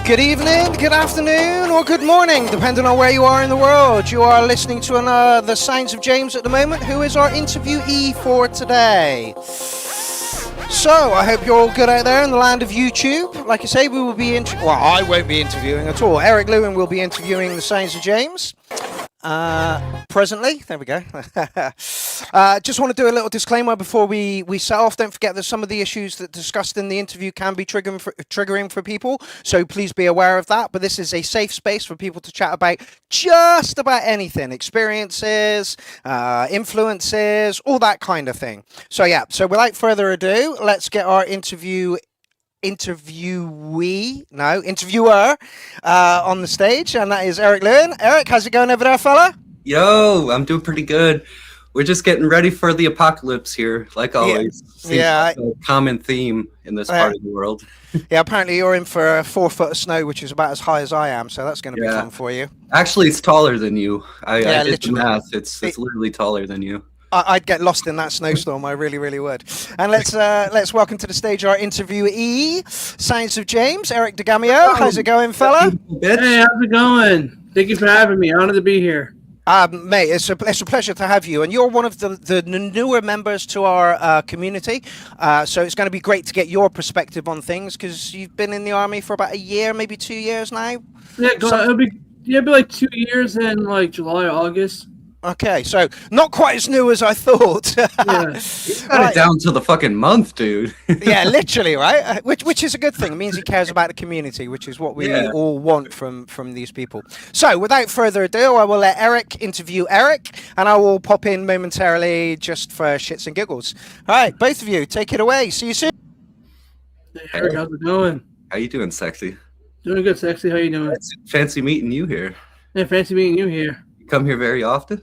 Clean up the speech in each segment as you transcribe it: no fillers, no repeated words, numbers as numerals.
Good evening, good afternoon, or good morning, depending on where you are in the world. You are listening to the Signs of James at the moment, who is our interviewee for today. So, I hope you're all good out there in the land of YouTube. Like I say, we will be I won't be interviewing at all. Eric Lewin will be interviewing the Signs of James. Presently, there we go. Just want to do a little disclaimer before we set off. Don't forget that some of the issues that discussed in the interview can be triggering for people, so please be aware of that. But this is a safe space for people to chat about just about anything, experiences, influences, all that kind of thing. So yeah, so without further ado, let's get our interviewer on the stage, and that is Eric Lewin. Eric, how's it going over there, fella? Yo, I'm doing pretty good. We're just getting ready for the apocalypse here, like always. Yeah, like a common theme in this part of the world. Yeah, apparently you're in for 4 foot of snow, which is about as high as I am, so that's going to be fun for you. Actually, it's taller than you. I did the math. It's literally taller than you. I'd get lost in that snowstorm. I really, really would. And let's welcome to the stage our interviewee, Signs of James, Eric DeGamio. How's it going, fella? Hey, how's it going? Thank you for having me. Honored to be here. Mate, it's a pleasure to have you. And you're one of the newer members to our community. So it's going to be great to get your perspective on things, because you've been in the army for about a year, maybe 2 years now. Yeah, it'll be like 2 years in like July, August. Okay, so not quite as new as I thought. Yeah. He's got it down to the fucking month, dude. Yeah, literally, right? Which is a good thing. It means he cares about the community, which is what we all want from these people. So, without further ado, I will let Eric interview Eric, and I will pop in momentarily just for shits and giggles. All right, both of you, take it away. See you soon. Hey, Eric, how's it going? How you doing, sexy? Doing good, sexy. How you doing? Fancy meeting you here. Yeah, fancy meeting you here. You come here very often?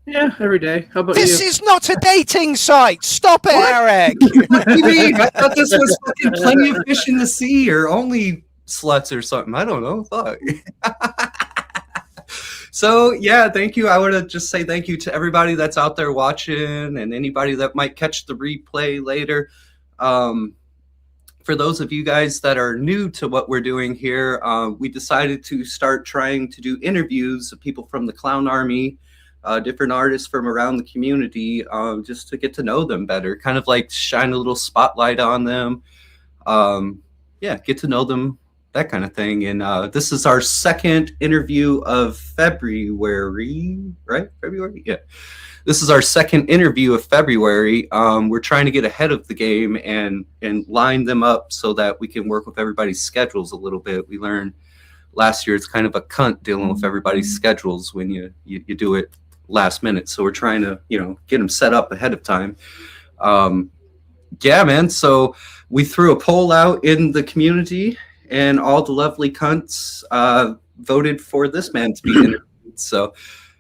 Yeah, every day. How about This you? is not a dating site. Stop it, Eric. What do you mean? I thought this was fucking plenty of fish in the sea, or only sluts or something. I don't know. Fuck. So, yeah, thank you. I want to just say thank you to everybody that's out there watching, and anybody that might catch the replay later. For those of you guys that are new to what we're doing here, we decided to start trying to do interviews of people from the Clown Army, different artists from around the community, just to get to know them better, kind of like shine a little spotlight on them. Get to know them, that kind of thing. And this is our second interview of February, right? February? Yeah. This is our second interview of February. We're trying to get ahead of the game and line them up so that we can work with everybody's schedules a little bit. We learned last year it's kind of a cunt dealing with everybody's schedules when you do it last minute. So we're trying to, get them set up ahead of time. Yeah, man. So we threw a poll out in the community, and all the lovely cunts voted for this man to be interviewed. So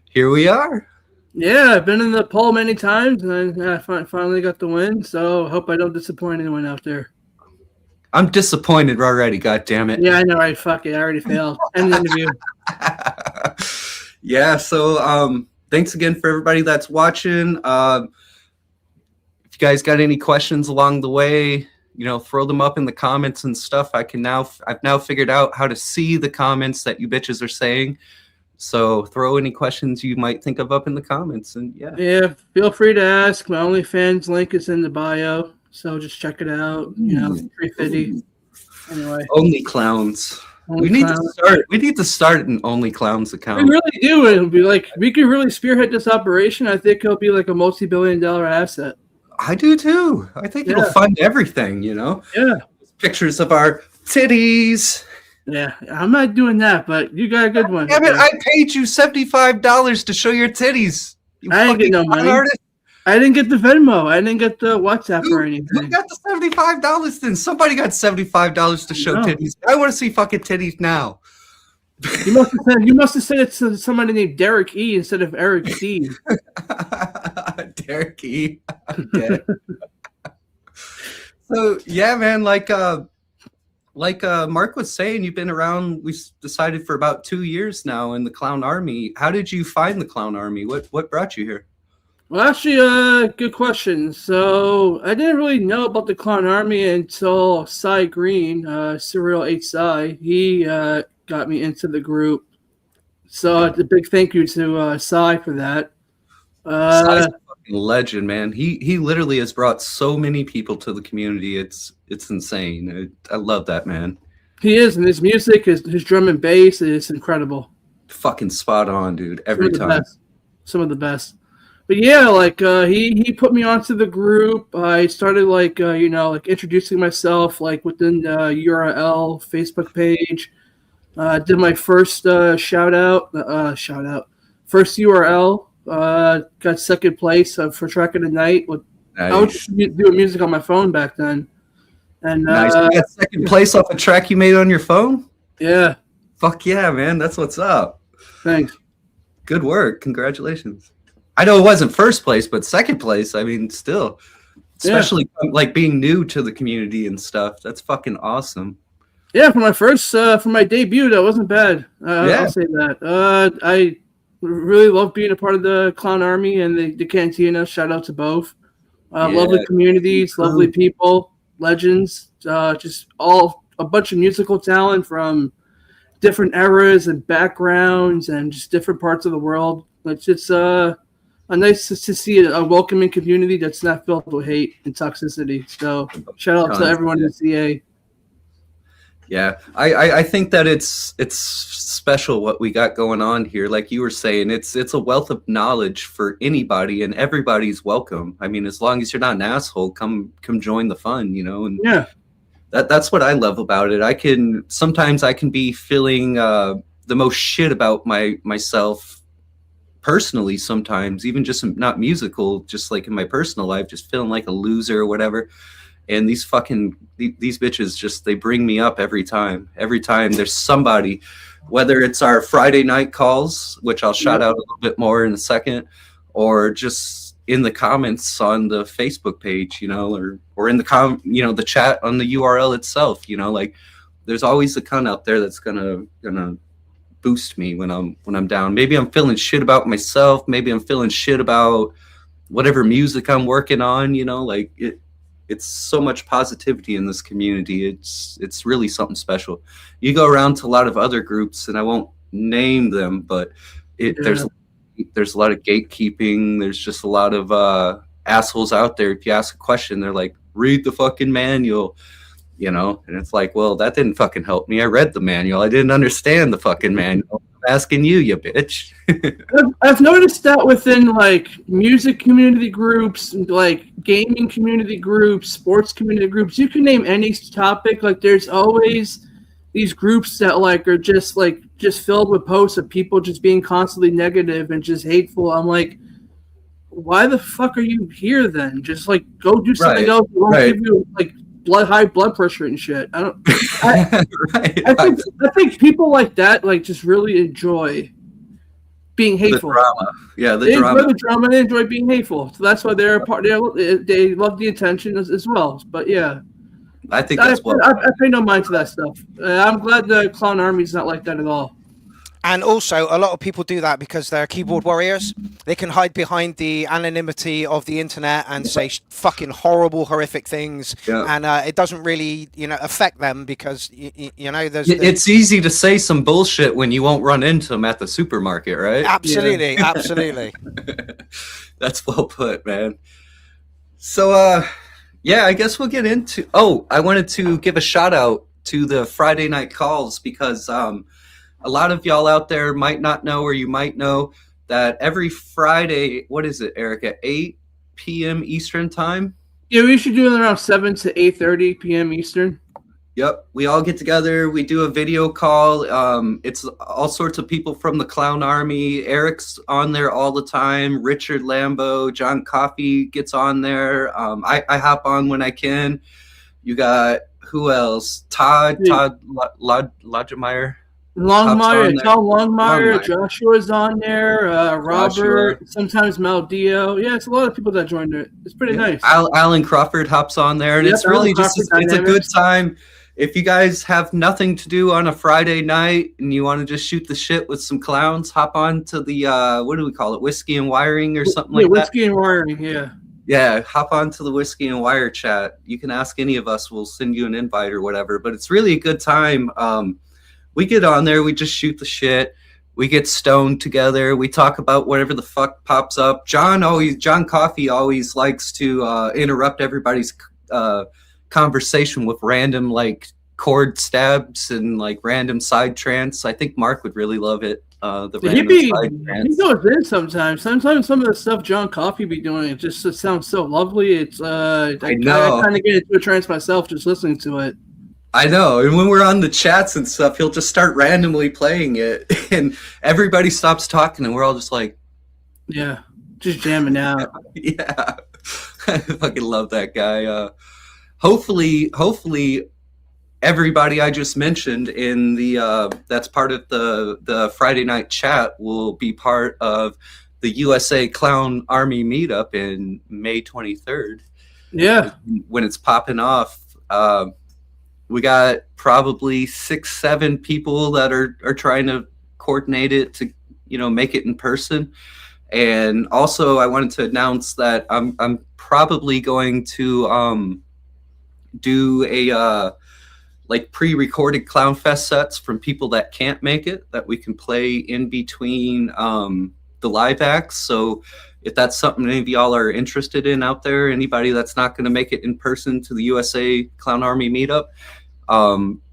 here we are. Yeah, I've been in the poll many times, and I finally got the win. So I hope I don't disappoint anyone out there. I'm disappointed already. God damn it. Yeah, I know, right? Fuck it. I already failed. End the interview. Yeah. So thanks again for everybody that's watching. If you guys got any questions along the way, throw them up in the comments and stuff. I've now figured out how to see the comments that you bitches are saying. So throw any questions you might think of up in the comments, and yeah, feel free to ask. My OnlyFans link is in the bio, so just check it out. $350. Anyway, Only Clowns. We need to start an Only Clowns account. We really do. It would be like we could really spearhead this operation. I think it'll be like a multi-billion-dollar asset. I do too. I think it'll fund everything. Yeah. Pictures of our titties. Yeah, I'm not doing that, but you got a good one. Damn it, I paid you $75 to show your titties. I didn't get no money. I didn't get the Venmo. I didn't get the WhatsApp or anything. Who got the $75 then? Somebody got $75 to show titties. I want to see fucking titties now. You must have said it to somebody named Derek E instead of Eric C. Derek E. So yeah, man, like Mark was saying, you've been around, we decided, for about 2 years now in the Clown Army. How did you find the Clown Army? What brought you here? Well, actually, good question. So I didn't really know about the Clown Army until Cy Green, Serial 8 Cy. He got me into the group. So a big thank you to Cy for that. Sai's a fucking legend, man. He literally has brought so many people to the community. It's insane. I love that man. He is, and his music, his drum and bass is incredible. Fucking spot on, dude. Every time. Some of the best. But yeah, like he put me onto the group. I started like introducing myself like within the URL Facebook page. Did my first shout out, first URL. Got second place for track of the night. Nice. I was just doing music on my phone back then. And nice. You got second place off a track you made on your phone? Yeah. Fuck yeah, man. That's what's up. Thanks. Good work. Congratulations. I know it wasn't first place, but second place, I mean, still. Especially like being new to the community and stuff. That's fucking awesome. Yeah, for my debut, that wasn't bad. I'll say that. I really love being a part of the Clown Army and the Cantina. Shout out to both. Lovely communities, lovely people, legends, just all a bunch of musical talent from different eras and backgrounds and just different parts of the world. It's just nice to see a welcoming community that's not filled with hate and toxicity. So shout out to everyone in CA. Yeah, I think that it's special what we got going on here. Like you were saying, it's a wealth of knowledge for anybody, and everybody's welcome. I mean, as long as you're not an asshole, come join the fun, you know. And that's what I love about it. Sometimes I can be feeling the most shit about myself personally. Sometimes even just not musical, just like in my personal life, just feeling like a loser or whatever. And these bitches just, they bring me up every time. Every time there's somebody, whether it's our Friday night calls, which I'll shout out a little bit more in a second, or just in the comments on the Facebook page, you know, or in the the chat on the URL itself, you know, like there's always a cunt out there that's gonna boost me when I'm down. Maybe I'm feeling shit about myself. Maybe I'm feeling shit about whatever music I'm working on, you know, like it's so much positivity in this community. It's really something special. You go around to a lot of other groups, and I won't name them, but there's a lot of gatekeeping. There's just a lot of assholes out there. If you ask a question, they're like, read the fucking manual, you know? And it's like, well, that didn't fucking help me. I read the manual. I didn't understand the fucking manual. I'm asking you bitch. I've noticed that within like music community groups, like gaming community groups, sports community groups, you can name any topic. Like there's always these groups that like are just filled with posts of people just being constantly negative and just hateful. I'm like, why the fuck are you here then? Just like go do something else. It won't give you like high blood pressure and shit. I think people like that like just really enjoy being hateful. The drama. Yeah, they enjoy the drama and they enjoy being hateful. So that's why they're a part. They love the attention as well. But yeah, I think that's I pay no mind to that stuff. I'm glad the Clown Army's not like that at all. And also, a lot of people do that because they're keyboard warriors. They can hide behind the anonymity of the internet and say fucking horrible, horrific things, and it doesn't really, affect them because there's. It's easy to say some bullshit when you won't run into them at the supermarket, right? Absolutely, absolutely. That's well put, man. So, I guess we'll get into. Oh, I wanted to give a shout out to the Friday night calls because a lot of y'all out there might not know, or you might know that every Friday, what is it, Eric, at 8 p.m. Eastern time? Yeah, we should do it around 7 to 8:30 p.m. Eastern. Yep, we all get together. We do a video call. It's all sorts of people from the Clown Army. Eric's on there all the time. Richard Lambo, John Coffey gets on there. I hop on when I can. You got, who else? Todd Lodgemeyer. Longmire, Tom Longmire, Joshua's on there, Robert, sometimes Maldeo. Yeah, it's a lot of people that joined it. It's pretty nice. Alan Crawford hops on there, and it's really just it's a good time. if you guys have nothing to do on a Friday night and you want to just shoot the shit with some clowns, hop on to the what do we call it, Whiskey and Wiring or something like that. Whiskey and Wiring, yeah. Yeah, hop on to the Whiskey and Wire chat. You can ask any of us. We'll send you an invite or whatever. But it's really a good time. We get on there. We just shoot the shit. We get stoned together. We talk about whatever the fuck pops up. John Coffey always likes to interrupt everybody's conversation with random like chord stabs and like random side trance. I think Mark would really love it. He goes in sometimes. Sometimes some of the stuff John Coffey be doing, it sounds so lovely. It's I know. I kind of get into a trance myself just listening to it. I know. And when we're on the chats and stuff, he'll just start randomly playing it, and everybody stops talking, and we're all just like, yeah, just jamming out. Yeah, I fucking love that guy. Hopefully everybody I just mentioned in the that's part of the Friday night chat will be part of the USA Clown Army meetup in May 23rd. Yeah, when it's popping off. We got probably 6-7 people that are trying to coordinate it to, make it in person. And also I wanted to announce that I'm probably going to do a like pre-recorded Clown Fest sets from people that can't make it that we can play in between the live acts. So if that's something any of y'all are interested in out there, anybody that's not going to make it in person to the USA Clown Army meetup,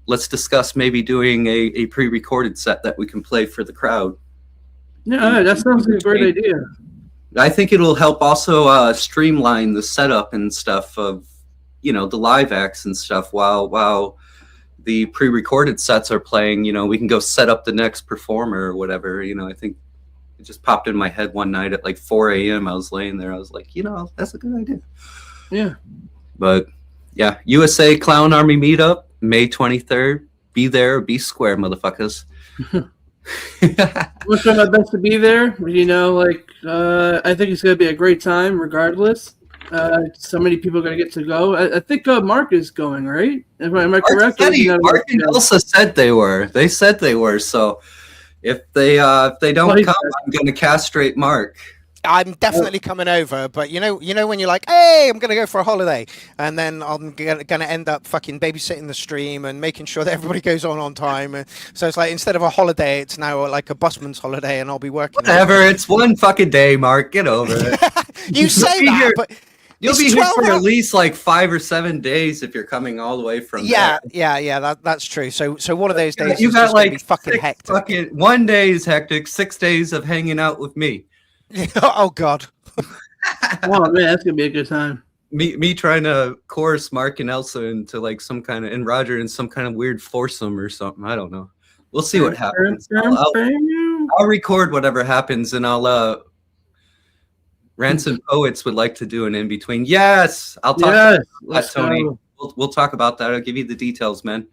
let's discuss maybe doing a pre-recorded set that we can play for the crowd. Yeah, that sounds like a great idea. I think it'll help also streamline the setup and stuff of, the live acts and stuff while the pre-recorded sets are playing. We can go set up the next performer or whatever. I think it just popped in my head one night at like 4 a.m. I was laying there. I was like, that's a good idea. Yeah. But yeah, USA Clown Army meetup, May 23rd. Be there, be square, motherfuckers. I'm going to try my best to be there. I think it's going to be a great time regardless. So many people are going to get to go. I think Mark is going, right? Am I correct? Mark and Elsa said they were. They said they were. So if they don't come, I'm going to castrate Mark. I'm definitely coming over, but you know when you're like, hey, I'm going to go for a holiday, and then I'm going to end up fucking babysitting the stream and making sure that everybody goes on time. So it's like, instead of a holiday, it's now like a busman's holiday, and I'll be working. Whatever, it's one fucking day, Mark. Get over it. You say that, but you'll be here for at least like 5 or 7 days if you're coming all the way from there. Yeah, that's true. So one of those days you got like fucking hectic. 1 day is hectic, 6 days of hanging out with me. Oh God. Oh man, that's gonna be a good time. Me trying to coerce Mark and Elsa into like some kind of, and Roger in some kind of weird foursome or something. I don't know. We'll see what happens. I'll record whatever happens, and I'll Rancid Poets would like to do an in-between. Yes, I'll talk about that, Tony. We'll talk about that. I'll give you the details, man.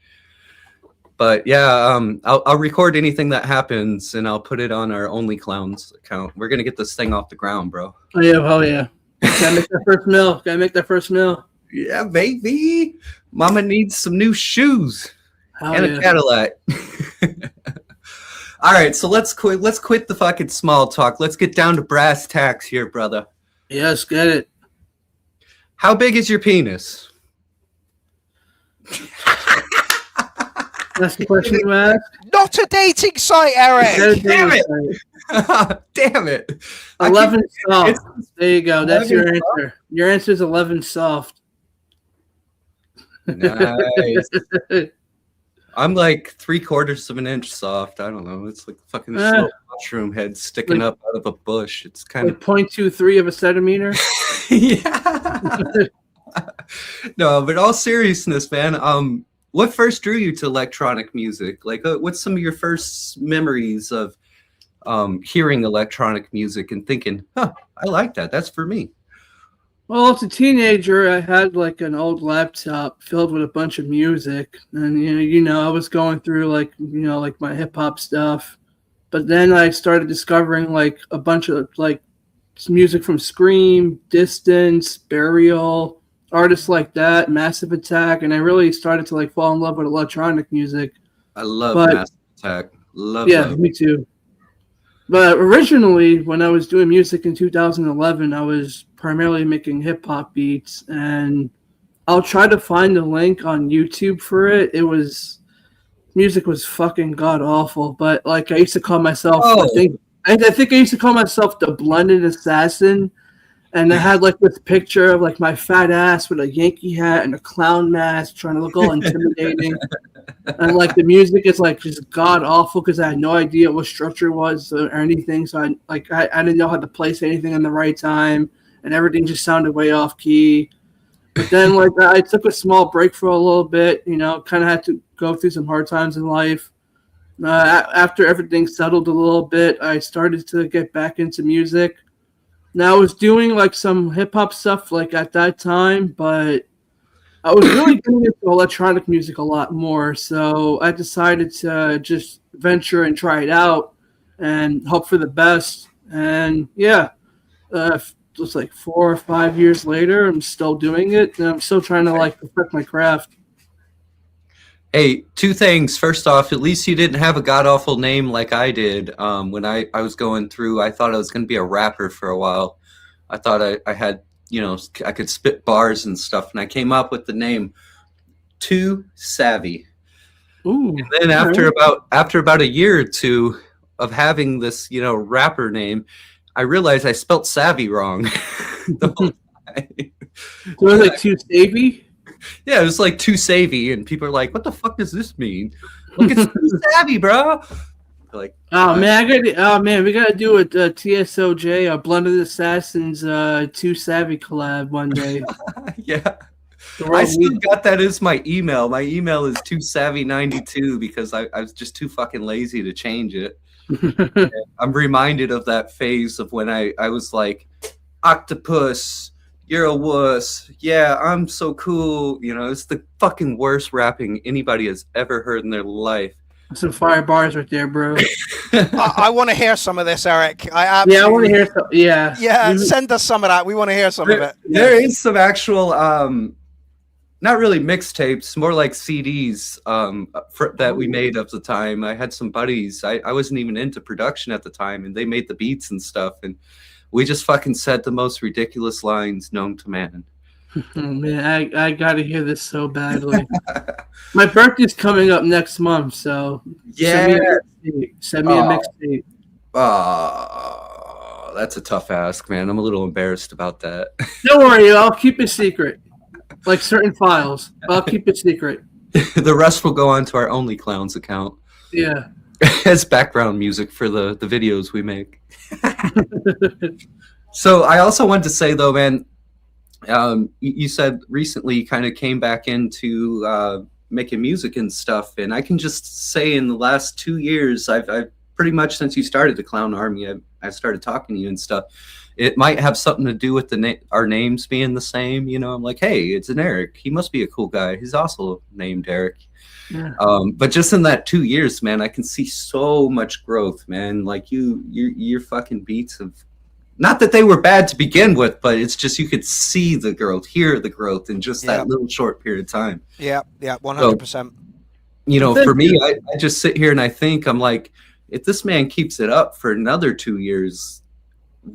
But yeah, I'll record anything that happens, and I'll put it on our Only Clowns account. We're gonna get this thing off the ground, bro. Oh yeah. Gotta make that first meal. Yeah, baby. Mama needs some new shoes and a Cadillac. All right, so let's quit the fucking small talk. Let's get down to brass tacks here, brother. Yes, get it. How big is your penis? That's the question you asked. Not a dating site, Eric. Damn it. Damn it. 11 soft. There you go. That's your answer. Your answer is 11 soft. Nice. I'm like 3/4 of an inch soft. I don't know. It's like fucking mushroom head sticking up out of a bush. It's kind of 0.23 of a centimeter. Yeah. No, but all seriousness, man. What first drew you to electronic music? Like, what's some of your first memories of hearing electronic music and thinking, I like that. That's for me. Well, as a teenager, I had like an old laptop filled with a bunch of music, and I was going through like my hip hop stuff, but then I started discovering like a bunch of like music from Scream, Distance, Burial, artists like that, Massive Attack, and I really started to like fall in love with electronic music. I love But Massive Attack. Love yeah, them. me too. But originally, when I was doing music in 2011, I was primarily making hip hop beats, and I'll try to find the link on YouTube for it. It was music was fucking god awful, but like I used to call myself, Oh. I think I used to call myself the blended assassin, and I had like this picture of like my fat ass with a Yankee hat and a clown mask, trying to look all intimidating, and like the music is like just god awful because I had no idea what structure was or anything, so I didn't know how to place anything in the right time, and everything just sounded way off key. But then, like, I took a small break for a little bit, you know, kind of had to go through some hard times in life. After everything settled a little bit, I started to get back into music. Now, I was doing, like, some hip-hop stuff, like, at that time, but I was really getting into electronic music a lot more. So I decided to just venture and try it out and hope for the best. And, yeah, just like 4 or 5 years later, I'm still doing it, and I'm still trying to like perfect my craft. Hey, two things. First off, at least you didn't have a god awful name like I did. When I was going through, I thought I was going to be a rapper for a while. I thought I had, you know, I could spit bars and stuff, and I came up with the name Too Savvy. Ooh. And then after about a year or two of having this, you know, rapper name, I realized I spelt savvy wrong the whole time. So it was like Too Savvy? Yeah, it was like Too Savvy, and people are like, "What the fuck does this mean?" Look, it's Too Savvy, bro. Like, oh man, we gotta do a TSOJ, a Blended Assassins Too Savvy collab one day. yeah. I still got that as my email. My email is toosavvy92 because I was just too fucking lazy to change it. I'm reminded of that phase of when I was like, octopus, you're a wuss. Yeah, I'm so cool. You know, it's the fucking worst rapping anybody has ever heard in their life. Some fire bars right there, bro. I want to hear some of this, Eric. I want to hear some. Yeah. Yeah, send us some of that. We want to hear some of it. There is some actual, not really mixtapes, more like CDs that we made at the time. I had some buddies. I wasn't even into production at the time, and they made the beats and stuff. And we just fucking said the most ridiculous lines known to man. Oh, man, I got to hear this so badly. My birthday's coming up next month, so yeah, send me a mixtape. That's a tough ask, man. I'm a little embarrassed about that. Don't worry, I'll keep it secret. Like certain files, I'll keep it secret. The rest will go on to our Only Clowns account. Yeah. As background music for the videos we make. So I also wanted to say, though, man, you said recently you kind of came back into making music and stuff. And I can just say in the last 2 years, I've pretty much since you started the Clown Army, I started talking to you and stuff. It might have something to do with our names being the same. You know, I'm like, hey, it's an Eric. He must be a cool guy. He's also named Eric. Yeah. But just in that 2 years, man, I can see so much growth, man. Like your fucking beats have, not that they were bad to begin with, but it's just you could see the growth, hear the growth in just that little short period of time. Yeah, 100%. So, you know, for me, I just sit here and I think, I'm like, if this man keeps it up for another 2 years,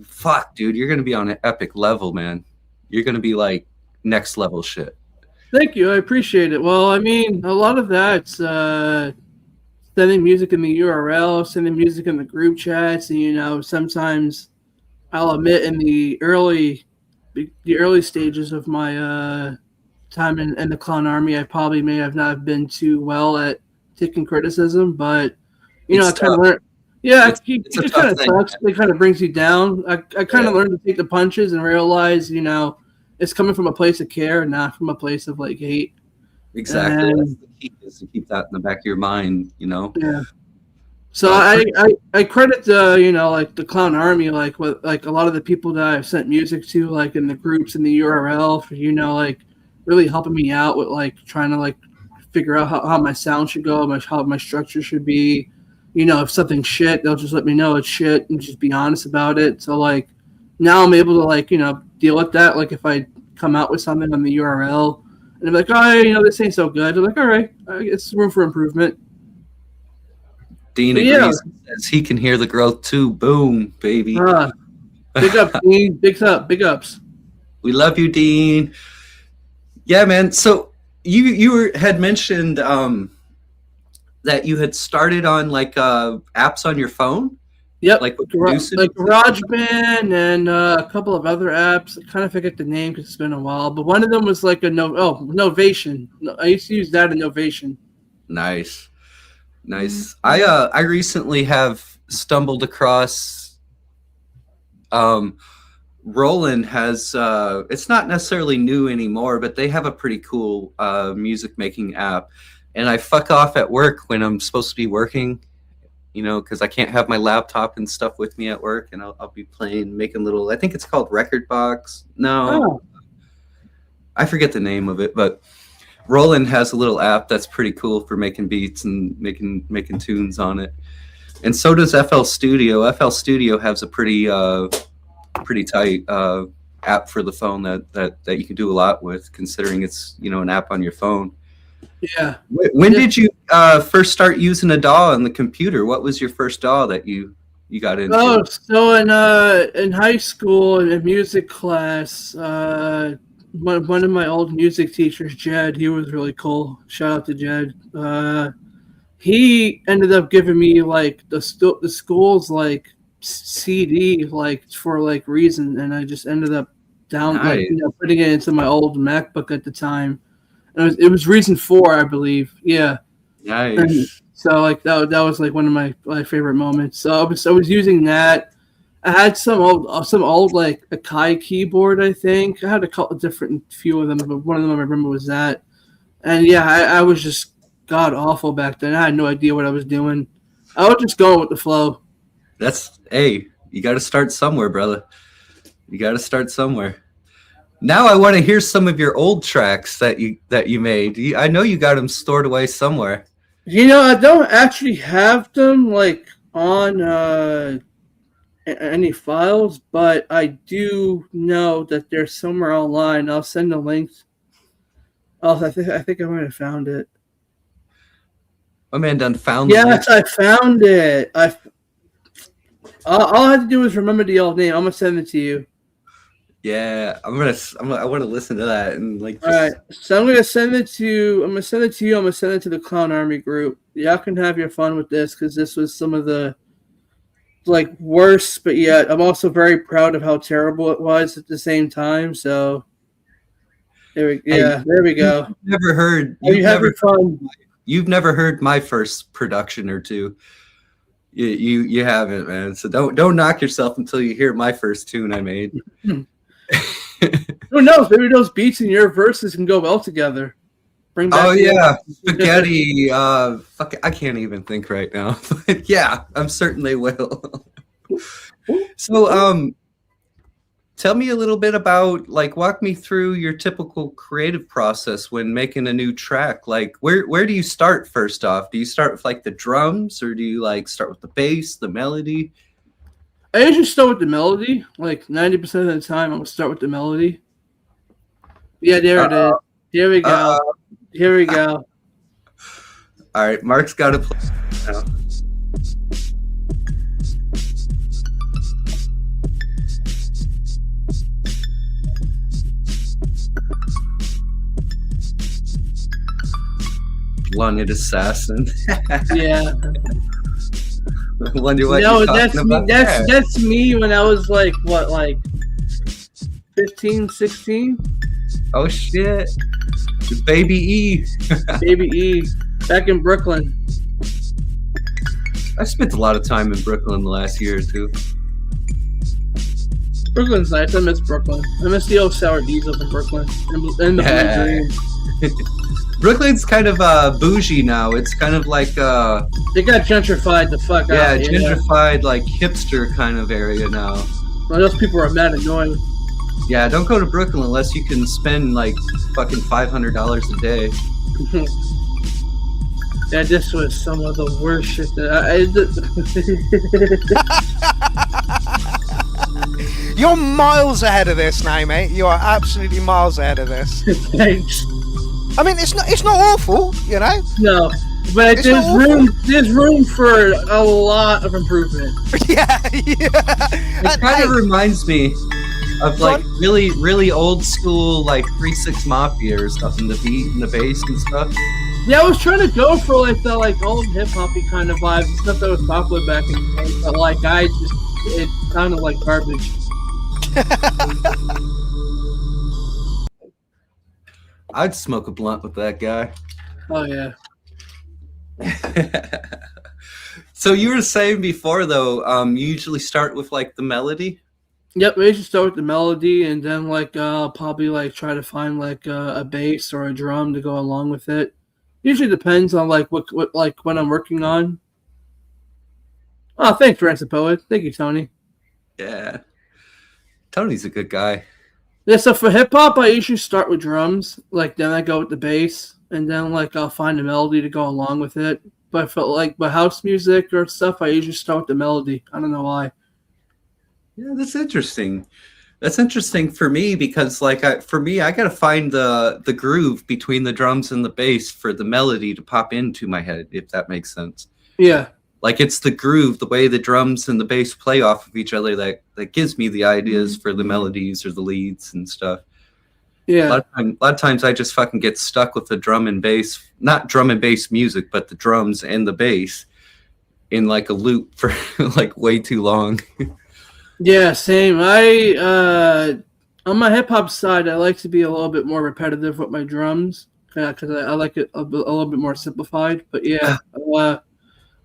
fuck, dude, you're going to be on an epic level, man. You're going to be like next level shit. Thank you. I appreciate it. Well, I mean, a lot of that's sending music in the URL, sending music in the group chats. And, you know, sometimes I'll admit in the early stages of my time in the Clown Army, I probably may have not been too well at taking criticism, but, you know, I kind of learned. Yeah, it kind of sucks. It kind of brings you down. I kind of learned to take the punches and realize, you know, it's coming from a place of care, not from a place of like hate. Exactly. That's the key, is to keep that in the back of your mind, you know. Yeah. So I credit the, you know, like the Clown Army, like with like a lot of the people that I've sent music to, like in the groups in the URL, for, you know, like really helping me out with like trying to like figure out how my sound should go, how my structure should be. You know, if something's shit, they'll just let me know it's shit and just be honest about it. So like now I'm able to like, you know, deal with that. Like if I come out with something on the URL, and they're like, oh, this ain't so good. They're like, all right, it's room for improvement. Dean agrees. Says he can hear the growth too. Boom, baby. Big up, Dean. Big ups. We love you, Dean. Yeah, man. So you had mentioned that you had started on like apps on your phone. Yep, like GarageBand and a couple of other apps. I kind of forget the name because it's been a while, but one of them was like Novation. I used to use that in Novation. Nice. I recently have stumbled across. Roland has. It's not necessarily new anymore, but they have a pretty cool music making app, and I fuck off at work when I'm supposed to be working. Because I can't have my laptop and stuff with me at work, and I'll be making little. I think it's called Record Box. No, I forget the name of it, but Roland has a little app that's pretty cool for making beats and making tunes on it. And so does FL Studio. FL Studio has a pretty tight app for the phone that you can do a lot with, considering it's an app on your phone. Yeah. When did you first start using a DAW on the computer? What was your first DAW that you got into? Oh, so in high school in a music class, one of my old music teachers, Jed, he was really cool. Shout out to Jed. He ended up giving me like the school's like CD like for like Reason, and I just ended up putting it into my old MacBook at the time. It was Reason 4, I believe. Yeah. Nice. And so like that was like one of my favorite moments. So I was using that. I had some old like Akai keyboard, I think. I had a couple few of them, but one of them I remember was that. And yeah, I was just god awful back then. I had no idea what I was doing. I was just going with the flow. You got to start somewhere, brother. You got to start somewhere. Now I want to hear some of your old tracks that you made. I know you got them stored away somewhere. I don't actually have them like on any files, but I do know that they're somewhere online. I'll send the links. Oh, I think I might have found it. My man done found. Yes, I found it. All I have to do is remember the old name. I'm gonna send it to you. Yeah, I want to listen to that and like. All right, so I'm gonna send it to you. I'm gonna send it to the Clown Army group. Y'all can have your fun with this because this was some of the like worst, but yet I'm also very proud of how terrible it was at the same time. So there we go. Never heard. You've never heard my first production or two. You haven't, man. So don't knock yourself until you hear my first tune I made. Who knows? Maybe those beats and your verses can go well together. Bring back spaghetti. Fuck, I can't even think right now. Yeah, I'm certain they will. So, tell me a little bit about, like, walk me through your typical creative process when making a new track. Like, where do you start first off? Do you start with like the drums, or do you like start with the bass, the melody? I usually start with the melody. Like 90% of the time, I'm gonna start with the melody. Yeah, there it is. Here we go. Here we go. All right, Mark's got to play now. Wanted assassin. Yeah. Wonder what no, you're that's talking about. That's me when I was like 15, 16. Oh shit. Baby E. Baby E. Back in Brooklyn. I spent a lot of time in Brooklyn the last year or two. Brooklyn's nice. I miss Brooklyn. I miss the old sour diesel in Brooklyn. And the Blue Dream. Brooklyn's kind of bougie now. It's kind of like they got gentrified the fuck out. Yeah, gentrified, like hipster kind of area now. Well, those people are mad annoying. Yeah, don't go to Brooklyn unless you can spend like fucking $500 a day. Yeah, this was some of the worst shit that You're miles ahead of this now, mate. You are absolutely miles ahead of this. Thanks. I mean, it's not awful, you know. No, but there's room for a lot of improvement. Yeah. It kind of reminds me of like really, really old school like 3-6 Mafia or stuff, in the beat and the bass and stuff. Yeah, I was trying to go for like the old hip hoppy kind of vibe, stuff that was popular back in the day, but like it sounded like garbage. I'd smoke a blunt with that guy. Oh yeah. So you were saying before though, you usually start with like the melody. Yep, we usually start with the melody, and then like probably like try to find like a bass or a drum to go along with it. Usually depends on like what like what I'm working on. Oh, thanks, Rancid Poet. Thank you, Tony. Yeah, Tony's a good guy. Yeah, so for hip hop, I usually start with drums. Like then I go with the bass, and then like I'll find a melody to go along with it. But for like my house music or stuff, I usually start with the melody. I don't know why. Yeah, that's interesting. That's interesting for me because like I gotta find the groove between the drums and the bass for the melody to pop into my head, if that makes sense. Yeah. Like it's the groove, the way the drums and the bass play off of each other that gives me the ideas for the melodies or the leads and stuff. Yeah. A lot of times I just fucking get stuck with the drum and bass, not drum and bass music, but the drums and the bass in like a loop for like way too long. Yeah, same. I on my hip hop side, I like to be a little bit more repetitive with my drums because I like it a little bit more simplified. But yeah,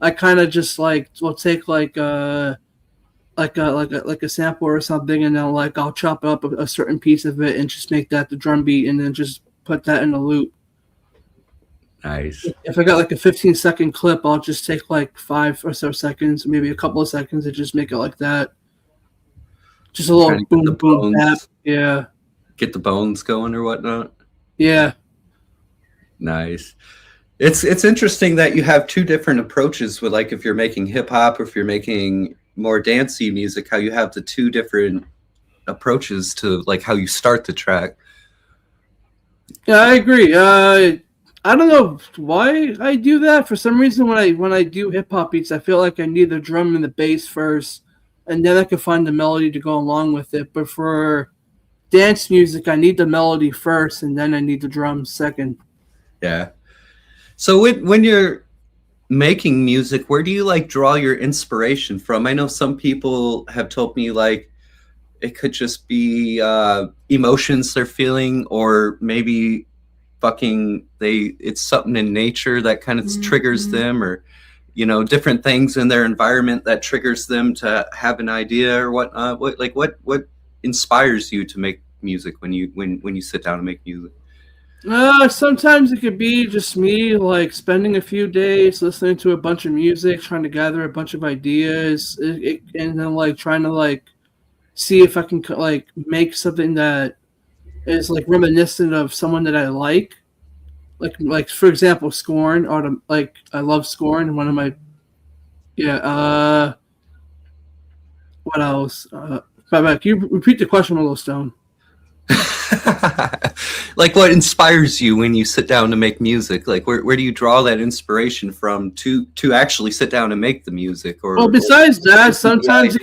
I kind of just like will take like a sample or something, and then like I'll chop up a certain piece of it and just make that the drum beat, and then just put that in a loop. Nice. If I got like a 15-second clip, I'll just take like 5 or so seconds, maybe a couple of seconds, and just make it like that. Just a little boom, boom, tap. Yeah. Get the bones going or whatnot. Yeah. Nice. It's interesting that you have two different approaches with like if you're making hip hop or if you're making more dancey music, how you have the two different approaches to like how you start the track. Yeah, I agree. I don't know why I do that. For some reason, when I do hip hop beats, I feel like I need the drum and the bass first, and then I can find the melody to go along with it. But for dance music, I need the melody first, and then I need the drums second. Yeah. So when you're making music, where do you like draw your inspiration from? I know some people have told me like it could just be emotions they're feeling, or maybe it's something in nature that kind of triggers them, or you know, different things in their environment that triggers them to have an idea or whatnot. What inspires you to make music when you sit down and make music? Sometimes it could be just me like spending a few days listening to a bunch of music, trying to gather a bunch of ideas, and then like trying to like see if I can like make something that is like reminiscent of someone that I like for example, Scorn, or like I love Scorn. One of my what else? But can you repeat the question, Willowstone? Like what inspires you when you sit down to make music? Like where do you draw that inspiration from to actually sit down and make the music? Besides that, sometimes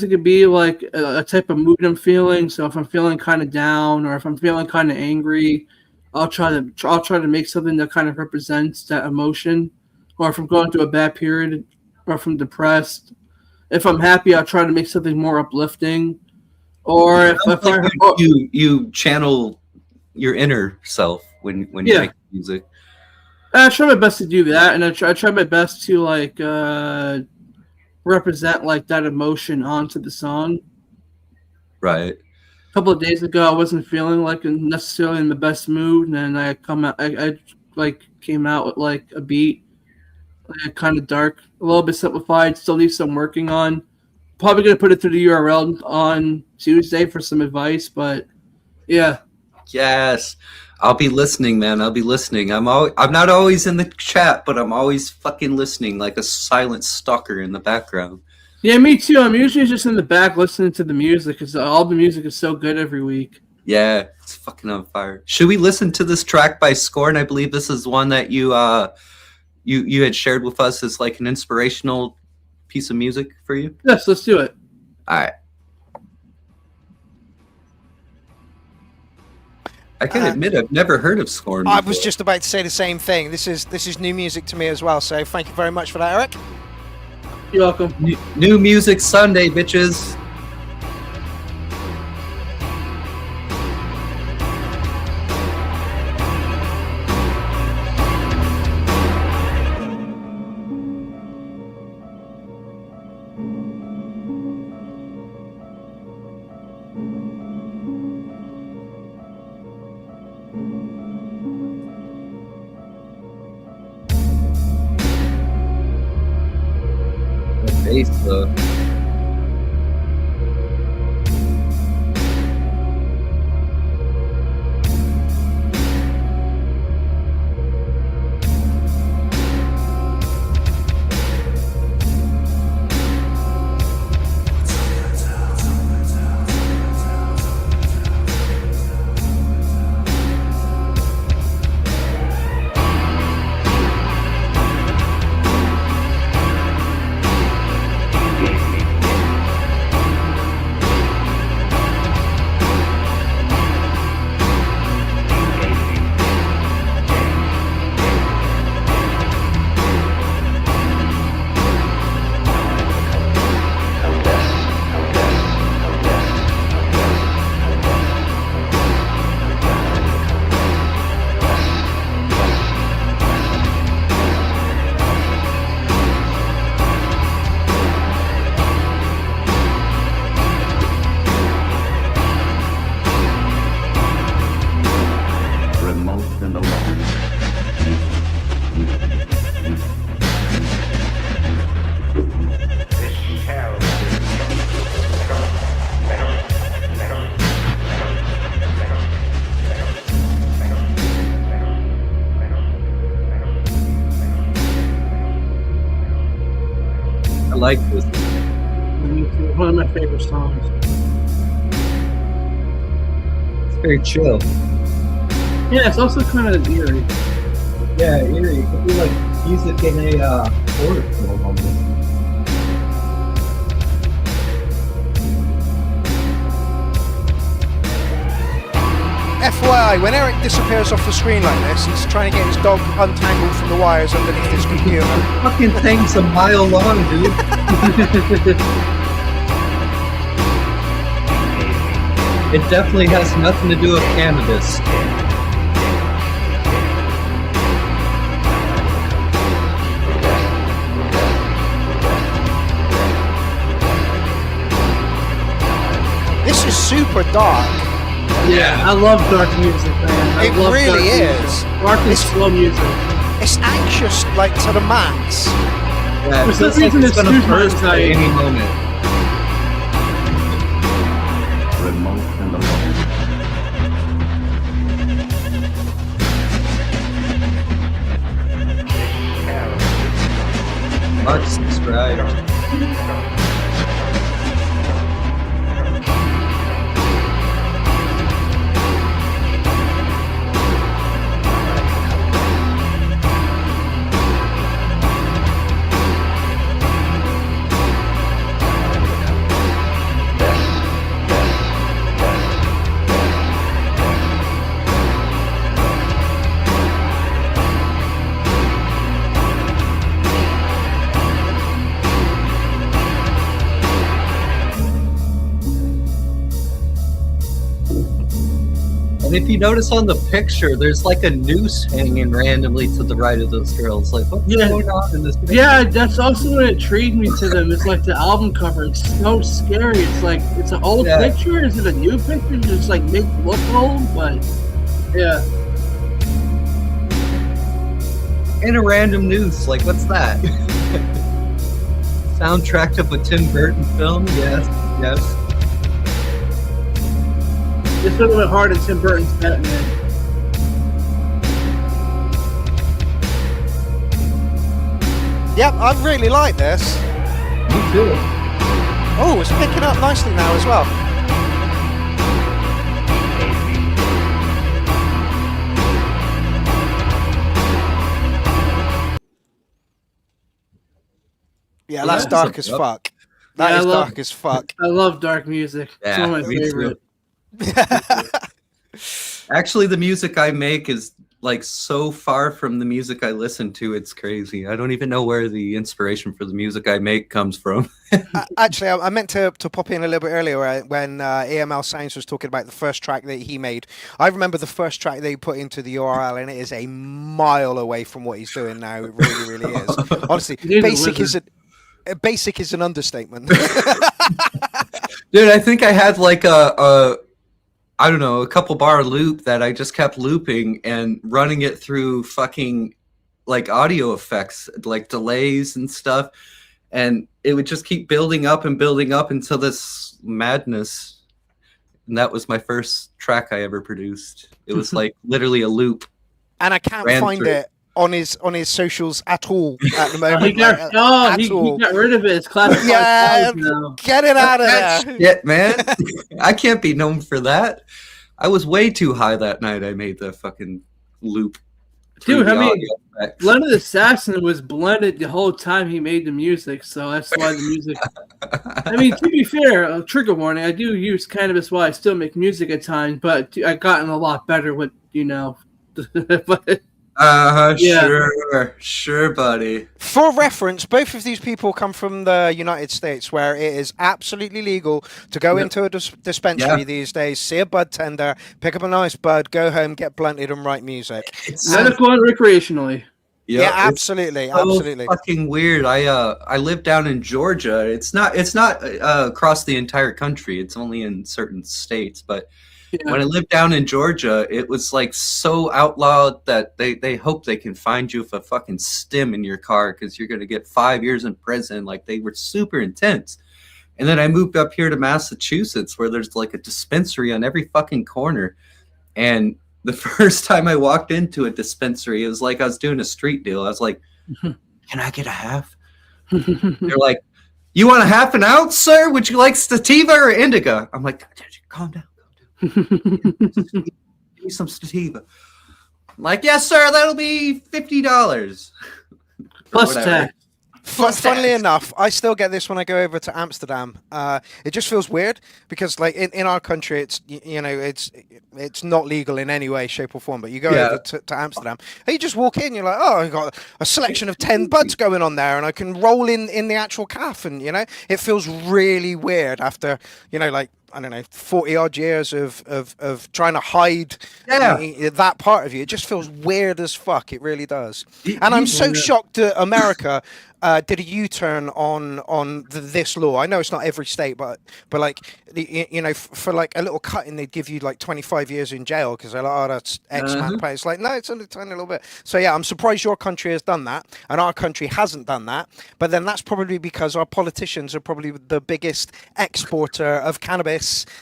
it could be like a type of mood I'm feeling. So if I'm feeling kind of down, or if I'm feeling kind of angry, I'll try to make something that kind of represents that emotion. Or if I'm going through a bad period, or if I'm depressed, if I'm happy, I'll try to make something more uplifting. Or you channel your inner self when you make music. I try my best to do that, and I try my best to like represent like that emotion onto the song. Right. A couple of days ago, I wasn't feeling like necessarily in the best mood, and then I came out with like a beat, like, kind of dark, a little bit simplified. Still need some working on. Probably gonna put it through the URL on Tuesday for some advice, but yeah. Yes, I'll be listening, man. I'll be listening. I'm not always in the chat, but I'm always fucking listening, like a silent stalker in the background. Yeah, me too. I'm usually just in the back listening to the music because all the music is so good every week. Yeah, it's fucking on fire. Should we listen to this track by Scorn? I believe this is one that you had shared with us as like an inspirational piece of music for you. Yes, let's do it. All right. I can admit I've never heard of Scorn before. I was just about to say the same thing. This is new music to me as well. So thank you very much for that, Eric. You're welcome. New Music Sunday, bitches. Bass though. I like this. One of my favorite songs. It's very chill. Yeah, it's also kind of eerie. Yeah, eerie. It could be like music in a horror film almost. FYI, when Eric disappears off the screen like this, he's trying to get his dog untangled from the wires underneath his computer. Fucking thing's a mile long, dude. It definitely has nothing to do with cannabis. This is super dark. Yeah, I love dark music, man. It really is. Dark and slow music. It's anxious, like to the max. Yeah, For it some feels like reason, it's it's gonna too burst at tight. any moment. Remote and alone. Much subscribed. And if you notice on the picture, there's like a noose hanging randomly to the right of those girls. Like, what's going on in this picture? Yeah, that's also what intrigued me to them. It's like the album cover. It's so scary. It's like it's an old picture. Is it a new picture? Just like make it look old, but yeah. And a random noose. Like, what's that? Soundtrack of a Tim Burton film? Yes, yes. This would have been hard in Tim Burton's Batman. Yep, I really like this. Me too. Oh, it's picking up nicely now as well. Yeah, that's dark as fuck. That is dark as fuck. I love dark music. It's one of my favorite. Actually, the music I make is like so far from the music I listen to, it's crazy. I don't even know where the inspiration for the music I make comes from. Actually, I meant to pop in a little bit earlier when EML Sounds was talking about the first track that he made. I remember the first track that he put into the URL, and it is a mile away from what he's doing now. It really, really is. Honestly, basic is an understatement. Dude, I think I had like I don't know, a couple bar loop that I just kept looping and running it through fucking like audio effects, like delays and stuff. And it would just keep building up until this madness. And that was my first track I ever produced. It was like literally a loop. And I can't find it on his socials at all at the moment. He got rid of it. It's classified. Yeah, now. Get it out of there. Shit, man. I can't be known for that. I was way too high that night. I made the fucking loop. Dude, I mean, Blended Assassin was blended the whole time he made the music, so that's why the music. I mean, to be fair, trigger warning, I do use cannabis while I still make music at times, but I've gotten a lot better with, but Sure, buddy. For reference, both of these people come from the United States, where it is absolutely legal to go into a dispensary these days, see a bud tender, pick up a nice bud, go home, get blunted, and write music. It's medical and recreationally. Yeah, absolutely, so absolutely. Fucking weird. I live down in Georgia. It's not across the entire country. It's only in certain states, but. Yeah. When I lived down in Georgia, it was like so outlawed that they hope they can find you with a fucking stim in your car because you're going to get 5 years in prison. Like, they were super intense. And then I moved up here to Massachusetts, where there's like a dispensary on every fucking corner. And the first time I walked into a dispensary, it was like I was doing a street deal. I was like, can I get a half? They're like, you want a half an ounce, sir? Would you like sativa or indica? I'm like, calm down. Give me some sativa. I'm like, yes, sir, that'll be $50 plus tax. Funnily enough, I still get this when I go over to Amsterdam. It just feels weird because, like, in our country, it's it's not legal in any way, shape, or form. But you go over to Amsterdam, and you just walk in. You're like, oh, I've got a selection of 10 buds going on there, and I can roll in the actual calf, and it feels really weird after like. I don't know, 40 odd years of trying to hide that part of you. It just feels weird as fuck. It really does. And I'm so shocked that America did a U-turn on this law. I know it's not every state, but like, for like a little cutting, they'd give you like 25 years in jail because they're like, oh, that's X amount of pay. It's like, no, it's only a tiny little bit. So yeah, I'm surprised your country has done that and our country hasn't done that. But then that's probably because our politicians are probably the biggest exporter of cannabis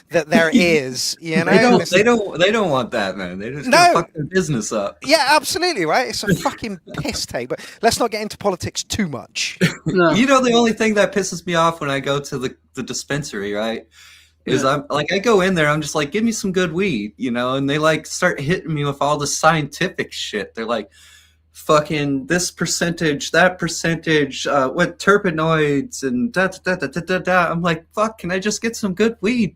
that there is. They don't want that, man. They just fuck their business up. Yeah, absolutely, right. It's a fucking piss take. But let's not get into politics too much. No. The only thing that pisses me off when I go to the dispensary, right, is I'm like, I go in there, I'm just like, give me some good weed, and they like start hitting me with all the scientific shit. They're like, fucking this percentage, that percentage, what terpenoids and da da da da da da. I'm like, fuck, can I just get some good weed?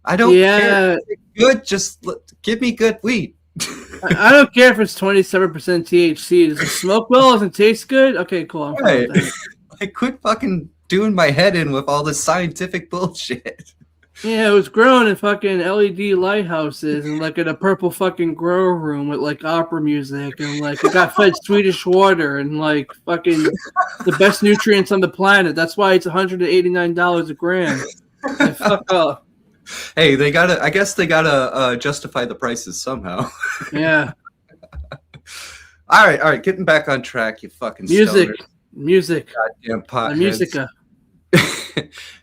I don't care. Good, just give me good weed. I don't care if it's 27% THC. Does it smoke well? Does it taste good? Okay, cool. I'm fine with that. Like, quit fucking doing my head in with all this scientific bullshit. Yeah, it was grown in fucking LED lighthouses and like in a purple fucking grow room with like opera music and like it got fed Swedish water and like fucking the best nutrients on the planet. That's why it's $189 a gram. Like, fuck off. Hey, I guess they gotta justify the prices somehow. Yeah. All right. Getting back on track, you fucking music. Goddamn potheads. Musica.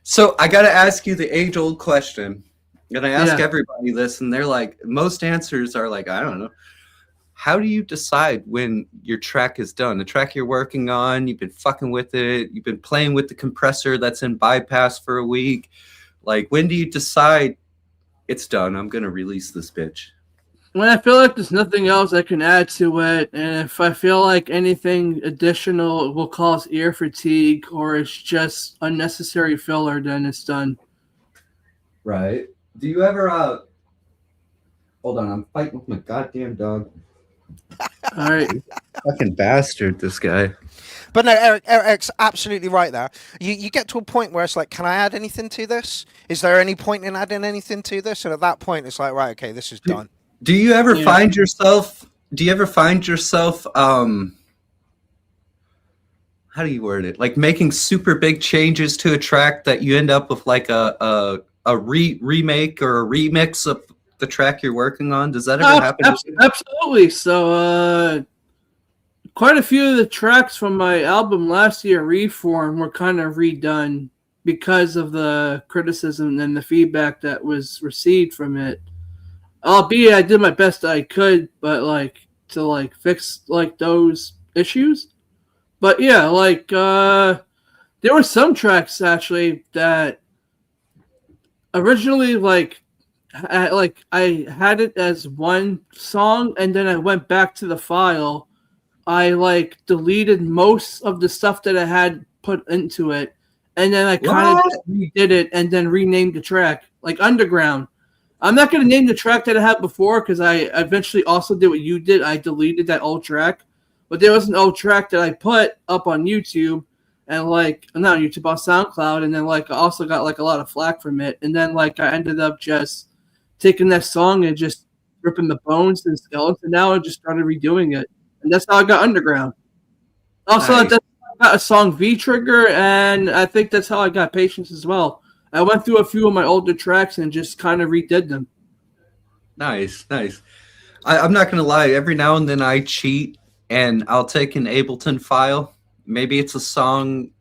So I gotta ask you the age-old question, and I ask everybody this, and they're like, most answers are like, I don't know. how do you decide when your track is done? The track you're working on, you've been fucking with it, you've been playing with the compressor that's in bypass for a week. Like, when do you decide it's done? I'm gonna release this bitch. When I feel like there's nothing else I can add to it, and if I feel like anything additional will cause ear fatigue or it's just unnecessary filler, then it's done. Right. Do you ever hold on, I'm fighting with my goddamn dog. All right. Fucking bastard, this guy. But no, Eric's absolutely right there. You get to a point where it's like, can I add anything to this? Is there any point in adding anything to this? And at that point, it's like, right, okay, this is done. Do you ever find yourself? How do you word it? Like making super big changes to a track that you end up with like a remake or a remix of the track you're working on? Does that ever happen? Absolutely. So, quite a few of the tracks from my album last year, Reform, were kind of redone because of the criticism and the feedback that was received from it. Albeit I did my best I could, but to fix those issues. But yeah, there were some tracks actually that originally I had it as one song, and then I went back to the file. I deleted most of the stuff that I had put into it, and then I kind of just redid it and then renamed the track, like Underground. I'm not going to name the track that I had before because I eventually also did what you did. I deleted that old track, but there was an old track that I put up on YouTube and not on YouTube, on SoundCloud, and then I also got a lot of flack from it, and then I ended up just taking that song and just ripping the bones and skeletons, and now I just started redoing it, and that's how I got Underground. Also, nice. That's how I got a song V Trigger, and I think that's how I got Patience as well. I went through a few of my older tracks and just kind of redid them. Nice. I'm not going to lie. Every now and then I cheat and I'll take an Ableton file. Maybe it's a song.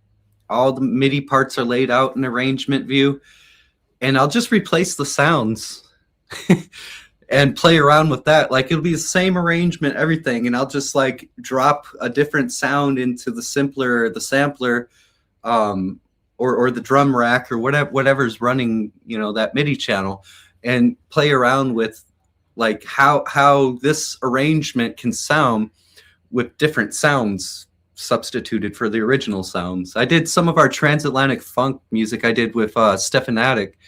All the MIDI parts are laid out in arrangement view. And I'll just replace the sounds and play around with that. It'll be the same arrangement, everything. And I'll just drop a different sound into the sampler, or the drum rack or whatever's running, that MIDI channel, and play around with how this arrangement can sound with different sounds substituted for the original sounds. I did some of our transatlantic funk music I did with Stefan Attic.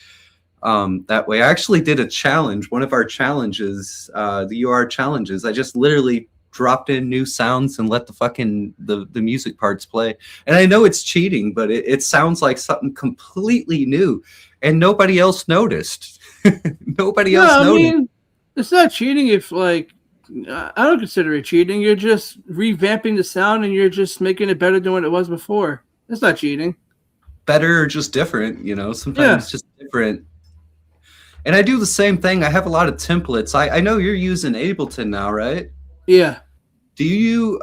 That way, I actually did a challenge. One of our challenges, the UR challenges, I just literally dropped in new sounds and let the music parts play. And I know it's cheating, but it sounds like something completely new, and nobody else noticed. Nobody else noticed. I mean, it's not cheating if I don't consider it cheating. You're just revamping the sound and you're just making it better than what it was before. It's not cheating. Better or just different, sometimes it's just different. And I do the same thing. I have a lot of templates. I know you're using Ableton now, right? Yeah. Do you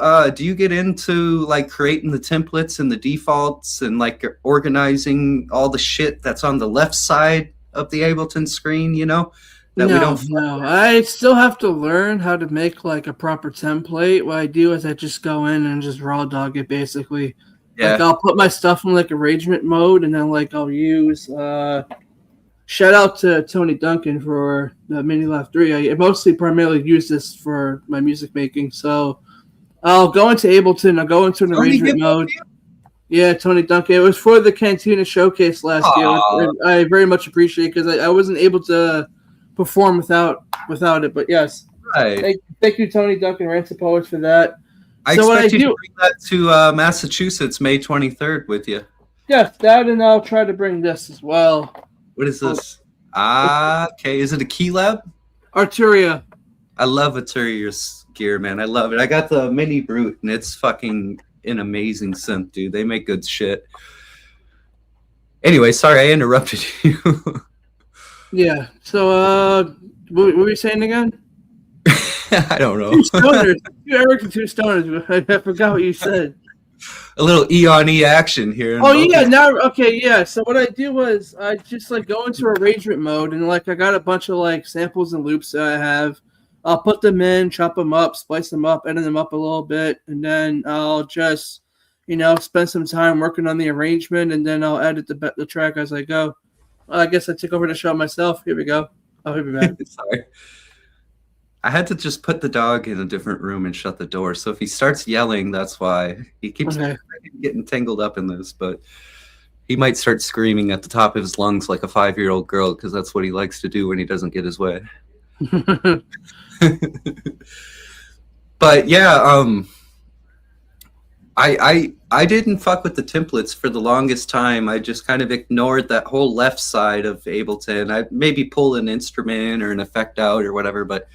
get into creating the templates and the defaults and organizing all the shit that's on the left side of the Ableton screen, No, I still have to learn how to make a proper template. What I do is I just go in and just raw dog it basically. Yeah. I'll put my stuff in arrangement mode, and then I'll use shout out to Tony Duncan for the Mini Lab 3. I primarily use this for my music making. So I'll go into Ableton. I'll go into an arrangement mode. Yeah, Tony Duncan. It was for the Cantina Showcase last year. I very much appreciate it because I wasn't able to perform without it. But yes, right. Thank you, Tony Duncan, Rancid Poets, for that. I expect you to bring that to Massachusetts May 23rd with you. Yes, that, and I'll try to bring this as well. What is this? Okay. Is it a Key Lab? Arturia. I love Arturia's gear, man. I love it. I got the Mini Brute, and it's fucking an amazing synth, dude. They make good shit. Anyway, sorry I interrupted you. Yeah. So, what were you saying again? I don't know. Two stoners. Eric and two stoners. I forgot what you said. A little E-on-E action here. Oh, yeah. Now, okay, yeah. So what I do was I just go into arrangement mode, and I got a bunch of samples and loops that I have. I'll put them in, chop them up, splice them up, edit them up a little bit, and then I'll just, spend some time working on the arrangement, and then I'll edit the track as I go. I guess I took over the show myself. Here we go. Oh, here we go. Sorry. I had to just put the dog in a different room and shut the door. So if he starts yelling, that's why. He keeps getting tangled up in this, but he might start screaming at the top of his lungs like a 5-year-old girl because that's what he likes to do when he doesn't get his way. But yeah, I didn't fuck with the templates for the longest time. I just kind of ignored that whole left side of Ableton. I maybe pull an instrument or an effect out or whatever, but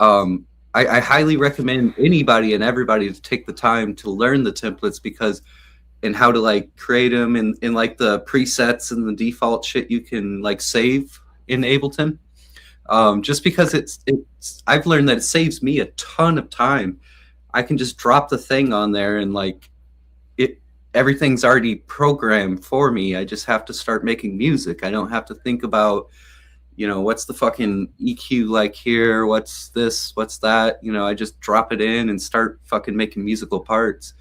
I highly recommend anybody and everybody to take the time to learn the templates and how to like create them in like the presets and the default shit you can like save in Ableton. Just because I've learned that it saves me a ton of time. I can just drop the thing on there and like everything's already programmed for me. I just have to start making music. I don't have to think about, what's the fucking EQ like here? What's this? What's that? I just drop it in and start fucking making musical parts.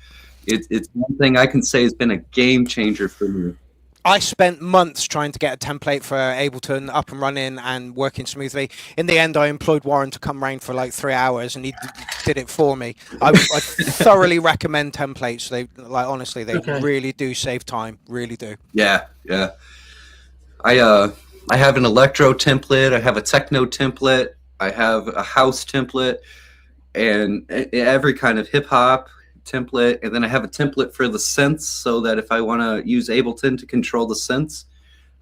It's one thing I can say has been a game changer for me. I spent months trying to get a template for Ableton up and running and working smoothly. In the end, I employed Warren to come round for like 3 hours, and he did it for me. I thoroughly recommend templates. They honestly, they really do save time. Really do. Yeah. I have an electro template. I have a techno template. I have a house template, and every kind of hip hop template, and then I have a template for the synths so that if I want to use Ableton to control the synths,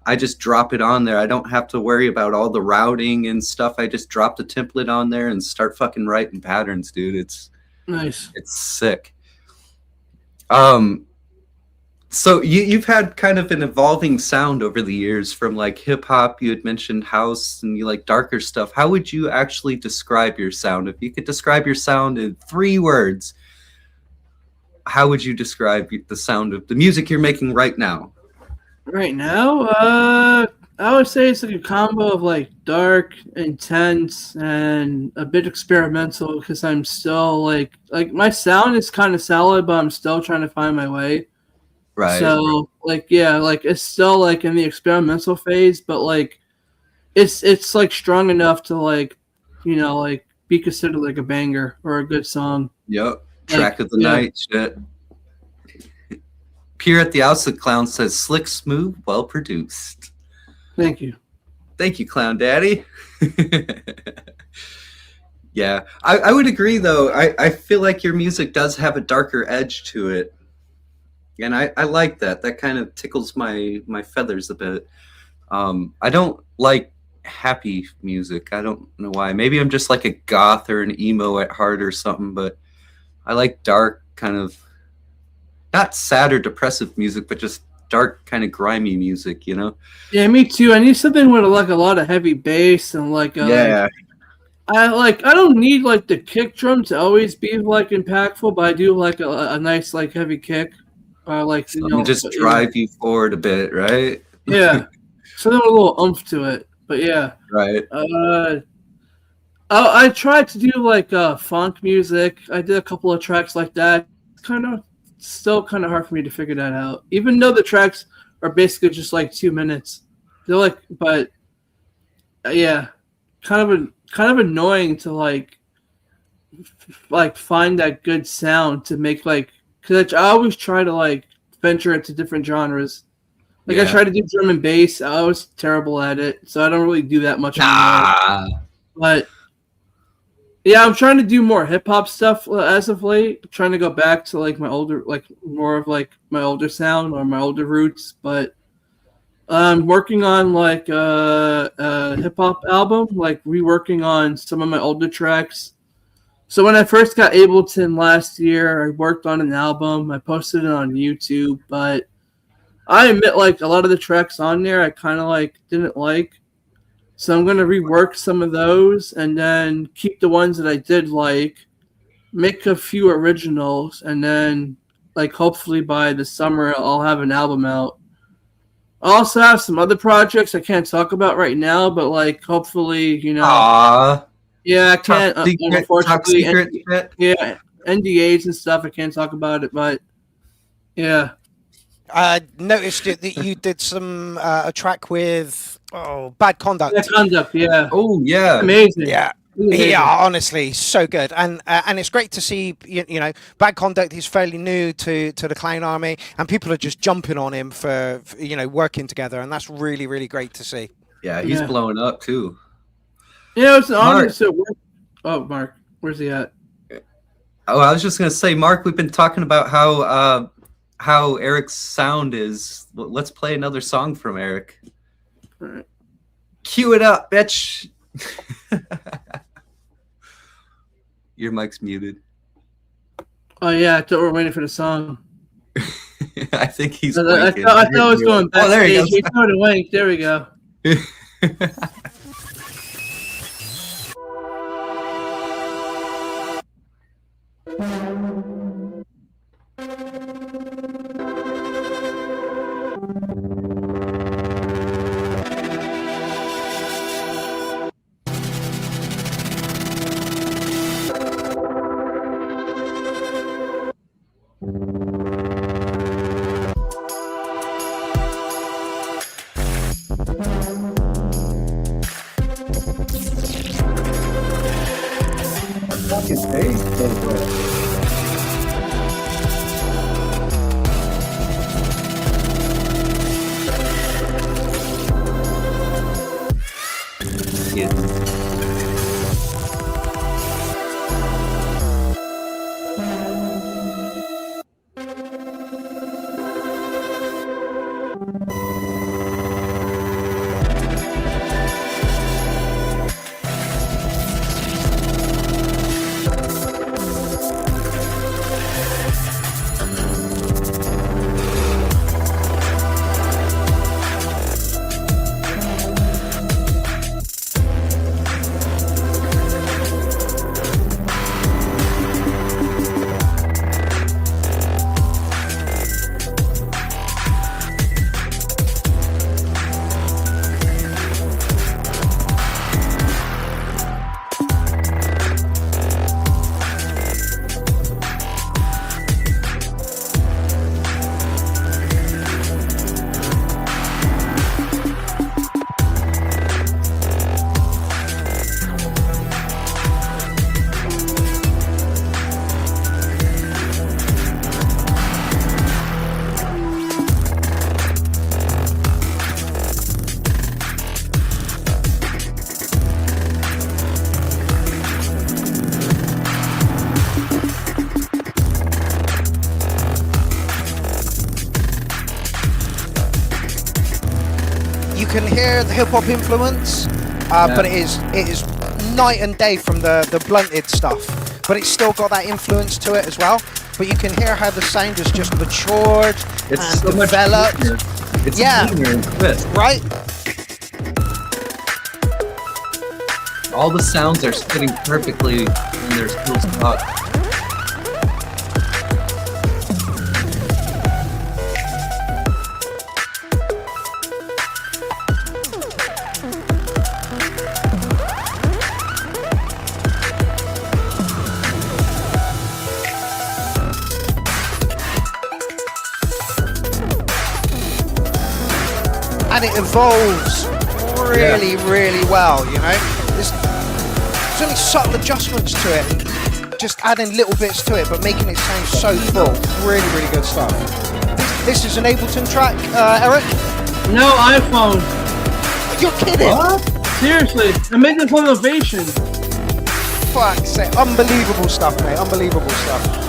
I just drop it on there. I don't have to worry about all the routing and stuff. I just drop the template on there and start fucking writing patterns, dude. It's nice. It's sick. So you've had kind of an evolving sound over the years from like hip hop. You had mentioned house and you like darker stuff. How would you actually describe your sound? If you could describe your sound in 3 words, how would you describe the sound of the music you're making right now? Right now, I would say it's like a combo of like dark, intense, and a bit experimental because I'm still like my sound is kind of solid, but I'm still trying to find my way. Right. So like it's still like in the experimental phase, but like it's like strong enough to like be considered like a banger or a good song. Yep. Track of the night shit. Pierrot the Outlet Clown says slick, smooth, well produced. Thank you, Clown Daddy. Yeah, I would agree though. I feel like your music does have a darker edge to it, and I like that. That kind of tickles my feathers a bit. I don't like happy music. I don't know why. Maybe I'm just like a goth or an emo at heart or something, but I like dark, kind of not sad or depressive music, but just dark, kind of grimy music, Yeah, me too. I need something with like a lot of heavy bass and like yeah. I don't need like the kick drum to always be like impactful, but I do like a nice like heavy kick. Like just drive you forward a bit, right? Yeah, something with a little oomph to it. But yeah, right. I tried to do like funk music. I did a couple of tracks like that. Still kind of hard for me to figure that out. Even though the tracks are basically just like 2 minutes, they're like, but yeah, kind of annoying to like find that good sound to make because I always try to like venture into different genres. I tried to do drum and bass. I was terrible at it, so I don't really do that much anymore. But yeah, I'm trying to do more hip hop stuff as of late. I'm trying to go back to like my older, like more of like my older sound or my older roots. But I'm working on like a hip hop album, like reworking on some of my older tracks. So when I first got Ableton last year, I worked on an album. I posted it on YouTube, but I admit like a lot of the tracks on there I kind of like didn't like. So I'm going to rework some of those and then keep the ones that I did like, make a few originals, and then like hopefully by the summer I'll have an album out. I also have some other projects I can't talk about right now, but like hopefully, Yeah, I can't. Top secret, top Unfortunately, secret shit. yeah, NDAs and stuff. I can't talk about it, but yeah. I noticed that you did some a track with Bad Conduct. Bad Conduct, yeah. Oh yeah, Amazing. Yeah. Amazing. Yeah, honestly, so good, and it's great to see. You know, Bad Conduct is fairly new to the Clown Army, and people are just jumping on him for working together, and that's really really great to see. yeah, he's blowing up too. Yeah, it's an honor to work. Oh, Mark, where's he at? Oh, I was just gonna say, Mark, we've been talking about how Eric's sound is. Let's play another song from Eric. All right. Cue it up, bitch. Your mic's muted. Oh yeah, I thought we were waiting for the song. I think he's. I thought I was going backstage. Oh, there he goes. He started to wink. There we go. Fucking bass so good. Can hear the hip hop influence, but it is night and day from the blunted stuff. But it's still got that influence to it as well. But you can hear how the sound is just matured and so developed. It's cleaner and crisp. Right. All the sounds are fitting perfectly in their cool spot. And it evolves really, really well, you know. There's only subtle adjustments to it, and just adding little bits to it, but making it sound so full. Really, really good stuff. This is an Ableton track, Eric? No iPhone. You're kidding? What? Seriously, I made this on Ovation. Fuck's sake. Unbelievable stuff, mate. Unbelievable stuff.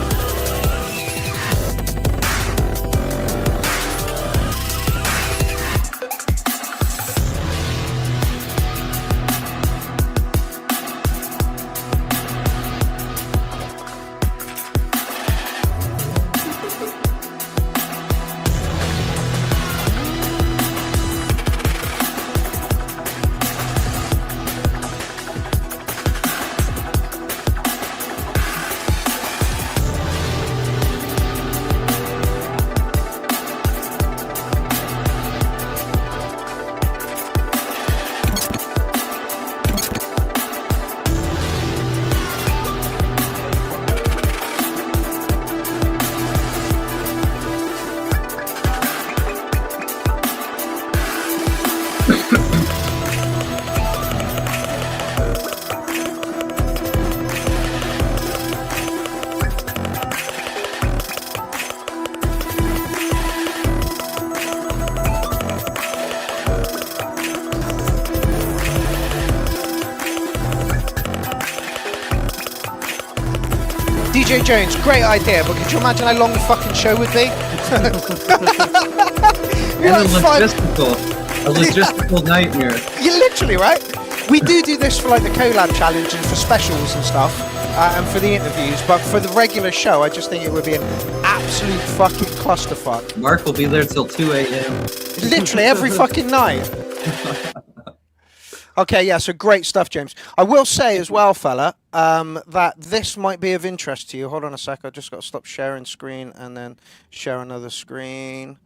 DJ Jones, great idea, but could you imagine how long the fucking show would be? And a logistical nightmare. You're literally right. We do this for like the collab challenge and for specials and stuff, and for the interviews. But for the regular show, I just think it would be an absolute fucking clusterfuck. Mark will be there till 2 a.m. Literally every fucking night. Okay, yeah, so great stuff, James. I will say as well, fella, that this might be of interest to you. Hold on a sec. I just got to stop sharing screen and then share another screen.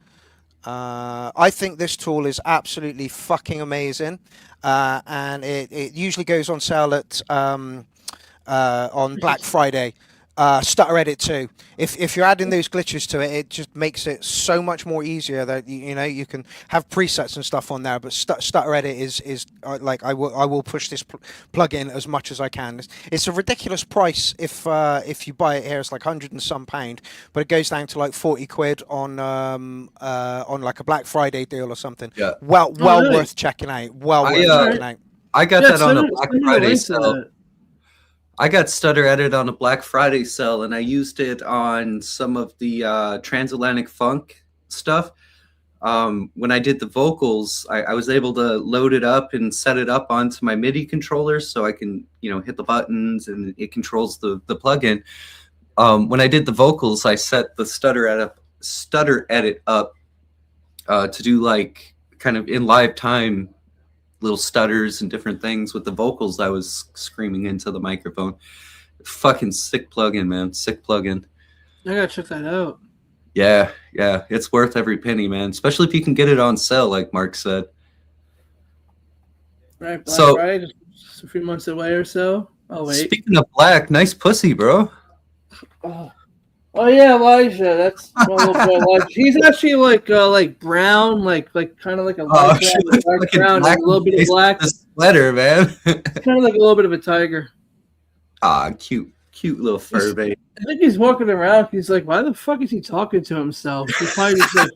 I think this tool is absolutely fucking amazing, and it usually goes on sale at on Black Friday. Stutter Edit 2. If you're adding those glitches to it, it just makes it so much more easier that you can have presets and stuff on there. But Stutter Edit is like I will push this plugin as much as I can. It's a ridiculous price if you buy it here. It's like £100 and some, but it goes down to like 40 quid on like a Black Friday deal or something. Yeah. Well really? Worth checking out. Well worth checking out. I got that on a Black Friday sale. sale. I got Stutter Edit on a Black Friday sale, and I used it on some of the transatlantic funk stuff. When I did the vocals, I was able to load it up and set it up onto my MIDI controller, so I can hit the buttons and it controls the plugin. When I did the vocals, I set the Stutter Edit up to do like kind of in live time little stutters and different things with the vocals I was screaming into the microphone. Fucking sick plugin, man. Sick plugin. I gotta check that out. Yeah, it's worth every penny, man. Especially if you can get it on sale, like Mark said. Right, Black Friday, just a few months away or so. Oh wait. Speaking of black, nice pussy, bro. Oh yeah, Elijah. That's my little boy Elijah. He's actually like brown, like kind of like a light dark brown, and a little bit of black. The sweater, man. Kind of like a little bit of a tiger. Cute little fur baby. I think he's walking around. He's like, why the fuck is he talking to himself? He's probably just like,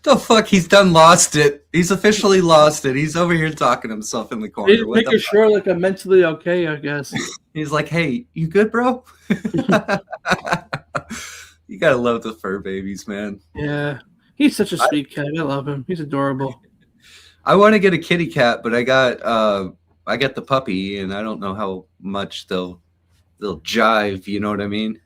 the fuck, he's done lost it. He's officially lost it. He's over here talking to himself in the corner. he's making sure like I'm mentally okay, I guess. He's like, hey, you good, bro? You gotta love the fur babies, man. Yeah. He's such a sweet cat. I love him. He's adorable. I want to get a kitty cat, but I got the puppy, and I don't know how much they'll jive. You know what I mean?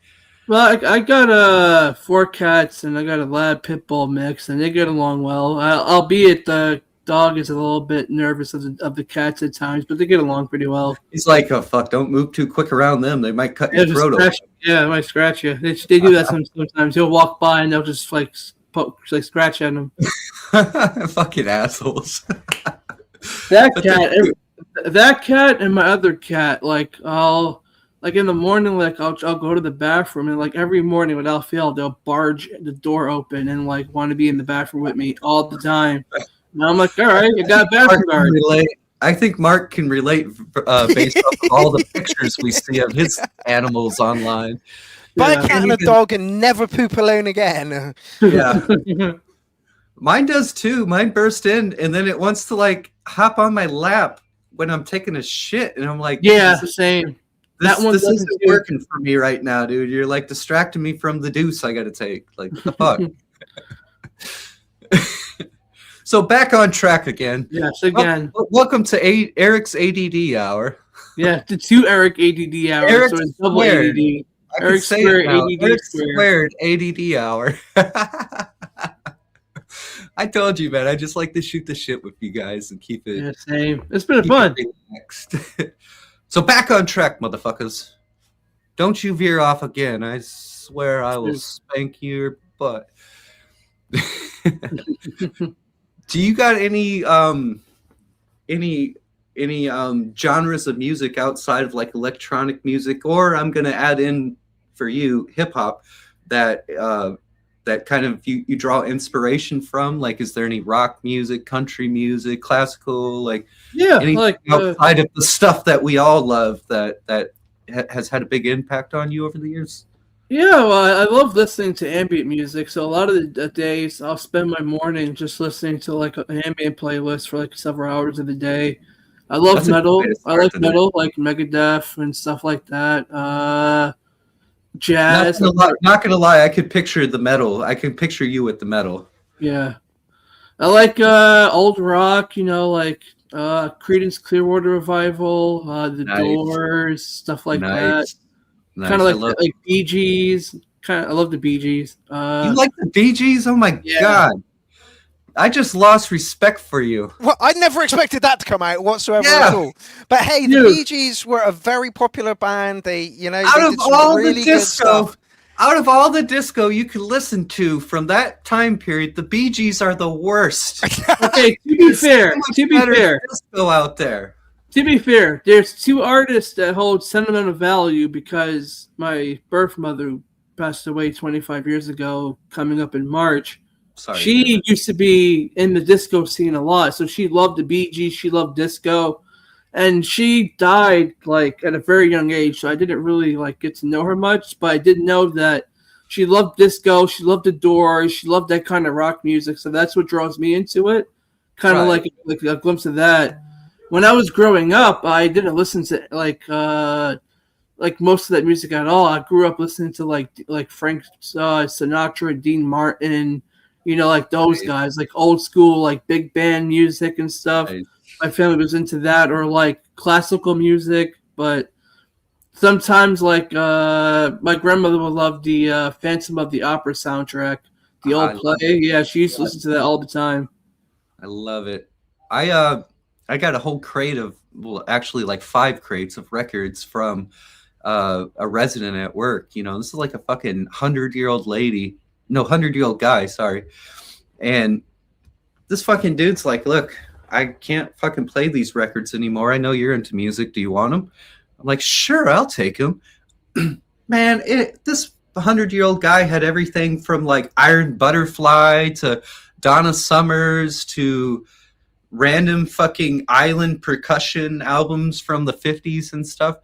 Well, I got 4 cats, and I got a lab pit bull mix, and they get along well. Albeit the dog is a little bit nervous of the cats at times, but they get along pretty well. He's like, oh fuck, don't move too quick around them. They might cut your throat open. Yeah, they might scratch you. They do that sometimes. He'll walk by and they'll just like scratch at him. Fucking assholes. That cat and my other cat, like I'll like in the morning, like I'll go to the bathroom, and like every morning without fail, they'll barge the door open and like want to be in the bathroom with me all the time. And I'm like, all right, you got a bathroom guard. I think Mark can relate based off of all the pictures we see of his animals online. Buy a cat and a dog and never poop alone again. Yeah. Mine does too. Mine burst in, and then it wants to like hop on my lap when I'm taking a shit, and I'm like, yeah, same. This isn't working for me right now, dude. You're like distracting me from the deuce I got to take. Like, the fuck. So back on track again. Yes, again. Welcome to Eric's ADD hour. Yeah, the 2 Eric ADD hours. Eric's so it's double squared. ADD. Eric Squared ADD Eric squared. ADD hour. I told you, man. I just like to shoot the shit with you guys and keep it. Yeah, same. It's been fun. Next. So back on track, motherfuckers. Don't you veer off again. I swear I will spank your butt. Do you got any genres of music outside of like electronic music, or I'm gonna add in for you hip hop that kind of you draw inspiration from? Like, is there any rock music, country music, classical, like anything like outside of the stuff that we all love that has had a big impact on you over the years? Yeah, well, I love listening to ambient music. So a lot of the days I'll spend my morning just listening to like an ambient playlist for like several hours of the day. I love That's a good metal. way to I start like the night. metal, like Megadeth and stuff like that. Not Jazz. not gonna lie, I could picture the metal. I could picture you with the metal. Yeah. I like old rock, like Creedence Clearwater Revival, The Nice. Doors, stuff like that. Nice. Kind of I like love. like Bee Gees. I love the Bee Gees. You like the Bee Gees? Oh my Yeah. god! I just lost respect for you. Well, I never expected that to come out whatsoever Yeah. at all. But hey, the Dude. Bee Gees were a very popular band. They, they Out of did some all really the good disco, stuff. out of all the disco you could listen to from that time period, the Bee Gees are the worst. Okay, to be fair, Better disco out there. there's two artists that hold sentimental value because my birth mother, who passed away 25 years ago, coming up in March, Sorry. she used to be in the disco scene a lot. So she loved the Bee Gees, she loved disco, and she died like at a very young age. So I didn't really get to know her much, but I did know that she loved disco, she loved the Doors, she loved that kind of rock music. So that's what draws me into it. Kind of Right. like a glimpse of that. When I was growing up, I didn't listen to like most of that music at all. I grew up listening to like Frank Sinatra, Dean Martin, like those Right. guys, like old school, like big band music and stuff. Right. My family was into that, or like classical music. But sometimes, my grandmother would love the Phantom of the Opera soundtrack, the I old love play. Yeah, she used to listen to that all the time. I love it. I got a whole crate of, well, actually like 5 crates of records from a resident at work. This is like a fucking 100-year-old lady. No, 100-year-old guy, sorry. And this fucking dude's like, look, I can't fucking play these records anymore. I know you're into music. Do you want them? I'm like, sure, I'll take them. Man, this 100-year-old guy had everything from like Iron Butterfly to Donna Summers to random fucking island percussion albums from the 50s and stuff.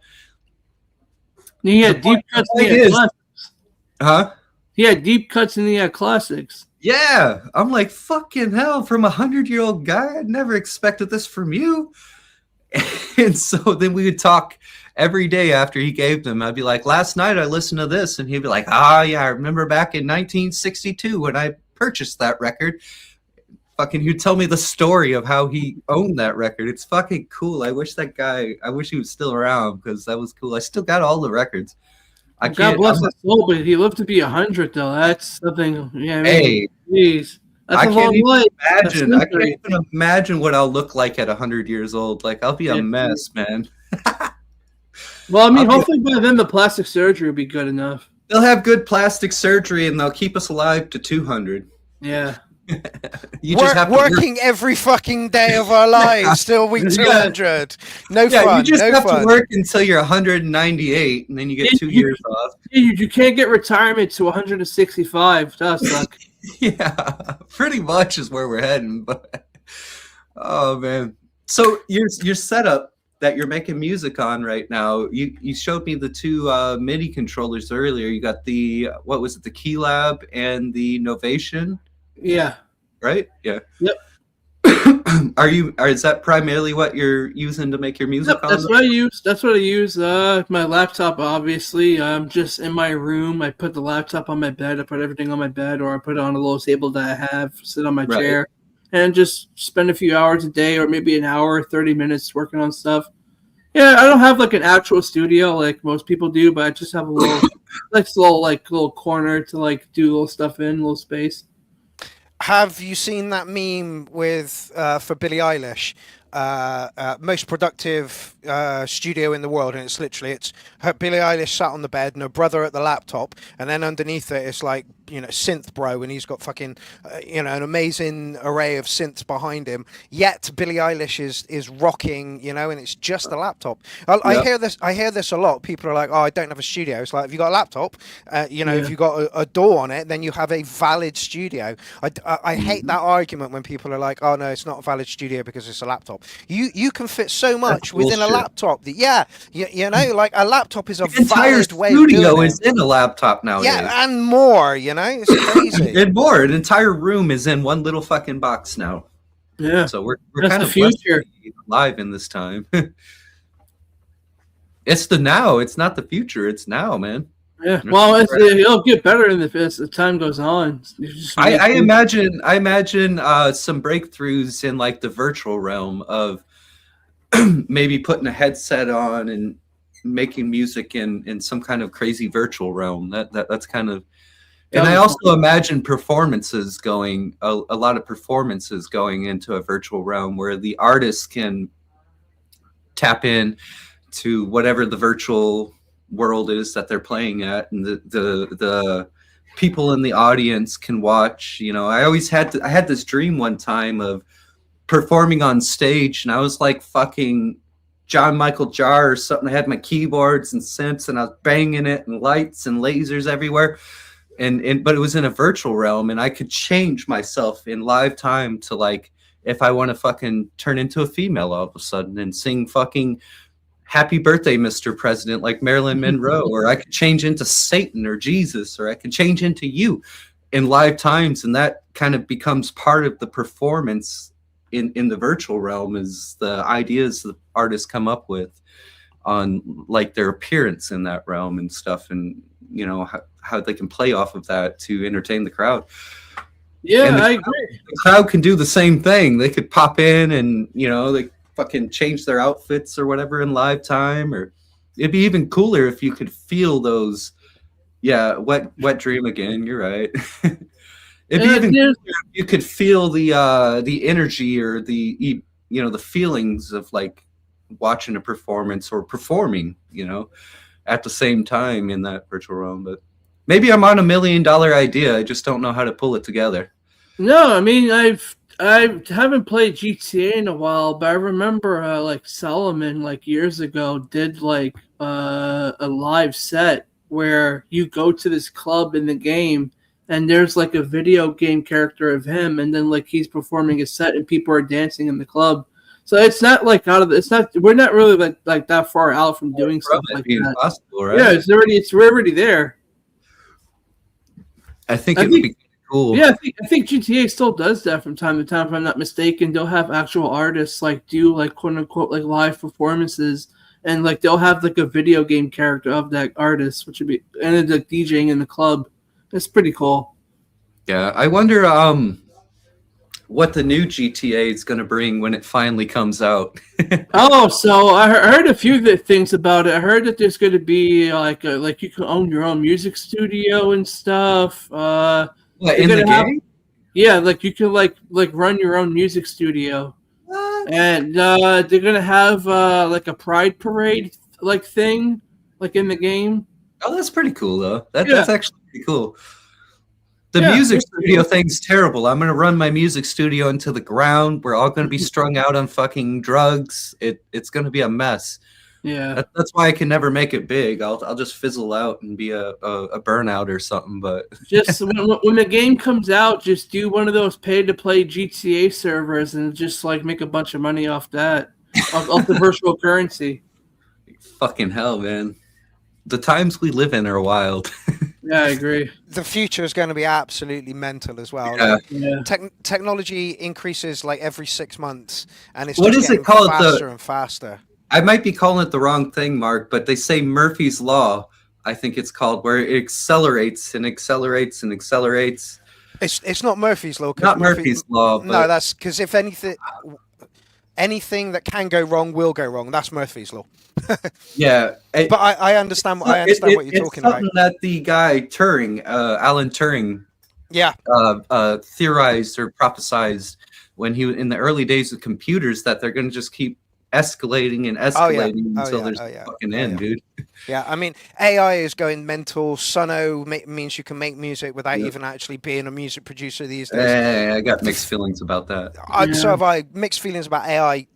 He had The deep cuts in point the is- classics. Huh? He had deep cuts in the classics. Yeah. I'm like, fucking hell, from a 100-year-old guy, I never expected this from you. And so then we would talk every day after he gave them. I'd be like, last night I listened to this. And he'd be like, yeah, I remember back in 1962 when I purchased that record. Fucking, he'd tell me the story of how he owned that record. It's fucking cool. I wish he was still around because that was cool. I still got all the records. God bless his soul, but he lived to be 100 though. That's something. Yeah, Hey, jeez, that's I a can't long even life. imagine. That's I can't even imagine what I'll look like at 100 years old. Like, I'll be a Yeah. mess, man. Well, I mean, I'll be- hopefully by then the plastic surgery will be good enough. They'll have good plastic surgery and they'll keep us alive to 200. Yeah. You just have to work. Working every fucking day of our lives till we 200. No Yeah, fun. you just no have fun. to work until you're 198, and then you get Yeah, 2 you- years off. You can't get retirement to 165. That suck. Yeah, pretty much is where we're heading. But oh man, so your setup that you're making music on right now, you showed me the 2 MIDI controllers earlier. You got the, what was it, the Key Lab and the Novation, Yeah. right? Yeah. Yep. Is that primarily what you're using to make your music Yep, on? that's what I use. That's what I use. My laptop, obviously. I'm just in my room. I put the laptop on my bed. I put everything on my bed, or I put it on a little table that I have, sit on my Right. chair, and just spend a few hours a day, or maybe an hour, 30 minutes working on stuff. Yeah, I don't have like an actual studio like most people do, but I just have a little, little corner to do little stuff in, little space. Have you seen that meme with for Billie Eilish? Most productive studio in the world, and it's her, Billie Eilish sat on the bed and her brother at the laptop, and then underneath it it's like synth bro, and he's got fucking an amazing array of synths behind him. Yet Billie Eilish is rocking, and it's just a laptop. I hear this a lot. People are like, "Oh, I don't have a studio." It's like, if you got a laptop, if you got a door on it, then you have a valid studio. I hate that argument when people are like, "Oh no, it's not a valid studio because it's a laptop." You can fit so much within a laptop. Like a laptop is a The entire valid way of doing studio it. is in a laptop nowadays. Yeah, and more. It's crazy. And more. An entire room is in one little fucking box now. Yeah. So we're That's kind the of blessed future. to be alive in this time. It's the now. It's not the future. It's now, man. Yeah. Well, it'll get better as the time goes on. I imagine some breakthroughs in like the virtual realm of maybe putting a headset on and making music in some kind of crazy virtual realm. That's kind of, and I also imagine performances going a lot of performances going into a virtual realm where the artists can tap in to whatever the virtual world is that they're playing at, and the people in the audience can watch. You know, I had this dream one time of performing on stage, and I was like fucking John Michael Jar or something. I had my keyboards and synths, and I was banging it, and lights and lasers everywhere. But it was in a virtual realm, and I could change myself in live time to like, if I want to fucking turn into a female all of a sudden and sing fucking Happy Birthday, Mr. President, like Marilyn Monroe, or I could change into Satan or Jesus, or I could change into you in live times. And that kind of becomes part of the performance in the virtual realm, is the ideas the artists come up with on like their appearance in that realm and stuff. And, you know, how they can play off of that to entertain the crowd. Yeah, I agree. The crowd can do the same thing. They could pop in and, you know, they fucking change their outfits or whatever in live time. Or it'd be even cooler if you could feel those. Yeah, wet dream again. You're right. It'd be even cooler if you could feel the energy or the feelings of like watching a performance or performing, you know, at the same time in that virtual realm. But maybe I'm on $1 million idea. I just don't know how to pull it together. No, I mean I haven't played GTA in a while, but I remember like Solomon like years ago did like a live set where you go to this club in the game and there's like a video game character of him, and then like he's performing a set and people are dancing in the club. So it's not like we're not really like that far out from doing stuff like that. Possible, right? Yeah, we're already there. I think it would be cool. Yeah, I think GTA still does that from time to time, if I'm not mistaken. They'll have actual artists like do like quote unquote like live performances, and like they'll have like a video game character of that artist, which would be, and then like DJing in the club. It's pretty cool. Yeah, I wonder what the new GTA is going to bring when it finally comes out. Oh, so I heard a few things about it. I heard that there's going to be like you can own your own music studio and stuff. What, in the game? Yeah, like you can like run your own music studio. What? And they're gonna have like a pride parade like thing like in the game. Oh, that's pretty cool though. That's actually pretty cool. The Yeah, music studio thing's terrible. I'm gonna run my music studio into the ground. We're all gonna be strung out on fucking drugs. It's gonna be a mess. Yeah, That's why I can never make it big. I'll just fizzle out and be a burnout or something. But just when the game comes out, just do one of those pay-to-play GTA servers and just like make a bunch of money off that, off the virtual currency. fucking hell, man. The times we live in are wild. Yeah, I agree. The future is going to be absolutely mental as well. Yeah. Like, Yeah. technology increases like every 6 months, and it's What just is it getting called? faster and faster. I might be calling it the wrong thing, Mark, but they say Murphy's Law, I think it's called, where it accelerates and accelerates and accelerates. It's not Murphy's Law. 'Cause Not Murphy's Law, but No, that's because if anything that can go wrong will go wrong. That's Murphy's Law. yeah. But I understand. I understand what you're talking it's about. something that the guy Turing, Alan Turing, Yeah. theorized or prophesized when he was in the early days of computers, that they're going to just keep escalating and escalating until there's fucking end, dude. Yeah, I mean, AI is going mental. Sono means you can make music without even actually being a music producer these days. I got mixed feelings about that. So have I. Mixed feelings about AI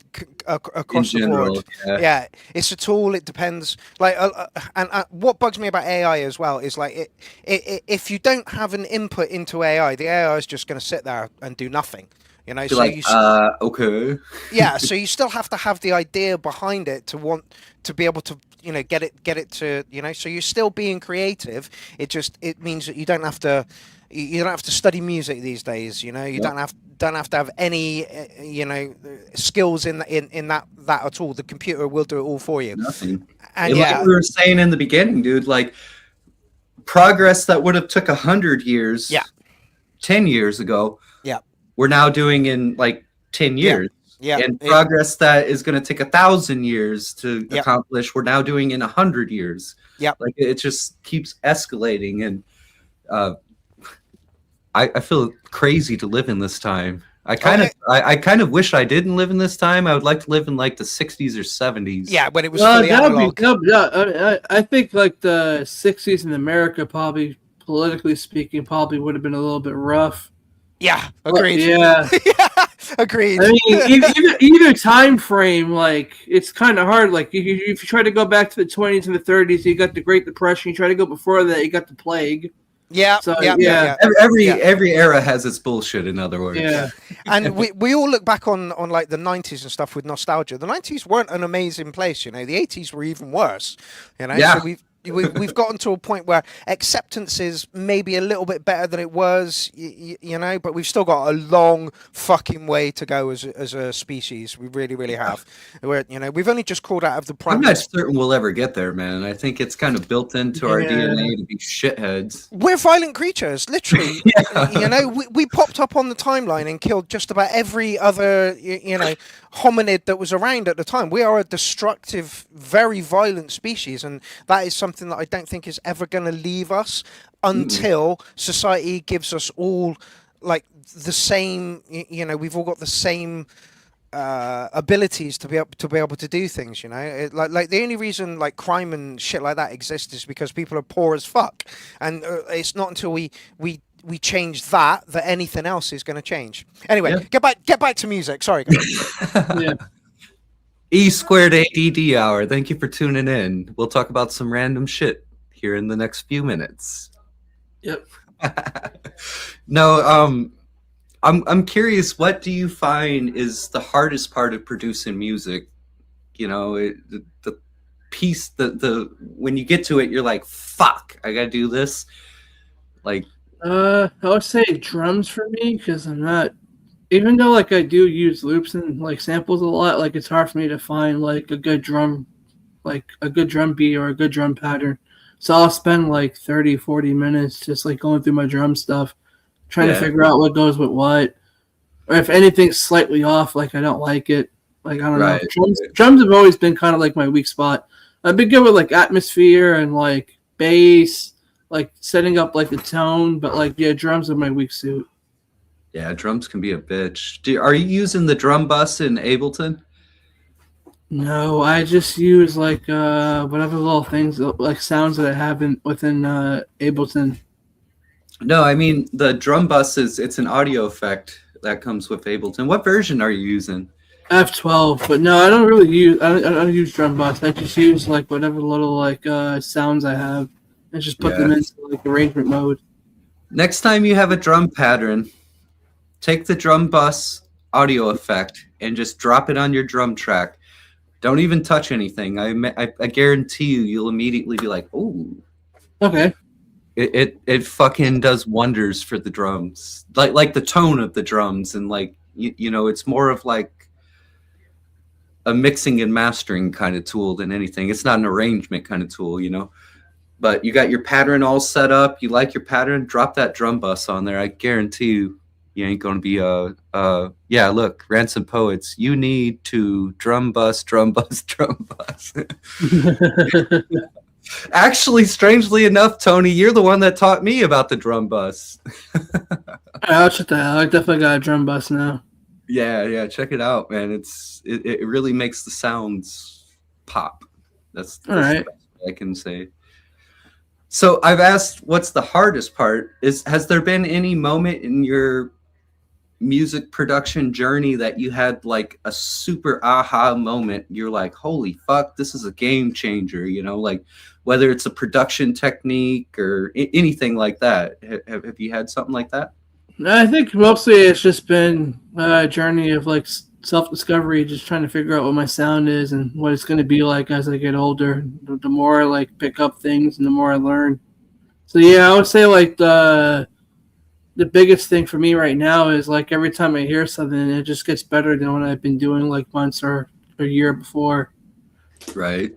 across the board. Yeah, it's a tool. It depends. Like, and what bugs me about AI as well is like if you don't have an input into AI, the AI is just going to sit there and do nothing. You know, okay. Yeah, so you still have to have the idea behind it to want to be able to, you know, get it to, you know, so you're still being creative. It means that you don't have to, you don't have to study music these days. You know, you Yep. don't have to have any skills in that at all. The computer will do it all for you. Nothing. And And like we were saying in the beginning, dude, like progress that would have took 100 years, Yeah. 10 years ago, Yeah. we're now doing in like 10 years. Yeah. And progress that is going to take 1,000 years to Yep. accomplish, we're now doing in 100 years. Yep. Like it just keeps escalating, and I feel crazy to live in this time. I kind of wish I didn't live in this time. I would like to live in like the 60s or 70s. Yeah, when it was fully analog. I think like the 60s in America, probably politically speaking, probably would have been a little bit rough. Yeah, agreed. Yeah. Yeah, agreed. I mean, either time frame, like it's kind of hard. Like if you try to go back to the 20s and the 30s, you got the Great Depression. You try to go before that, you got the plague. Yeah, So, yeah. Every era has its bullshit, in other words. Yeah. And we all look back on like the 90s and stuff with nostalgia. The 90s weren't an amazing place, you know. The 80s were even worse, you know. Yeah. So we've gotten to a point where acceptance is maybe a little bit better than it was, you know, but we've still got a long fucking way to go as a species. We really, really have. We've only just crawled out of the I'm prime. not certain we'll ever get there, man. I think it's kind of built into our DNA to be shitheads. We're violent creatures, literally. You know, we popped up on the timeline and killed just about every other, hominid that was around at the time. We are a destructive, very violent species, and that is something that I don't think is ever going to leave us until society gives us all like the same. We've all got the same abilities to be able to do things. You know, like the only reason like crime and shit like that exists is because people are poor as fuck, and it's not until we change that anything else is going to change. Anyway, get back to music. Sorry. Yeah. E squared ADD hour. Thank you for tuning in. We'll talk about some random shit here in the next few minutes. Yep. No, I'm curious. What do you find is the hardest part of producing music? You know, the piece, the when you get to it, you're like, "Fuck, I gotta do this." Like, I would say drums for me, because I'm not, even though like I do use loops and like samples a lot, like it's hard for me to find like a good drum beat or a good drum pattern. So I'll spend like 30, 40 minutes just like going through my drum stuff, trying to figure out what goes with what, or if anything's slightly off, like I don't like it. Like I don't know. Drums have always been kind of like my weak spot. I've been good with like atmosphere and like bass, like setting up like the tone, but like drums are my weak suit. yeah, drums can be a bitch. Are you using the drum bus in Ableton? No, I just use like whatever little things like sounds that I have within Ableton. No, I mean the drum bus it's an audio effect that comes with Ableton. What version are you using? F12, but no, I don't really use. I don't use drum bus. I just use like whatever little like sounds I have, and just put them into like arrangement mode. Next time you have a drum pattern, take the drum bus audio effect and just drop it on your drum track. Don't even touch anything. I guarantee you'll immediately be like, "Ooh." Okay. It fucking does wonders for the drums. Like the tone of the drums, and like you know, it's more of like a mixing and mastering kind of tool than anything. It's not an arrangement kind of tool, you know. But you got your pattern all set up. You like your pattern, drop that drum bus on there. I guarantee you ain't going to be yeah, look, Ransom Poets, you need to drum bus. Actually, strangely enough, Tony, you're the one that taught me about the drum bus. I'll check that out. I definitely got a drum bus now. Yeah, check it out, man. It really makes the sounds pop. That's all right. The best I can say. So I've asked, what's the hardest part? Has there been any moment in your music production journey that you had like a super aha moment? You're like, holy fuck, this is a game changer, you know, like whether it's a production technique or anything like that. Have you had something like that? I think mostly it's just been a journey of like self-discovery, just trying to figure out what my sound is and what it's going to be like as I get older. The more I like pick up things and the more I learn. So yeah, I would say like the the biggest thing for me right now is like every time I hear something, it just gets better than what I've been doing like months or a year before. Right.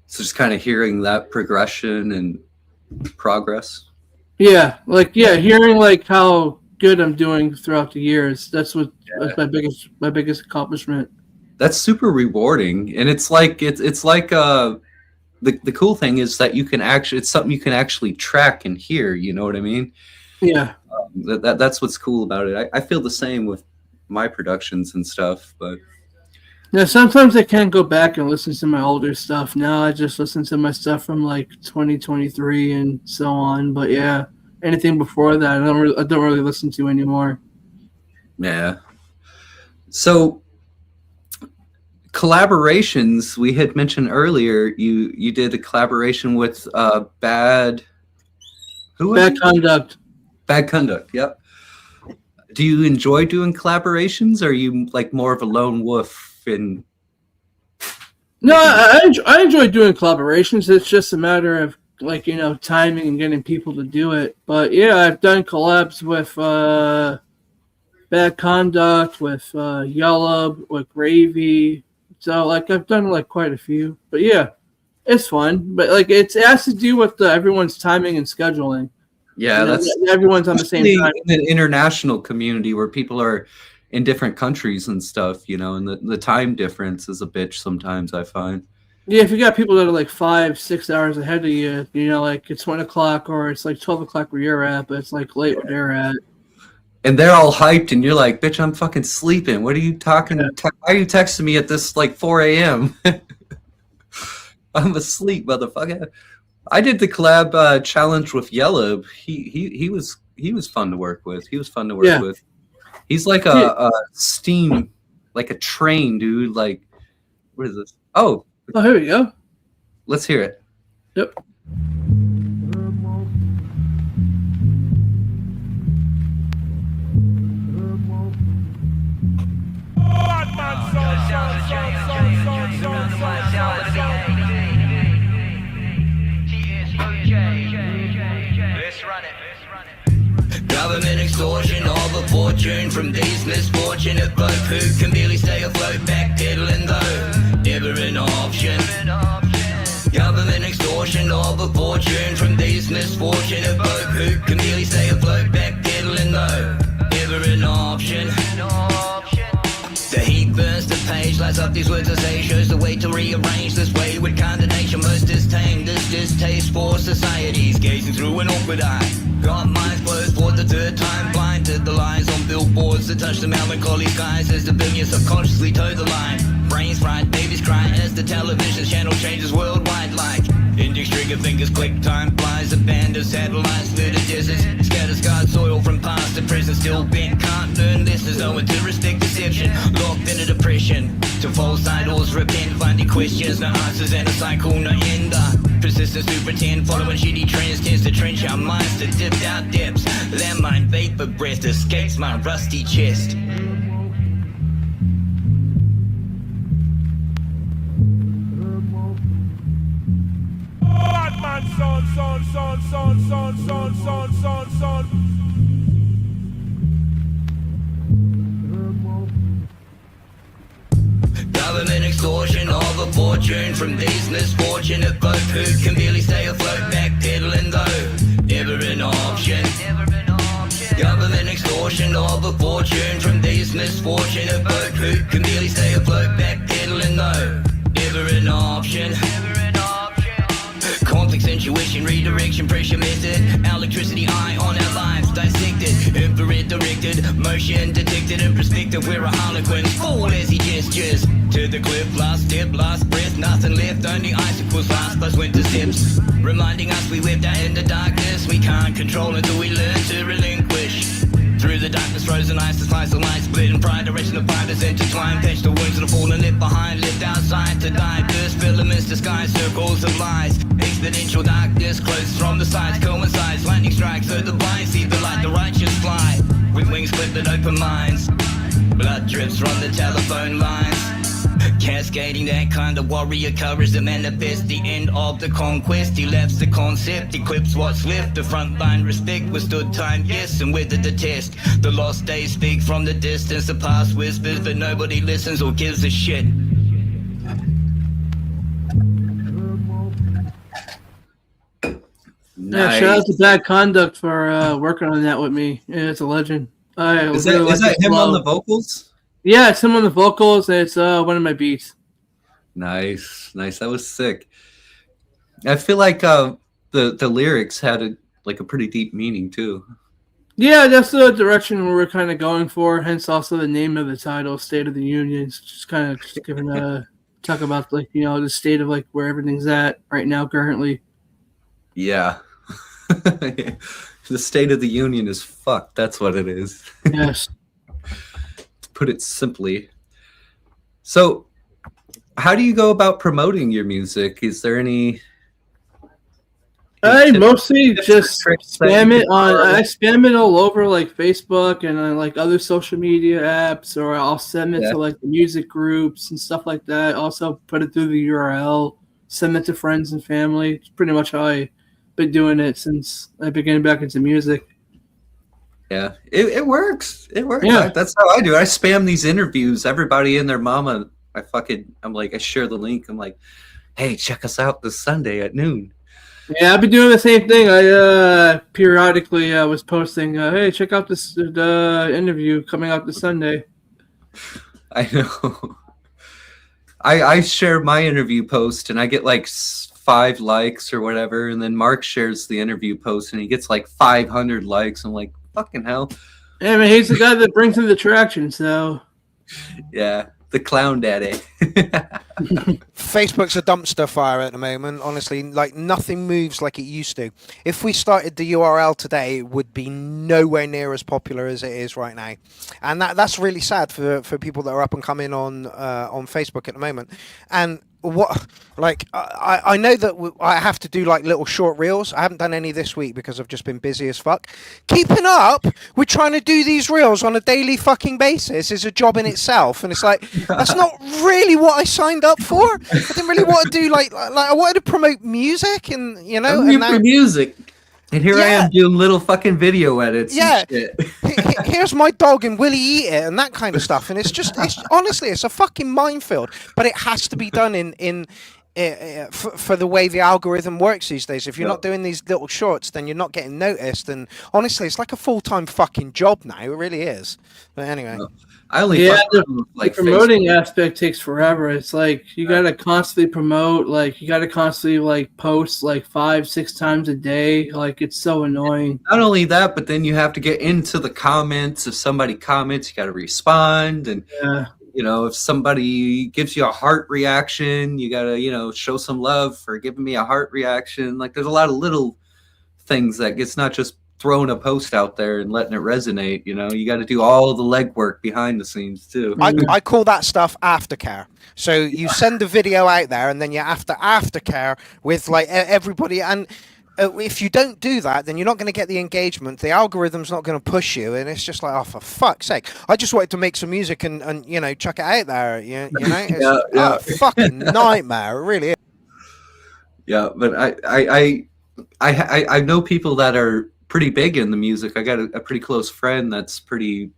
So just kind of hearing that progression and progress. Yeah, hearing like how good I'm doing throughout the years. That's that's my biggest accomplishment. That's super rewarding, and it's like the cool thing is that it's something you can actually track and hear. You know what I mean? Yeah. That's what's cool about it. I feel the same with my productions and stuff, but yeah, sometimes I can't go back and listen to my older stuff. Now I just listen to my stuff from like 2023 and so on. But yeah, anything before that, I don't really listen to anymore. yeah. So collaborations, we had mentioned earlier. You did a collaboration with Bad Conduct. Bad Conduct. Yep. Do you enjoy doing collaborations, or are you like more of a lone wolf? No, I enjoy doing collaborations. It's just a matter of like, timing and getting people to do it. But yeah, I've done collabs with Bad Conduct, with Yellow, with Gravy. So like I've done like quite a few. But yeah, it's fun. But like it has to do with everyone's timing and scheduling. Yeah, that's everyone's on the same time. In the international community where people are in different countries and stuff, and the time difference is a bitch sometimes, I find. Yeah, if you got people that are like 5-6 hours ahead of you, like it's 1 o'clock or it's like 12 o'clock where you're at, but it's like late where they're at. And they're all hyped, and you're like, bitch, I'm fucking sleeping. What are you talking? Why are you texting me at this like 4 a.m.? I'm asleep, motherfucker. I did the collab challenge with Yellow. He was fun to work with. He was fun to work with. He's like a steam, like a train, dude. Like, what is this? Oh, here we go. Let's hear it. Yep. Government extortion of a fortune from these misfortunate folk who can barely stay afloat, backpedaling though never an option. Government extortion of a fortune from these misfortunate folk who can barely stay afloat, backpedaling though never an option. The heat burns the page, lights up these words I say, shows the way to rearrange this wayward condemnation. Most disdain, this distaste for society's gazing through an awkward eye. Got minds closed for the third time, blind to the lies on billboards that touch the melancholy skies as the billions subconsciously toe the line. Brains fried, babies cry as the television channel changes worldwide like index trigger fingers click, time flies, a band of satellites through the deserts, scatter scarred soil from past to present, still bent, can't learn lessons, owing to respect deception, locked in a depression, to false idols repent, finding questions, no answers and a cycle, no ender, persistence to pretend, following shitty trends, tends to trench our minds to dipped out depths, landmine vapor breath escapes my rusty chest. Government extortion of a fortune from these misfortunate folk who can barely stay afloat, backpedaling though never an option. Government extortion of a fortune from these misfortunate folk who can barely stay afloat, backpedaling though never an option. Conflicts, intuition, redirection, pressure method, electricity eye on our lives, dissected, infrared directed, motion detected in perspective, we're a harlequin, fool as he gestures, to the cliff, last step, last breath, nothing left, only icicles last plus winter steps, reminding us we wept out in the darkness, we can't control until we learn to relinquish. Through the darkness, frozen ice, the slice of light, split in pride, direction of fighters intertwined, patch the wounds that have fallen, left behind, left outside to die, burst filaments, disguise, circles of lies, exponential darkness, close from the sides, coincides, lightning strikes, so the blind see the light, the righteous fly, with wings clipped and open minds, blood drips from the telephone lines, Cascading that kind of warrior courage to manifest the end of the conquest. He left the concept, equips what's left. The front line respect withstood time, yes, and weathered the test. The lost days speak from the distance. The past whispers, but nobody listens or gives a shit. Yeah, shout out to Bad Conduct for working on that with me. Yeah, it's a legend. Is that him on the vocals? Yeah, it's him on the vocals. And it's one of my beats. Nice. That was sick. I feel like the lyrics had a pretty deep meaning too. Yeah, that's the direction we were kind of going for. Hence, also the name of the title, "State of the Union." It's just kind of giving talk about the state of where everything's at right now currently. Yeah. The State of the Union is fucked. That's what it is. Yes. To put it simply. So, how do you go about promoting your music? Is there any? I mostly just spam it I spam it all over Facebook and on other social media apps, or I'll send it to the music groups and stuff like that. Also put it through the URL, send it to friends and family. It's pretty much how I've been doing it since I began back into music. Yeah, it works. It works. Yeah. That's how I do it. I spam these interviews. Everybody and their mama. I share the link. I'm like, hey, check us out this Sunday at noon. Yeah, I've been doing the same thing. I periodically was posting, hey, check out this interview coming out this Sunday. I know. I share my interview post and I get 5 likes or whatever, and then Mark shares the interview post and he gets 500 likes. I'm like, fucking hell. Yeah, I mean, he's the guy that brings in the traction, so. Yeah, the clown daddy. Facebook's a dumpster fire at the moment. Honestly, nothing moves like it used to. If we started the URL today, it would be nowhere near as popular as it is right now, and that's really sad for people that are up and coming on Facebook at the moment. And I know that I have to do little short reels. I haven't done any this week because I've just been busy as fuck. Keeping up with trying to do these reels on a daily fucking basis is a job in itself, and it's that's not really what I signed up for. I didn't really want to do I wanted to promote music and for music. And here I am doing little fucking video edits. Yeah, and shit. Here's my dog and will he eat it and that kind of stuff. And it's honestly, it's a fucking minefield. But it has to be done for the way the algorithm works these days. If you're not doing these little shorts, then you're not getting noticed. And honestly, it's like a full-time fucking job now. It really is. But anyway. I only the promoting aspect takes forever. It's you gotta constantly promote, you gotta constantly post 5-6 times a day. It's so annoying. Not only that, but then you have to get into the comments. If somebody comments, you gotta respond, and if somebody gives you a heart reaction, you gotta show some love for giving me a heart reaction. There's a lot of little things that it's not just throwing a post out there and letting it resonate. You got to do all the legwork behind the scenes too. I call that stuff aftercare. So you send the video out there and then you have to aftercare with everybody, and if you don't do that, then you're not going to get the engagement. The algorithm's not going to push you, and it's just oh, for fuck's sake! I just wanted to make some music and chuck it out there. It's a fucking nightmare. It really is. Yeah, but I know people that are pretty big in the music. I got a pretty close friend that's pretty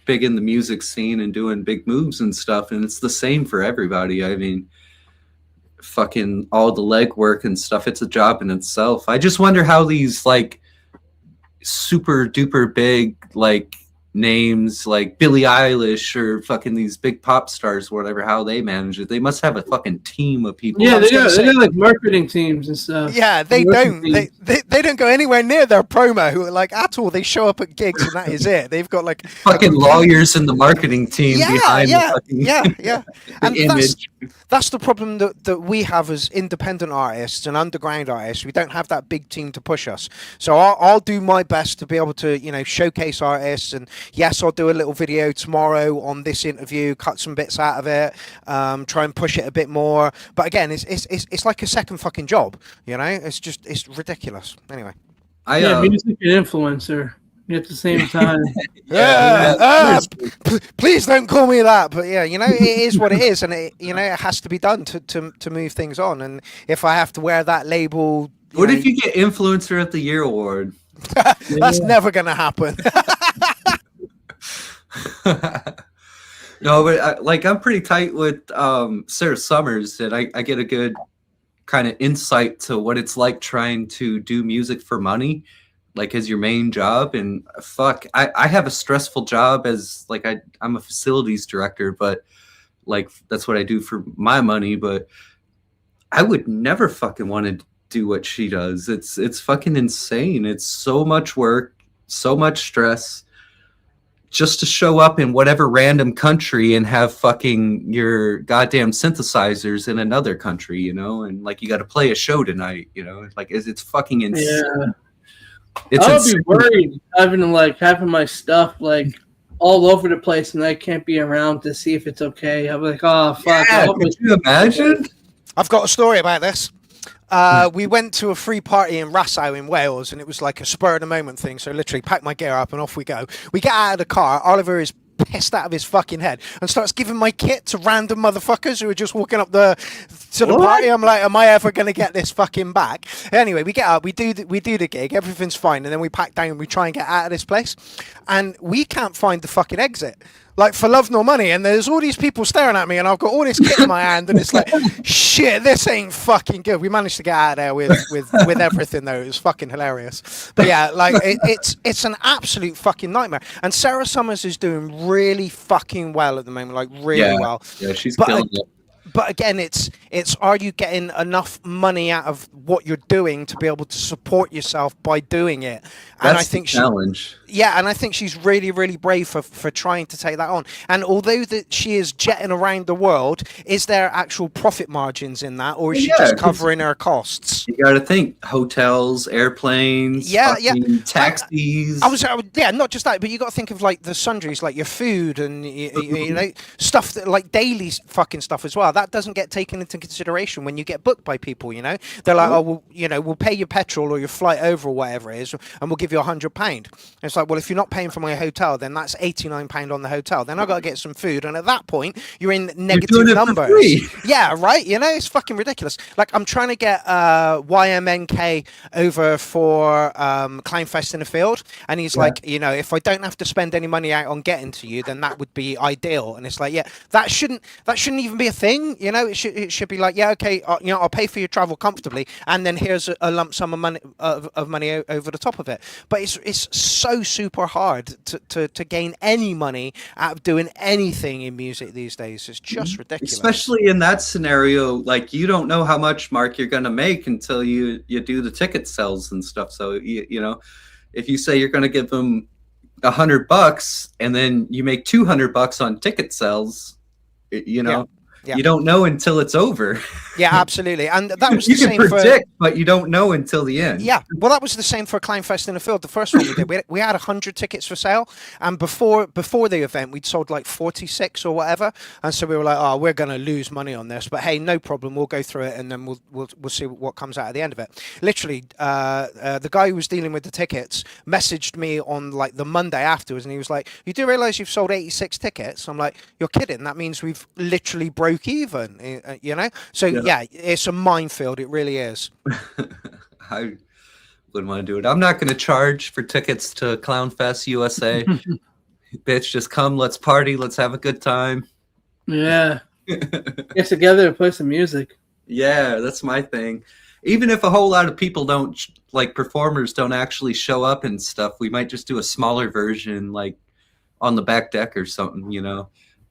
big in the music scene and doing big moves and stuff, and it's the same for everybody. I mean, fucking all the legwork and stuff, it's a job in itself. I just wonder how these super duper big names like Billie Eilish or fucking these big pop stars, whatever, how they manage it. They must have a fucking team of people. Yeah, they got marketing teams and stuff. Yeah, they don't. They don't go anywhere near their promo at all. They show up at gigs and that is it. They've got fucking lawyers in the marketing team behind the and image. That's the problem that we have as independent artists and underground artists. We don't have that big team to push us. So I'll do my best to be able to showcase artists, and yes, I'll do a little video tomorrow on this interview, cut some bits out of it, try and push it a bit more. But again, it's like a second fucking job. It's ridiculous. Anyway, music and influencer. at the same time. Please don't call me that. But yeah, it is what it is, and it has to be done to move things on. And if I have to wear that label, What if you get Influencer of the Year award? That's never gonna happen. No, but I'm pretty tight with Sarah Summers, and I get a good kind of insight to what it's like trying to do music for money, like as your main job. And fuck, I have a stressful job as like I'm a facilities director, but like that's what I do for my money. But I would never fucking want to do what she does. It's fucking insane. It's so much work, so much stress, just to show up in whatever random country and have fucking your goddamn synthesizers in another country, and like you got to play a show tonight, like it's fucking insane. Yeah. I would be worried having my stuff like all over the place and I can't be around to see if it's okay. I'm like, oh fuck. Yeah, could you imagine? I've got a story about this. We went to a free party in Rassau in Wales, and it was like a spur of the moment thing. So literally pack my gear up and off we go. We get out of the car. Oliver is pissed out of his fucking head and starts giving my kit to random motherfuckers who are just walking up to the party. I'm like, am I ever going to get this fucking back? Anyway, we get up, we do the gig, everything's fine, and then we pack down and we try and get out of this place, and we can't find the fucking exit. Like, for love nor money, and there's all these people staring at me, and I've got all this kit in my hand, and it's like, shit, this ain't fucking good. We managed to get out of there with everything, though. It was fucking hilarious. But yeah, like, it's an absolute fucking nightmare. And Sarah Summers is doing really fucking well at the moment, like, really well. Yeah, she's killing it. But again, it's are you getting enough money out of what you're doing to be able to support yourself by doing it? And That's I think the challenge. and I think she's really, really brave for trying to take that on. And although that she is jetting around the world, is there actual profit margins in that, or is she just covering her costs? You got to think hotels, airplanes, taxis. Not just that, but you got to think of like the sundries, like your food and stuff that like daily fucking stuff as well. That doesn't get taken into consideration when you get booked by people. They're like, oh, well, we'll pay your petrol or your flight over or whatever it is, and we'll give you £100. It's like, well, if you're not paying for my hotel, then that's £89 on the hotel. Then I've got to get some food, and at that point, you're in negative numbers. Yeah, right. It's fucking ridiculous. Like, I'm trying to get YMNK over for Clownfest in the Field, and he's like, if I don't have to spend any money out on getting to you, then that would be ideal. And it's like, that shouldn't even be a thing. It should be like, okay, I'll pay for your travel comfortably, and then here's a lump sum of money over the top of it. But it's so super hard to gain any money out of doing anything in music these days. It's just ridiculous. Especially in that scenario, like you don't know how much, Mark, you're going to make until you do the ticket sales and stuff. So if you say you're going to give them $100 and then you make $200 on ticket sales, you don't know until it's over. Yeah, absolutely. And that was you the can same predict, but you don't know until the end. Yeah, well, that was the same for Clownfest in the Field. The first one we did, we had 100 tickets for sale, and before the event, we'd sold like 46 or whatever. And so we were like, oh, we're going to lose money on this, but hey, no problem. We'll go through it, and then we'll see what comes out at the end of it. Literally, the guy who was dealing with the tickets messaged me on like the Monday afterwards, and he was like, "You do realize you've sold 86 tickets?" I'm like, "You're kidding? That means we've literally broke even." So yeah, it's a minefield. It really is. I wouldn't want to do it. I'm not going to charge for tickets to Clownfest USA. Bitch, just come. Let's party. Let's have a good time. Yeah. Get together and play some music. Yeah, that's my thing. Even if a whole lot of people don't, like performers don't actually show up and stuff, we might just do a smaller version, like on the back deck or something, and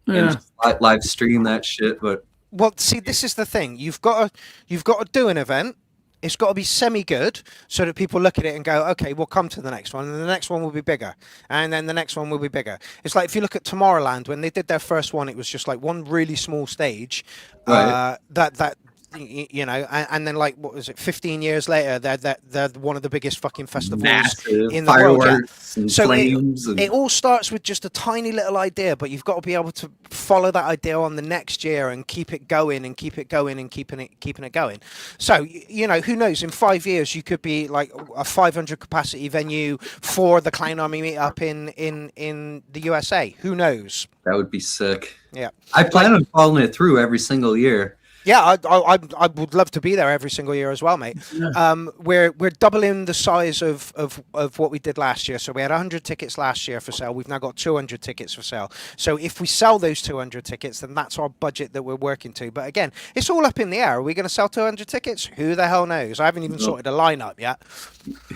just live stream that shit. But well, see, this is the thing. You've got to do an event. It's got to be semi-good so that people look at it and go, okay, we'll come to the next one, and the next one will be bigger, and then the next one will be bigger. It's like if you look at Tomorrowland, when they did their first one, it was just like one really small stage. Right. That you know, and then like what was it, 15 years later, they're one of the biggest fucking festivals Massive in the world. Yeah. fireworks and So flames. it all starts with just a tiny little idea, but you've got to be able to follow that idea on the next year and keep it going and keep it going and keeping it going. So you know, who knows? In 5 years, you could be like a 500 capacity venue for the Clown Army meetup in the USA. Who knows? That would be sick. Yeah, I plan on following it through every single year. Yeah, I would love to be there every single year as well, mate. Yeah. We're doubling the size of what we did last year. So we had 100 tickets last year for sale. We've now got 200 tickets for sale. So if we sell those 200 tickets, then that's our budget that we're working to. But again, it's all up in the air. Are we going to sell 200 tickets? Who the hell knows? I haven't even sorted a lineup yet.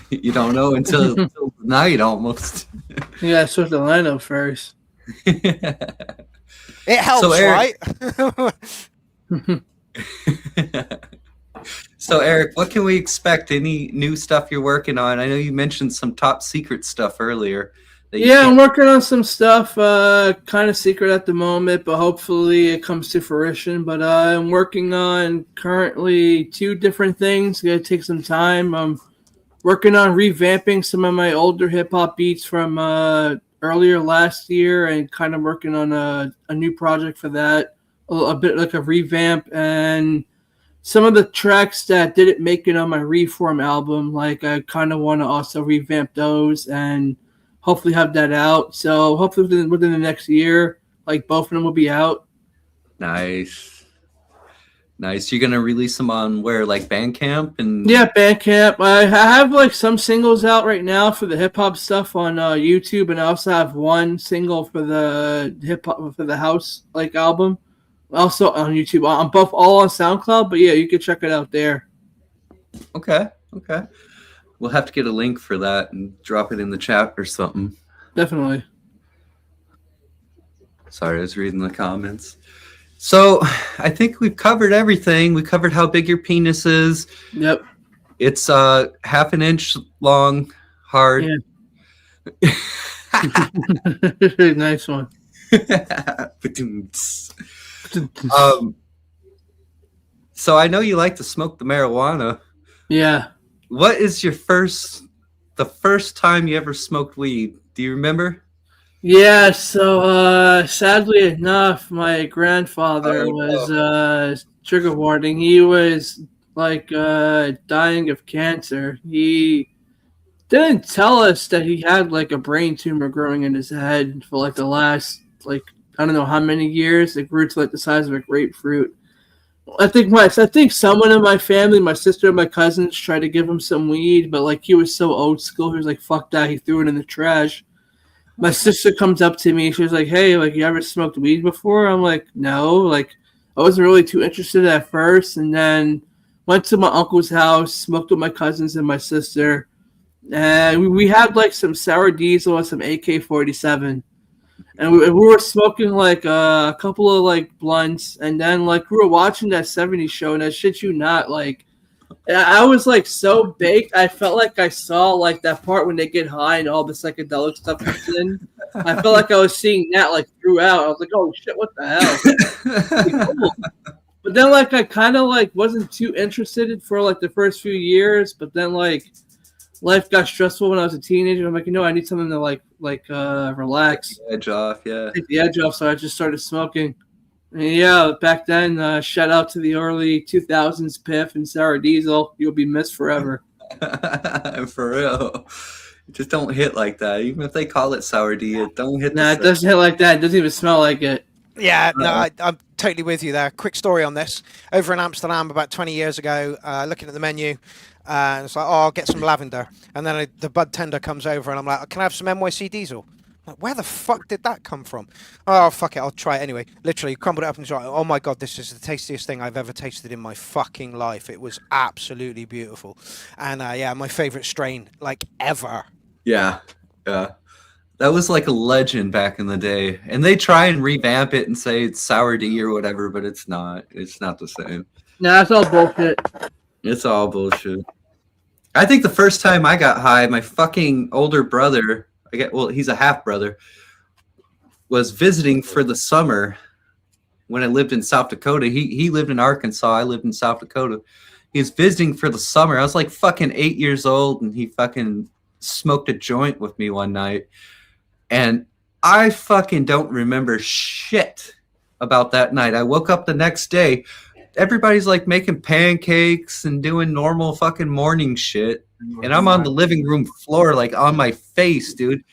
You don't know until tonight almost. You gotta sort the lineup first. It helps, So, Eric- right? So, Eric, what can we expect? Any new stuff you're working on? I know you mentioned some top secret stuff earlier. Yeah, I'm working on some stuff, kind of secret at the moment, but hopefully it comes to fruition. But I'm working on currently 2 different things. Gonna take some time. I'm working on revamping some of my older hip hop beats from earlier last year, and kind of working on a new project for that. A bit like a revamp, and some of the tracks that didn't make it on my Reform album, like I kind of want to also revamp those and hopefully have that out. So hopefully within the next year, like both of them will be out. Nice. You're gonna release them on where, like Bandcamp and Yeah, Bandcamp. I have like some singles out right now for the hip hop stuff on YouTube, and I also have one single for the hip hop for the house like album. Also on YouTube, on both, all on SoundCloud. But yeah, you can check it out there. Okay. We'll have to get a link for that and drop it in the chat or something. Definitely. Sorry, I was reading the comments. So I think we've covered everything. We covered how big your penis is. Yep. It's half an inch long, hard. Yeah. Nice one. So I know you like to smoke the marijuana. Yeah. What is the first time you ever smoked weed? Do you remember? Yeah, so sadly enough, my grandfather was trigger warning. He was like dying of cancer. He didn't tell us that he had like a brain tumor growing in his head for like the last like I don't know how many years. It grew to like the size of a grapefruit. I think someone in my family, my sister and my cousins, tried to give him some weed, but like he was so old school, he was like, "Fuck that!" He threw it in the trash. My sister comes up to me. She was like, "Hey, like, you ever smoked weed before?" I'm like, "No." Like, I wasn't really too interested at first, and then went to my uncle's house, smoked with my cousins and my sister, and we had like some sour diesel and some AK-47. And we were smoking like a couple of like blunts, and then like we were watching that 70s show, and I shit you not, like I was like so baked. I felt like I saw like that part when they get high and all the psychedelic stuff comes in. I felt like I was seeing that like throughout. I was like, oh shit, what the hell? But then like I kind of like wasn't too interested for like the first few years, but then like life got stressful when I was a teenager. I'm like, I need something to like relax. Take the edge off, yeah. Take the edge off, so I just started smoking. And yeah, back then, shout out to the early 2000s Piff and Sour Diesel. You'll be missed forever. For real. Just don't hit like that. Even if they call it Sour D, it don't hit. Nah, it doesn't hit like that. It doesn't even smell like it. Yeah, no, I'm totally with you there. Quick story on this. Over in Amsterdam about 20 years ago, looking at the menu, it's like, I'll get some lavender. And then the bud tender comes over and I'm like, can I have some NYC Diesel? Like, where the fuck did that come from? Oh, fuck it, I'll try it anyway. Literally, crumbled it up and it's like, oh my God, this is the tastiest thing I've ever tasted in my fucking life. It was absolutely beautiful. And yeah, my favorite strain, like, ever. Yeah. That was like a legend back in the day. And they try and revamp it and say it's Sour D or whatever, but it's not. It's not the same. Nah, it's all bullshit. It's all bullshit. I think the first time I got high, my fucking older brother, he's a half brother, was visiting for the summer. when I lived in South Dakota. He lived in Arkansas. I lived in South Dakota. He was visiting for the summer. I was like fucking 8 years old, and he fucking smoked a joint with me one night. And I fucking don't remember shit about that night. I woke up the next day. Everybody's like making pancakes and doing normal fucking morning shit. And I'm on the living room floor, like on my face, dude.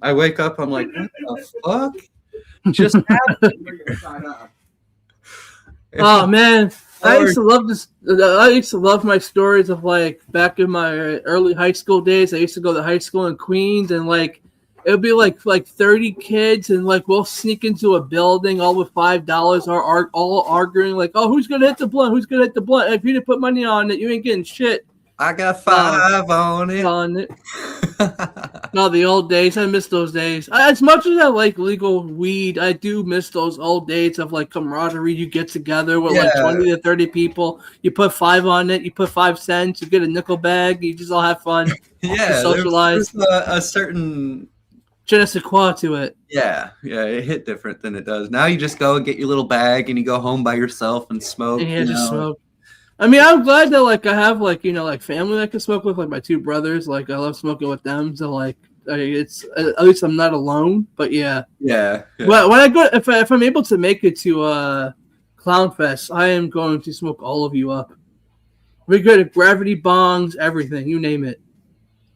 I wake up, I'm like, what the fuck just happened? Oh man, I used to love this. I used to love my stories of like back in my early high school days. I used to go to high school in Queens, and like it would be like 30 kids, and like we'll sneak into a building all with $5, or all arguing like, oh, who's gonna hit the blunt? Who's gonna hit the blunt? If you didn't put money on it, you ain't getting shit. I got 5 on it. No, the old days. I miss those days. As much as I like legal weed, I do miss those old days of like camaraderie. You get together with like 20 to 30 people. You put 5 on it. You put 5 cents. You get a nickel bag. You just all have fun. Yeah, socialize. There's a certain je ne sais quoi to it. Yeah, it hit different than it does. Now you just go and get your little bag and you go home by yourself and smoke. Yeah, just smoke. I mean, I'm glad that like I have like like family I can smoke with, like my 2 brothers. Like I love smoking with them, so like it's at least I'm not alone. But yeah. Well, when I go, if I'm able to make it to Clown Fest, I am going to smoke all of you up. We're good at gravity bongs, everything, you name it.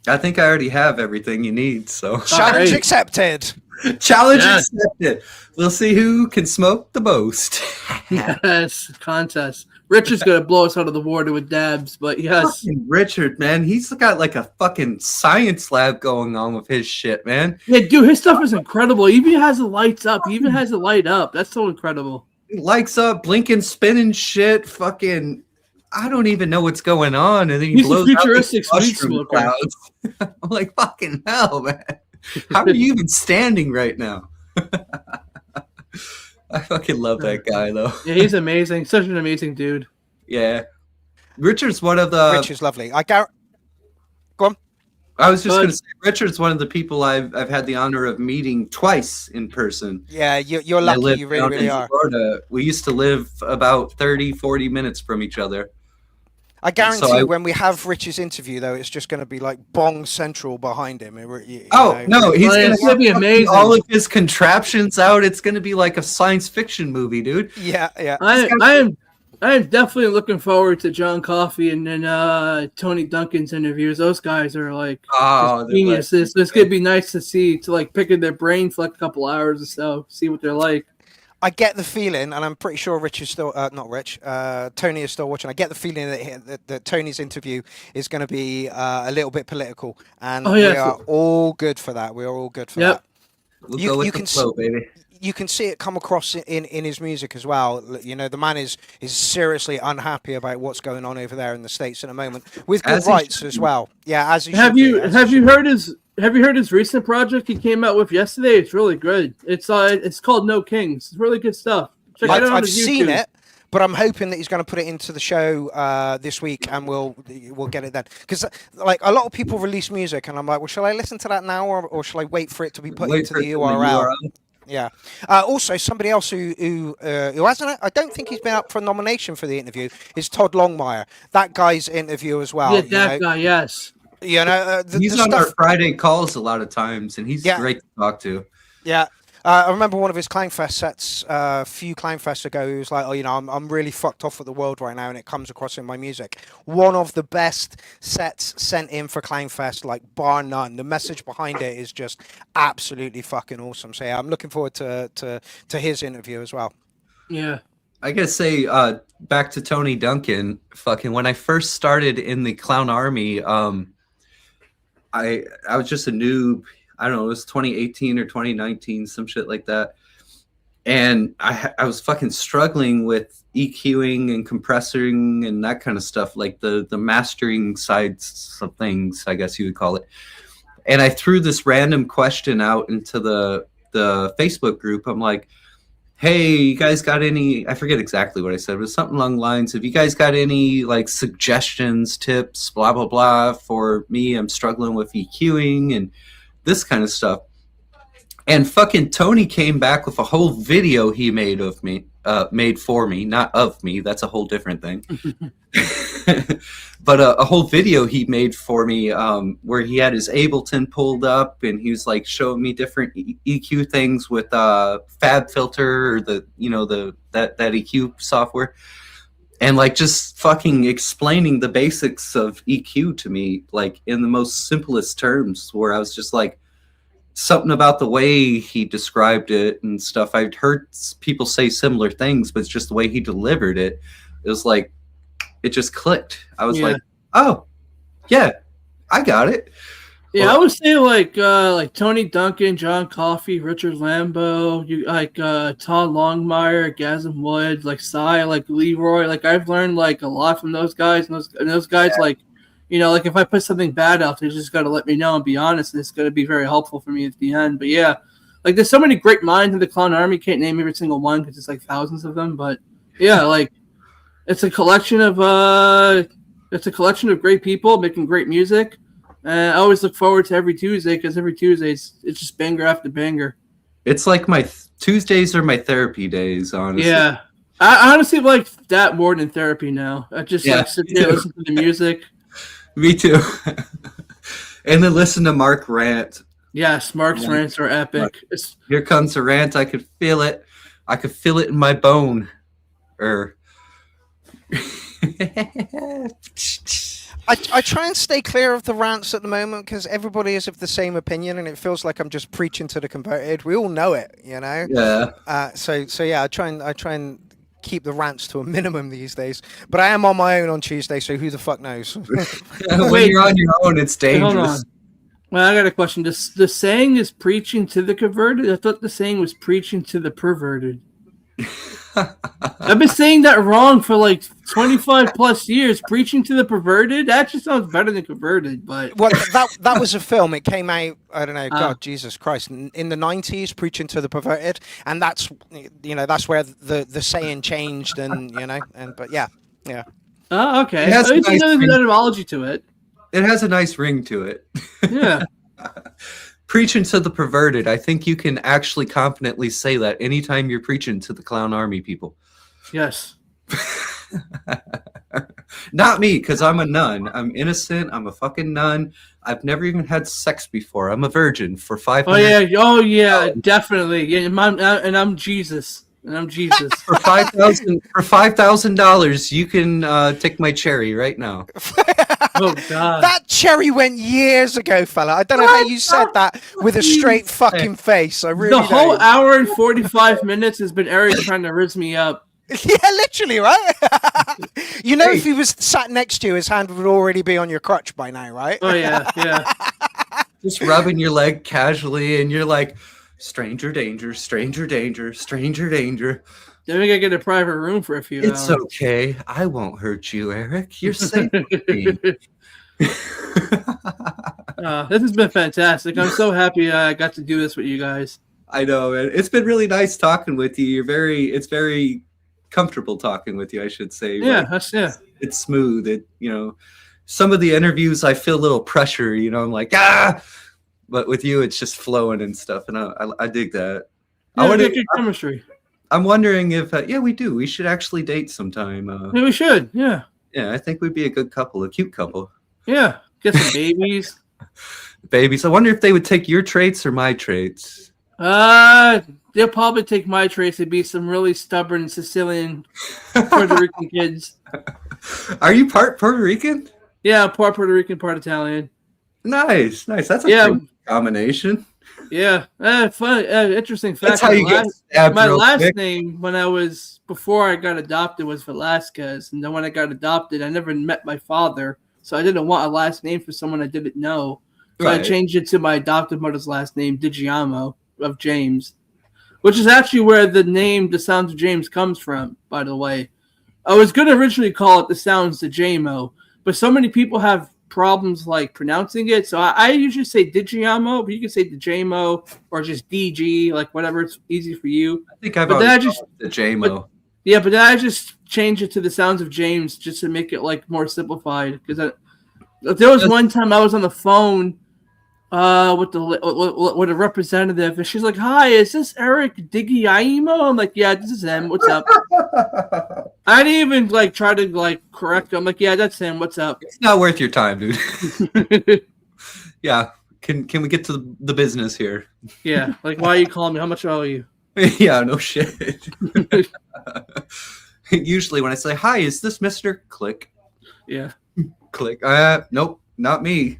I think I already have everything you need. So challenge accepted. Challenge accepted. We'll see who can smoke the most. Yes, contest. Rich is gonna blow us out of the water with dabs, but yes. Fucking Richard, man, he's got like a fucking science lab going on with his shit, man. Yeah, dude, his stuff is incredible. He even has the lights up. He even has the light up. That's so incredible. Lights up, blinking, spinning shit. Fucking, I don't even know what's going on, and then he blows out these mushroom clouds. I'm like, fucking hell, man. How are you even standing right now? I fucking love that guy, though. Yeah, he's amazing. Such an amazing dude. Yeah. Richard's one of the... Richard's lovely. Go on. I was just going to say, Richard's one of the people I've had the honor of meeting twice in person. Yeah, you're lucky. You really are. Florida. We used to live about 30, 40 minutes from each other. I guarantee when we have Rich's interview, though, it's just going to be like Bong Central behind him. No, he's going to be amazing. All of his contraptions out. It's going to be like a science fiction movie, dude. Yeah. I am definitely looking forward to John Coffey and then Tony Duncan's interviews. Those guys are like geniuses. It's going to be nice to see, to like pick in their brain for like a couple hours or so, see what they're like. I get the feeling, and I'm pretty sure Rich is still Tony is still watching. I get the feeling that Tony's interview is going to be a little bit political, and we are all good for that. We are all good for that. We'll go with the flow, baby. You can see it come across in his music as well. You know, the man is seriously unhappy about what's going on over there in the States at the moment, with good rights as well. Yeah, as he have you heard his recent project he came out with yesterday? It's really good. It's called No Kings. It's really good stuff. Check it out on YouTube. I've seen it, but I'm hoping that he's going to put it into the show this week, and we'll get it then. Because like a lot of people release music, and I'm like, well, shall I listen to that now, or shall I wait for it to be put into the URL? Yeah. Also, somebody else who hasn't, I don't think he's been up for a nomination for the interview, is Todd Longmire. That guy's interview as well. Yeah, that guy, yes. You know, he's on our Friday calls a lot of times, and he's great to talk to. Yeah. I remember one of his Clownfest sets a few Clownfests ago. He was like, "Oh, you know, I'm really fucked off with the world right now, and it comes across in my music." One of the best sets sent in for Clownfest, like bar none. The message behind it is just absolutely fucking awesome. So yeah, I'm looking forward to his interview as well. Yeah. I gotta say, back to Tony Duncan. Fucking when I first started in the Clown Army, I was just a noob. I don't know, it was 2018 or 2019, some shit like that. And I was fucking struggling with EQing and compressing and that kind of stuff, like the mastering sides of things, I guess you would call it. And I threw this random question out into the Facebook group. I'm like, hey, you guys got any, I forget exactly what I said, but something along the lines of, you guys got any like suggestions, tips, blah, blah, blah, for me? I'm struggling with EQing and this kind of stuff. And fucking Tony came back with a whole video he made of me. made for me, not of me. That's a whole different thing. But a whole video he made for me where he had his Ableton pulled up and he was like showing me different EQ things with Fab Filter or that EQ software, and like just fucking explaining the basics of EQ to me like in the most simplest terms, where I was just like, something about the way he described it and stuff. I'd heard people say similar things, but it's just the way he delivered it. It was like, it just clicked. I was like, oh, yeah, I got it. Yeah, I would say like Tony Duncan, John Coffey, Richard Lambeau, Todd Longmire, Gasm Wood, like Cy, like Leroy. Like I've learned like a lot from those guys, and those guys like, like if I put something bad out, they just got to let me know and be honest, and it's going to be very helpful for me at the end. But yeah, like there's so many great minds in the Clown Army. Can't name every single one because it's like thousands of them. But yeah, like it's a collection of great people making great music. And I always look forward to every Tuesday because every Tuesday it's just banger after banger. It's like my Tuesdays are my therapy days, honestly. Yeah, I honestly like that more than therapy now. I just like sit there and listen to the music. Me too. And then listen to Mark rant. Yes, Mark's rants are epic. Here comes a rant. I could feel it. I could feel it in my bone. I try and stay clear of the rants at the moment because everybody is of the same opinion, and it feels like I'm just preaching to the converted. We all know it, Yeah. So yeah, I try and keep the rants to a minimum these days. But I am on my own on Tuesday, so who the fuck knows? When you're on your own, it's dangerous. Hold on. Well, I got a question. The saying is preaching to the converted? I thought the saying was preaching to the perverted. I've been saying that wrong for like 25 plus years. Preaching to the perverted? That just sounds better than converted, but well, that was a film. It came out, I don't know, God, Jesus Christ, in the 90s, Preaching to the Perverted, and that's where the saying changed, but yeah. Oh, okay. It has there's an etymology to it. It has a nice ring to it. Yeah. Preaching to the perverted. I think you can actually confidently say that anytime you're preaching to the Clown Army people. Yes. Not me, because I'm a nun. I'm innocent. I'm a fucking nun. I've never even had sex before. I'm a virgin for 500. Oh yeah, definitely. Yeah, and I'm Jesus. For $5,000, you can take my cherry right now. Oh God! That cherry went years ago, fella. I don't know how you said that with a straight fucking face. I really the whole don't. hour and 45 minutes has been Eric trying to rizz me up. Yeah, literally, right? If he was sat next to you, his hand would already be on your crotch by now, right? Oh yeah. Just rubbing your leg casually, and you're like, stranger danger, stranger danger, stranger danger. Then we gotta get a private room for a few hours. It's okay. I won't hurt you, Eric. You're safe with me. This has been fantastic. I'm so happy I got to do this with you guys. I know, man. It's been really nice talking with you. It's very comfortable talking with you, I should say. Yeah, It's smooth. Some of the interviews I feel a little pressure, I'm like, but with you it's just flowing and stuff, and I dig that. Yeah, I want good chemistry. I'm wondering if we do. We should actually date sometime. Yeah, we should. Yeah. Yeah, I think we'd be a good couple, a cute couple. Yeah, get some babies. Babies. I wonder if they would take your traits or my traits. They'll probably take my traits. They'd be some really stubborn Sicilian Puerto Rican kids. Are you part Puerto Rican? Yeah, part Puerto Rican, part Italian. Nice. That's a good combination. Yeah, fun, interesting fact. That's how you get stabbed. My last name before I got adopted was Velasquez, and then when I got adopted, I never met my father, so I didn't want a last name for someone I didn't know. So I changed it to my adopted mother's last name, DiGiamo, of James, which is actually where the name The Sounds of James comes from, by the way. I was going to originally call it The Sounds of Jamo, but so many people have problems like pronouncing it, so I usually say DiGiamo, but you can say DiGiamo or just DG, like whatever, it's easy for you. I think I've always called it DiGiamo. But then I just changed it to The Sounds of James just to make it like more simplified, because there was one time I was on the phone with a representative, and she's like, "Hi, is this Eric Digiaimo?" I'm like, "Yeah, this is him. What's up?" I didn't even like try to like correct him. I'm like, "Yeah, that's him. What's up?" It's not worth your time, dude. Yeah. Can we get to the business here? Yeah, like, why are you calling me? How much owe you? Yeah, no shit. Usually when I say, "Hi, is this Mr. Click?" Yeah. Click. Nope, not me.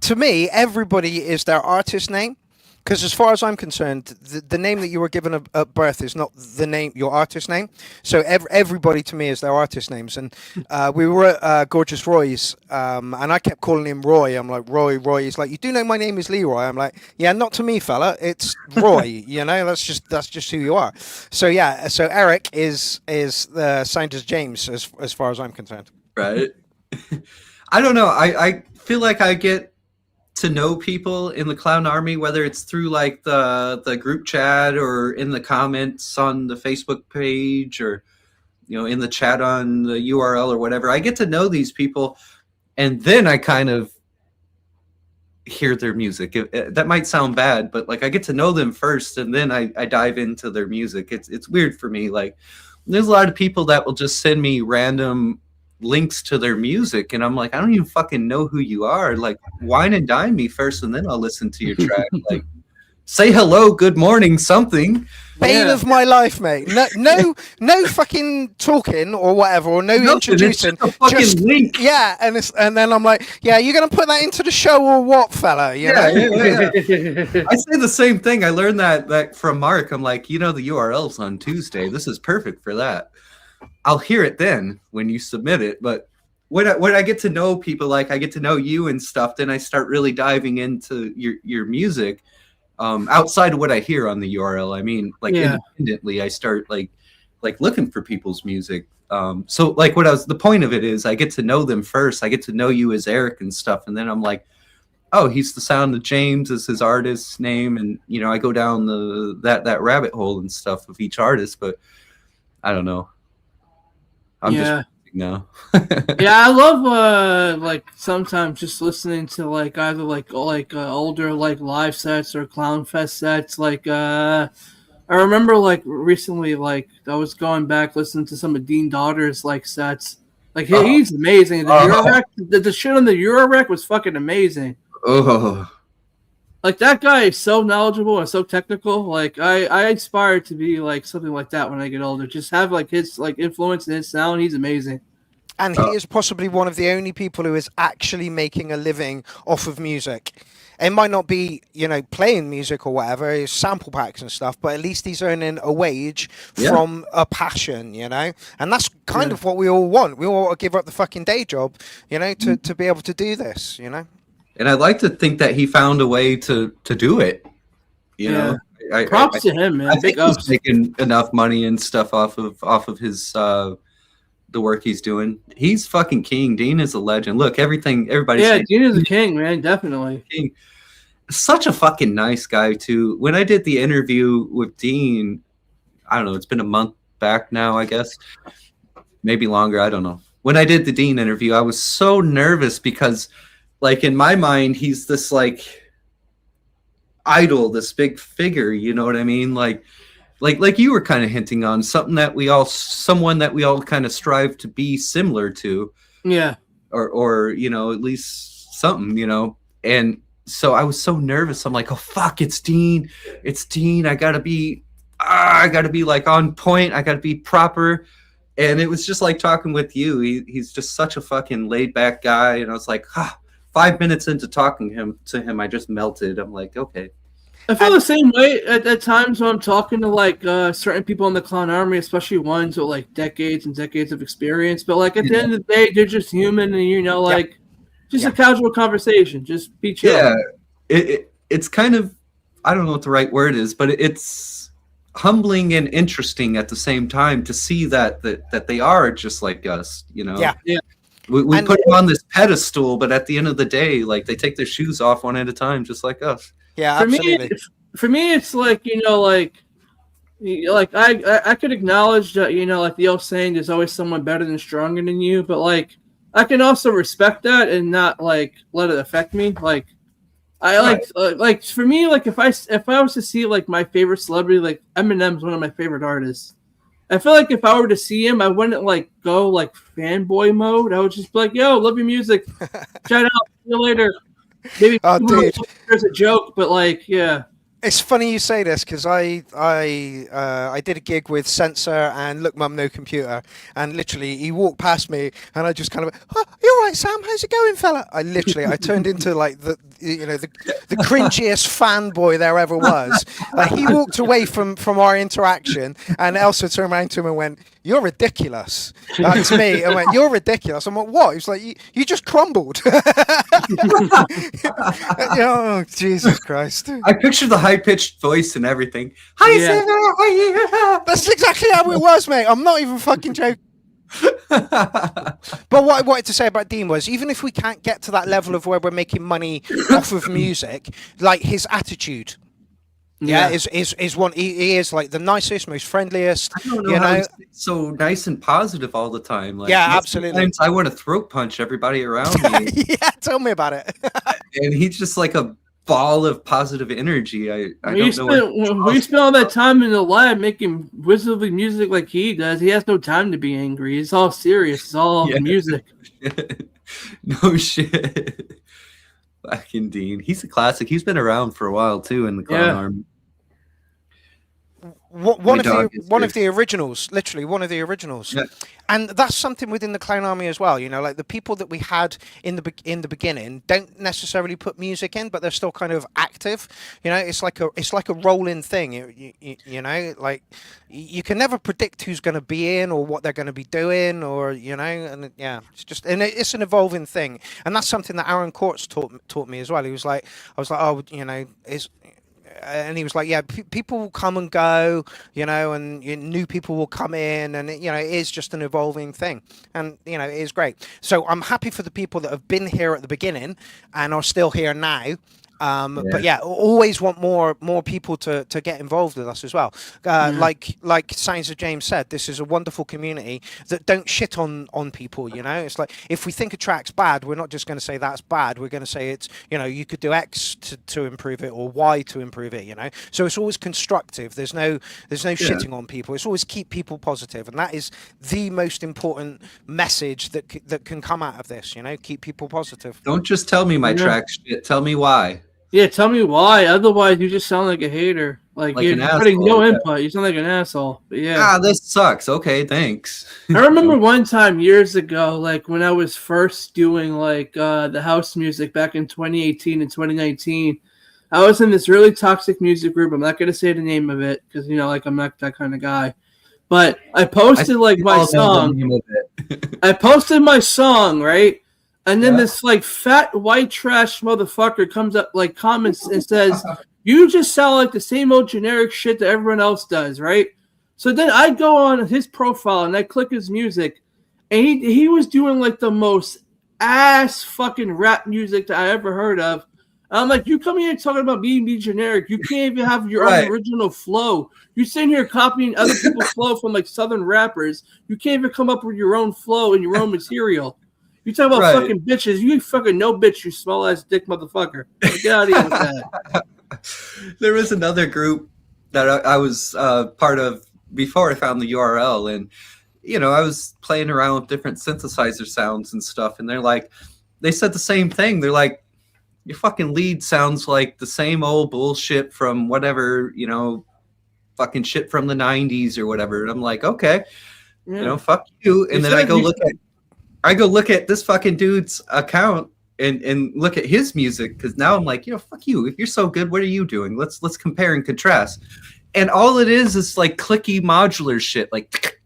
To me, everybody is their artist name, because as far as I'm concerned, the name that you were given at birth is not the name, your artist name. So everybody to me is their artist names. And we were at Gorgeous Roy's, and I kept calling him Roy. I'm like, Roy. He's like, "You do know my name is Leroy?" I'm like, "Yeah, not to me, fella. It's Roy. You know, that's just who you are." So yeah, so Eric is signed as James as far as I'm concerned. Right. I don't know. I feel like I get to know people in the Clown Army, whether it's through like the group chat or in the comments on the Facebook page, or in the chat on the URL or whatever. I get to know these people, and then I kind of hear their music. That might sound bad, but like I get to know them first, and then I dive into their music. It's weird for me. Like there's a lot of people that will just send me random links to their music, and I'm like, I don't even fucking know who you are. Like, wine and dine me first, and then I'll listen to your track. Like, say hello, good morning, something. Bane of my life, mate. No fucking talking or whatever, or no introducing. It's just a fucking link. Yeah, and then I'm like, "Yeah, you're gonna put that into the show or what, fella?" You know? Yeah. I say the same thing. I learned that from Mark. I'm like, the URL's on Tuesday. This is perfect for that. I'll hear it then when you submit it. But when I get to know people, like I get to know you and stuff, then I start really diving into your music. Outside of what I hear on the URL, I mean, like independently, I start like looking for people's music. So like the point of it is I get to know them first. I get to know you as Eric and stuff. And then I'm like, oh, he's the Sound of James is his artist's name. And, I go down that rabbit hole and stuff of each artist, but I don't know. I'm just now. Yeah, I love like sometimes just listening to like either like older like live sets or Clown Fest sets. Like I remember like recently, like I was going back listening to some of Dean Daughter's like sets. Like he's amazing. The shit on the Eurorec was fucking amazing. Oh. Like that guy is so knowledgeable and so technical. Like I aspire to be like something like that when I get older. Just have like his like influence and his sound. He's amazing. And he is possibly one of the only people who is actually making a living off of music. It might not be, playing music or whatever, it's sample packs and stuff, but at least he's earning a wage from a passion, And that's kind of what we all want. We all want to give up the fucking day job, to be able to do this, And I'd like to think that he found a way to do it. Props to him, man. I think he's making enough money and stuff off of his the work he's doing. He's fucking king. Dean is a legend. Look, everybody. Yeah, Dean is a king, man. Definitely. King. Such a fucking nice guy too. When I did the interview with Dean, I don't know. It's been a month back now, I guess. Maybe longer. I don't know. When I did the Dean interview, I was so nervous because, like, in my mind, he's this like idol, this big figure. You know what I mean? Like you were kind of hinting on someone that we all kind of strive to be similar to. Yeah. Or at least something, And so I was so nervous. I'm like, oh fuck, it's Dean. I gotta be like on point. I gotta be proper. And it was just like talking with you. He's just such a fucking laid back guy. And I was like, 5 minutes into talking to him, I just melted. I'm like, okay. I feel the same way at times when I'm talking to like certain people in the Clown Army, especially ones with like decades and decades of experience. But like at the end of the day, they're just human, and just a casual conversation. Just be chill. Yeah, it's kind of, I don't know what the right word is, but it's humbling and interesting at the same time to see that they are just like us. Yeah. We put them on this pedestal, but at the end of the day, like they take their shoes off one at a time, just like us. Yeah, absolutely. For me, it's like I could acknowledge that like the old saying, "There's always someone better than stronger than you," but like I can also respect that and not like let it affect me. Like I like for me, like if I was to see like my favorite celebrity, like Eminem's one of my favorite artists. I feel like if I were to see him, I wouldn't like go like fanboy mode. I would just be like, "Yo, love your music. Shout out. See you later." Maybe Dude. there's a joke, but like, yeah. It's funny you say this because I did a gig with Sensor and Look Mum No Computer, and literally he walked past me and I just kind of, oh, you all right, Sam? How's it going, fella? I turned into like the cringiest fanboy there ever was. Like he walked away from our interaction, and Elsa turned around to him and went, "You're ridiculous." To me, and went, "You're ridiculous." I'm like, "What?" He was like, "You just crumbled." Oh, Jesus Christ! I picture the high-pitched voice and everything. Hi, Yeah. That's exactly how it was, mate. I'm not even fucking joking. But what I wanted to say about Dean was, even if we can't get to that level of where we're making money off of music, like his attitude. Is one. He is like the nicest, most friendliest. I don't know how he's so nice and positive all the time. Like, yeah, absolutely. Sometimes I want to throat punch everybody around me. Yeah, tell me about it. And he's just like a ball of positive energy. I don't know. When you spend all that time in the lab making wizardly music like he does, he has no time to be angry. It's all serious. It's all music. No shit. Fucking Dean. He's a classic. He's been around for a while too in the Clown Army. One of the originals, literally one of the originals, and that's something within the Clown Army as well. You know, like the people that we had in the beginning don't necessarily put music in, but they're still kind of active. You know, it's like a rolling thing. You know, like you can never predict who's going to be in or what they're going to be doing, or you know, and it's an evolving thing, and that's something that Aaron Courts taught me as well. He was like, I was like, oh, you know, and he was like, yeah, people will come and go, you know, and new people will come in, and you know, it is just an evolving thing, and you know, it is great. So I'm happy for the people that have been here at the beginning and are still here now. But yeah, always want more people to get involved with us as well. Like Sounds of James said, this is a wonderful community that don't shit on people. You know, it's like if we think a track's bad, we're not just going to say that's bad. We're going to say it's, you know, you could do X to improve it or Y to improve it. You know, so it's always constructive. There's no shitting on people. It's always keep people positive, and that is the most important message that can come out of this. You know, keep people positive. Don't just tell me my track's shit. Tell me why. Yeah, tell me why. Otherwise, you just sound like a hater. Like you're putting no input. You sound like an asshole. But yeah. This sucks. Okay, thanks. I remember one time years ago, like when I was first doing like the house music back in 2018 and 2019, I was in this really toxic music group. I'm not going to say the name of it because, you know, like I'm not that kind of guy. But I posted my song. I posted my song, right? And then this like fat white trash motherfucker comes up, like comments and says, "You just sound like the same old generic shit that everyone else does," right? So then I go on his profile and I click his music, and he was doing like the most ass fucking rap music that I ever heard of. And I'm like, you come here talking about being generic. You can't even have your own original flow. You're sitting here copying other people's flow from like Southern rappers. You can't even come up with your own flow and your own material. You talk about fucking bitches. You fucking no bitch, you small ass dick motherfucker. Get out of here with that. There was another group that I was part of before I found the URL, and you know, I was playing around with different synthesizer sounds and stuff, and they said the same thing. They're like, your fucking lead sounds like the same old bullshit from whatever, you know, fucking shit from the 90s or whatever. And I'm like, okay, you know, fuck you. And then I go look at this fucking dude's account and look at his music, because now I'm like, you know, fuck you. If you're so good, what are you doing? Let's compare and contrast. And all it is like clicky modular shit, like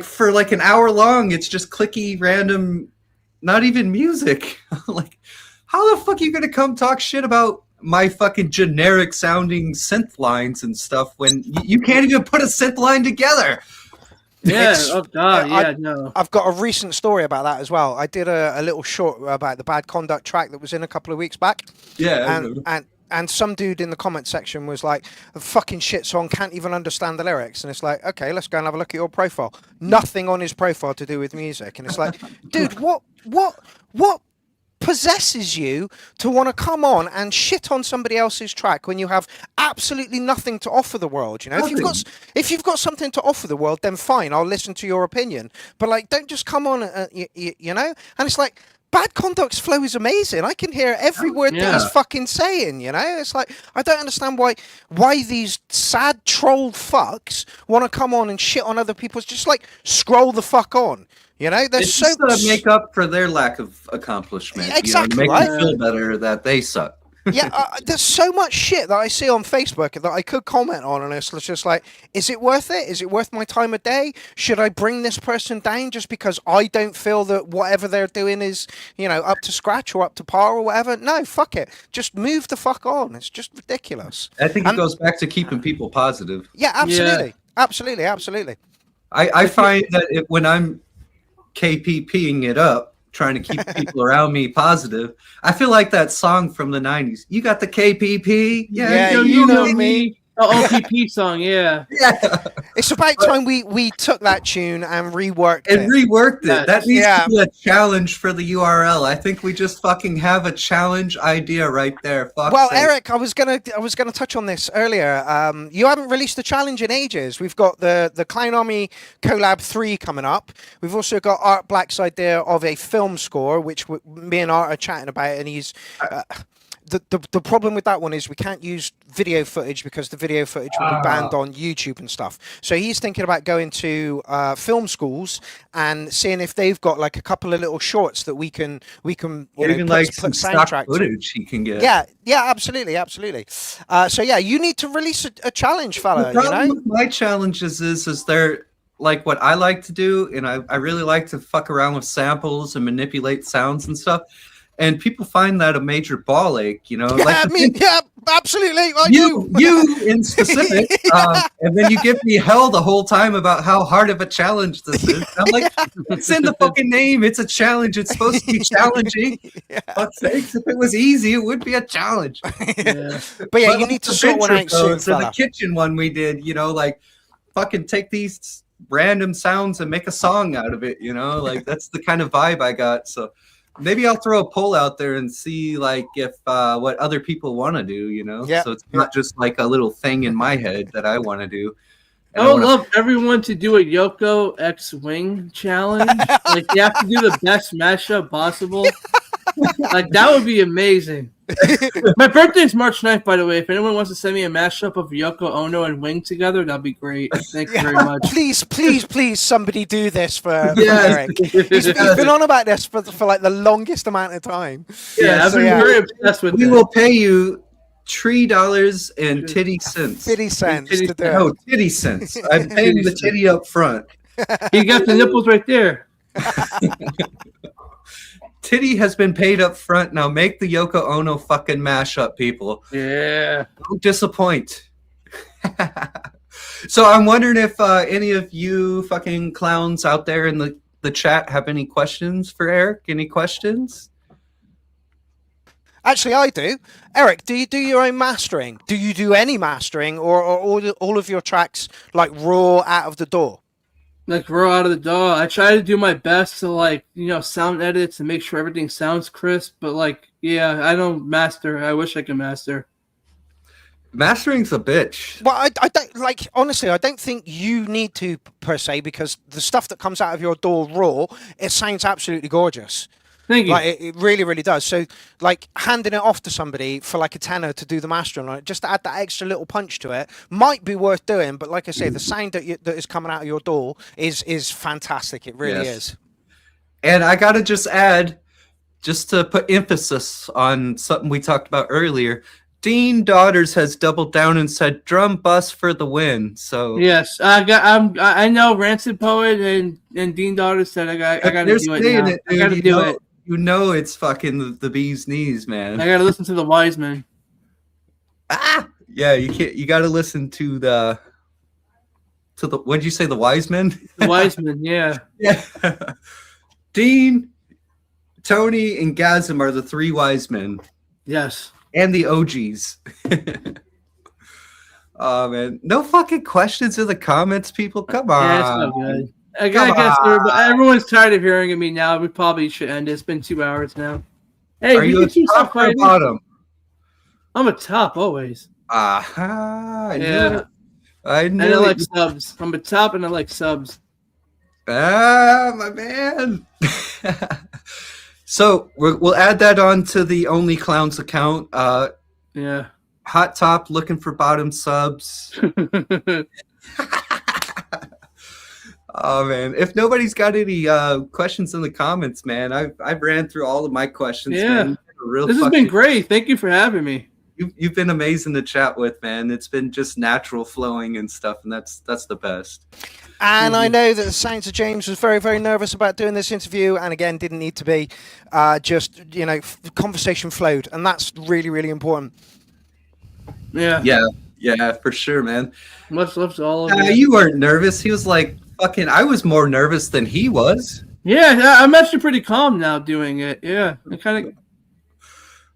for like an hour long, it's just clicky random, not even music. Like, how the fuck are you gonna come talk shit about my fucking generic sounding synth lines and stuff when you can't even put a synth line together? Yeah, oh god, yeah, no. I've got a recent story about that as well. I did a little short about the Bad Conduct track that was in a couple of weeks back. Yeah, and some dude in the comment section was like, a fucking shit song, can't even understand the lyrics. And it's like, okay, let's go and have a look at your profile. Nothing on his profile to do with music. And it's like, dude, what possesses you to want to come on and shit on somebody else's track when you have absolutely nothing to offer the world? You know, if you've got something to offer the world, then fine, I'll listen to your opinion. But like, don't just come on, you know. And it's like, Bad Conduct's flow is amazing. I can hear every word that he's fucking saying, you know? It's like, I don't understand why these sad troll fucks want to come on and shit on other people's, just like, scroll the fuck on. You know, they're it's so... just to make up for their lack of accomplishment. Exactly, you know, to make them feel better that they suck. Yeah, there's so much shit that I see on Facebook that I could comment on, and it's just like, is it worth it? Is it worth my time of day? Should I bring this person down just because I don't feel that whatever they're doing is, you know, up to scratch or up to par or whatever? No, fuck it. Just move the fuck on. It's just ridiculous. I think it goes back to keeping people positive. Yeah, absolutely. Yeah. Absolutely. I find that when I'm KPPing it up, trying to keep people around me positive, I feel like that song from the 90s. You got the KPP? Yeah, you know me. The OPP song, yeah. Yeah. It's about time we took that tune and reworked it. That needs to be a challenge for the URL. I think we just fucking have a challenge idea right there. Well, Eric, I was gonna touch on this earlier. You haven't released a challenge in ages. We've got the Clown Army Collab 3 coming up. We've also got Art Black's idea of a film score, which me and Art are chatting about, and he's... The problem with that one is we can't use video footage because the video footage will be banned on YouTube and stuff. So he's thinking about going to film schools and seeing if they've got like a couple of little shorts that we can or even like some stock footage he can get. Yeah, absolutely. So yeah, you need to release a challenge, fella. The problem with my challenges is they're like what I like to do, and I really like to fuck around with samples and manipulate sounds and stuff. And people find that a major ball ache, you know. Yeah, absolutely. You in specific, and then you give me hell the whole time about how hard of a challenge this is. I'm like, it's in the fucking name. It's a challenge. It's supposed to be challenging. Fuck's sakes, if it was easy, it would be a challenge. Yeah. But yeah, you need to sort one out soon. So the kitchen one we did, you know, like fucking take these random sounds and make a song out of it, you know, like that's the kind of vibe I got. So maybe I'll throw a poll out there and see like if what other people want to do, you know. So it's not just like a little thing in my head that I want to do. And I would love everyone to do a Yoko X Wing challenge. Like you have to do the best mashup possible. Like that would be amazing. My birthday is March 9th, by the way. If anyone wants to send me a mashup of Yoko Ono and Wing together, that'd be great. Thank you very much. Please, somebody do this for Eric. He's been on about this for like the longest amount of time. Yeah, I've been very obsessed with it. We will pay you $3 and titty cents. Titty cents. Titty cents. I'm paying the titty up front. You got the nipples right there. Titty has been paid up front. Now make the Yoko Ono fucking mashup, people. Yeah. Don't disappoint. So I'm wondering if any of you fucking clowns out there in the chat have any questions for Eric? Any questions? Actually, I do. Eric, do you do your own mastering? Do you do any mastering, or all of your tracks like raw out of the door? Like raw out of the door. I try to do my best to like, you know, sound edits and make sure everything sounds crisp. But like, yeah, I don't master. I wish I could master. Mastering's a bitch. Well, I don't like, honestly, I don't think you need to per se, because the stuff that comes out of your door raw, it sounds absolutely gorgeous. Thank you. Like it really, really does. So, like handing it off to somebody for like a tenner to do the mastering on it, just to add that extra little punch to it, might be worth doing. But like I say, the sound that is coming out of your door is fantastic. It really is. And I gotta just add, just to put emphasis on something we talked about earlier, Dean Daughters has doubled down and said drum bus for the win. So yes, I know Rancid Poet and Dean Daughters said I gotta do it now. I gotta do it. You know it's fucking the bee's knees, man. I gotta listen to the Wise Men. Yeah, you gotta listen to the what did you say, the Wise Men? The Wise Men, yeah. Dean, Tony, and Gazim are the three wise men. Yes. and the OGs. Oh man, no fucking questions in the comments, people. Come on. Yeah, it's no good. I guess everyone's tired of hearing of me now. We probably should end it. It's been 2 hours now. Hey, Are you a top or a bottom? I'm a top always. Aha! I knew Yeah. it. I And knew I it. like subs. I'm a top and I like subs. Ah, my man. So we'll add that on to the Only Clowns account. Yeah. Hot top looking for bottom subs. Oh man, if nobody's got any questions in the comments, man, I've ran through all of my questions. Yeah. Man. This has been great. Thank you for having me. You've been amazing to chat with, man. It's been just natural flowing and stuff, and that's the best. And I know that the Sounds of James was very, very nervous about doing this interview, and again, didn't need to be. Just, you know, conversation flowed, and that's really, really important. Yeah, for sure, man. Much love to all of you. You weren't nervous. He was like, fucking, I was more nervous than he was. Yeah, I'm actually pretty calm now doing it. Yeah,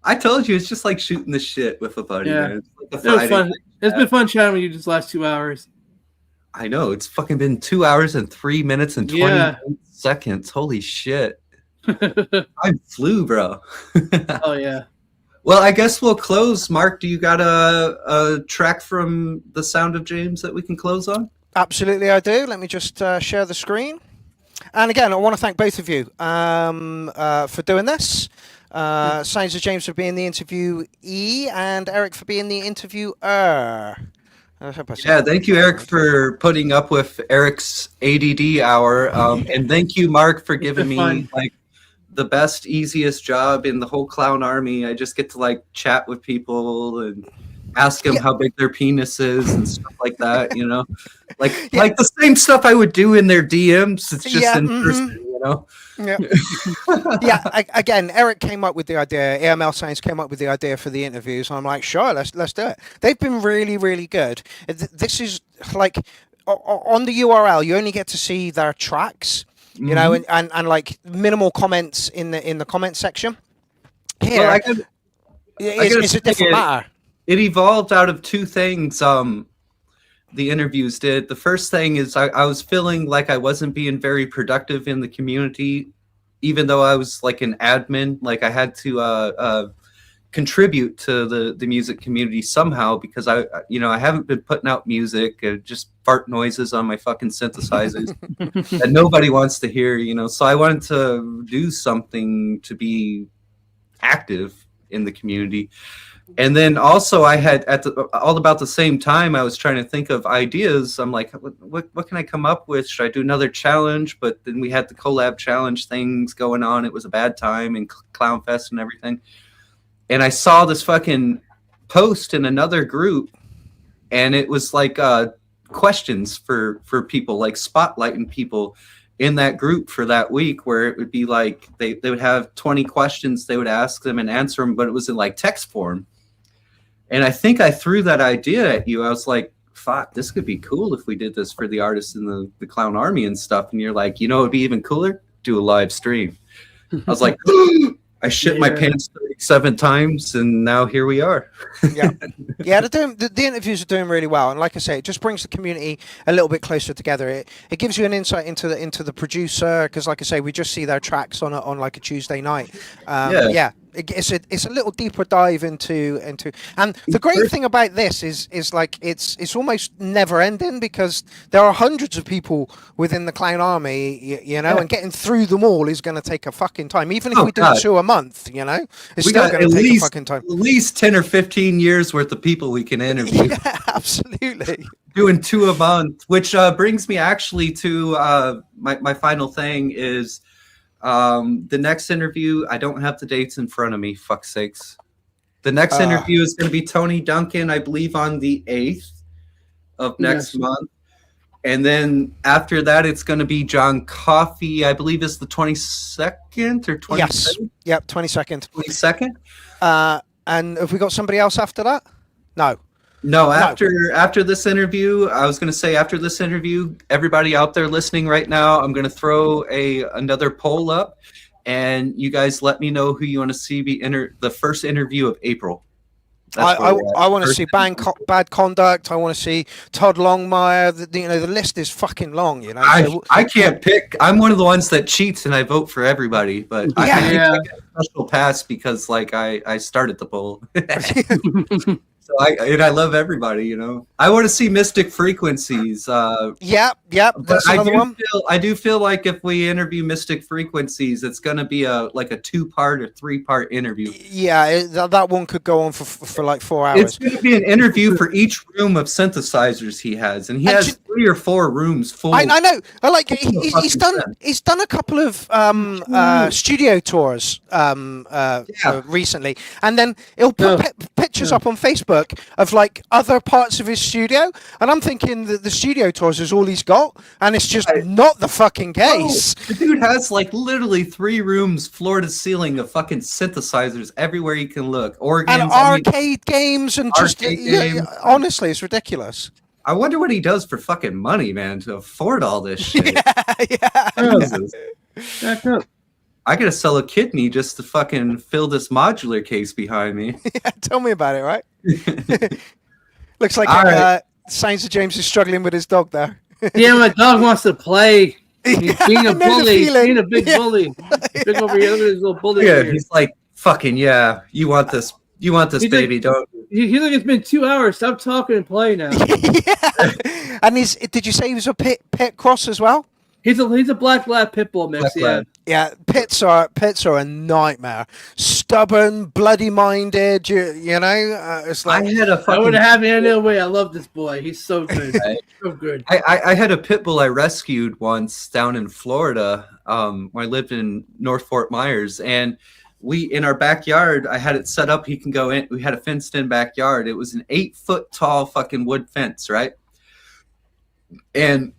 I told you, it's just like shooting the shit with a buddy, Yeah. man. It's like a it was Friday fun. night. It's been fun chatting with you these last 2 hours. I know, it's fucking been 2 hours and 3 minutes and 20 seconds. Holy shit. I flew, bro. Oh, yeah. Well, I guess we'll close. Mark, do you got a track from the Sound of James that we can close on? Absolutely, I do. Let me just share the screen. And again, I want to thank both of you for doing this. Sounds of James for being the interviewee, and Eric for being the interviewer. Yeah, thank you, Eric, for putting up with Eric's ADD hour. And thank you, Mark, for giving me like the best, easiest job in the whole clown army. I just get to like chat with people and ask them how big their penis is and stuff like that, you know, like the same stuff I would do in their DMs. It's just in person, you know. Yeah. Again, Eric came up with the idea. AML Science came up with the idea for the interviews. I'm like, sure, let's do it. They've been really, really good. This is like on the URL, you only get to see their tracks, you know, and like minimal comments in the comment section. Here, it's a different matter. It evolved out of two things. The interviews did. The first thing is I was feeling like I wasn't being very productive in the community, even though I was like an admin. Like I had to contribute to the music community somehow, because I haven't been putting out music, just fart noises on my fucking synthesizers that nobody wants to hear, you know. So I wanted to do something to be active in the community. And then also I had all about the same time, I was trying to think of ideas. I'm like, what can I come up with? Should I do another challenge? But then we had the collab challenge things going on. It was a bad time and Clown Fest and everything. And I saw this fucking post in another group, and it was like questions for people, like spotlighting people in that group for that week, where it would be like they would have 20 questions they would ask them and answer them, but it was in like text form. And I think I threw that idea at you. I was like, fuck, this could be cool if we did this for the artists in the clown army and stuff. And you're like, you know, it'd be even cooler? Do a live stream. I was like, I shit my pants 37 times, and now here we are. Yeah, the interviews are doing really well, and like I say, it just brings the community a little bit closer together. It gives you an insight into the producer, because like I say, we just see their tracks on like a Tuesday night. It's a little deeper dive into and the great thing about this is like it's almost never ending, because there are hundreds of people within the clown army, you know, and getting through them all is going to take a fucking time. Even if we do 2 a month, you know, it's still going to take a fucking time. At least 10 or 15 years worth of people we can interview. Yeah, absolutely. Doing 2 a month, which brings me actually to my final thing is the next interview. I don't have the dates in front of me, fuck's sakes. The next interview is going to be Tony Duncan, I believe, on the 8th of next month. And then after that, it's going to be John Coffey, I believe is the 22nd or 23rd? Yes. Yep, 22nd. 22nd? And have we got somebody else after that? No, after this interview, I was going to say, after this interview, everybody out there listening right now, I'm going to throw another poll up, and you guys let me know who you want to see be the first interview of April. That's where we're at. I want to see bad conduct. I want to see Todd Longmire. The list is fucking long. I can't pick. I'm one of the ones that cheats and I vote for everybody, but I get a special pass because I started the poll. So I love everybody, I want to see Mystic Frequencies. Yep. That's another one. I do feel like if we interview Mystic Frequencies, it's going to be a 2-part or 3-part interview. Yeah, that one could go on for like 4 hours. It's going to be an interview for each room of synthesizers he has, and he has 3 or 4 rooms full. I know. I like he's done a couple of studio tours recently, and then he'll put pictures up on Facebook of like other parts of his studio, and I'm thinking that the studio tours is all he's got, and it's just not the fucking case. The dude has literally 3 rooms floor to ceiling of fucking synthesizers everywhere you can look. Organs and arcade games and honestly, it's ridiculous. I wonder what he does for fucking money, man, to afford all this shit. Back up. I gotta sell a kidney just to fucking fill this modular case behind me. Yeah, tell me about it, right? Looks like Signs of James is struggling with his dog there. Yeah, my dog wants to play. He's being a bully. He's being a big bully. Big over here. Look at his little bully. Yeah, he's like, fucking you want this. You want this, baby, don't you? He's like, it's been 2 hours. Stop talking and play now. Yeah. And did you say he was a pit cross as well? He's a black lab pit bull mix. Yeah. Pits are a nightmare. Stubborn, bloody minded. It's like I would have it any other way. I love this boy. He's so good. So good. I had a pit bull I rescued once down in Florida. When I lived in North Fort Myers, and in our backyard, I had it set up. He can go in. We had a fenced in backyard. It was an 8-foot tall fucking wood fence, right? And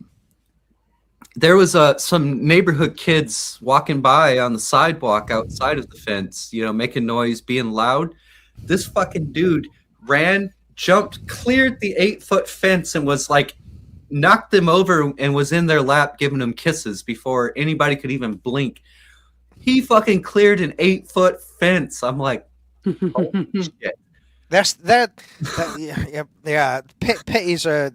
there was some neighborhood kids walking by on the sidewalk outside of the fence, making noise, being loud. This fucking dude ran, jumped, cleared the 8-foot fence, and was knocked them over and was in their lap giving them kisses before anybody could even blink. He fucking cleared an 8-foot fence. I'm like, oh shit. Yeah. Pitties are,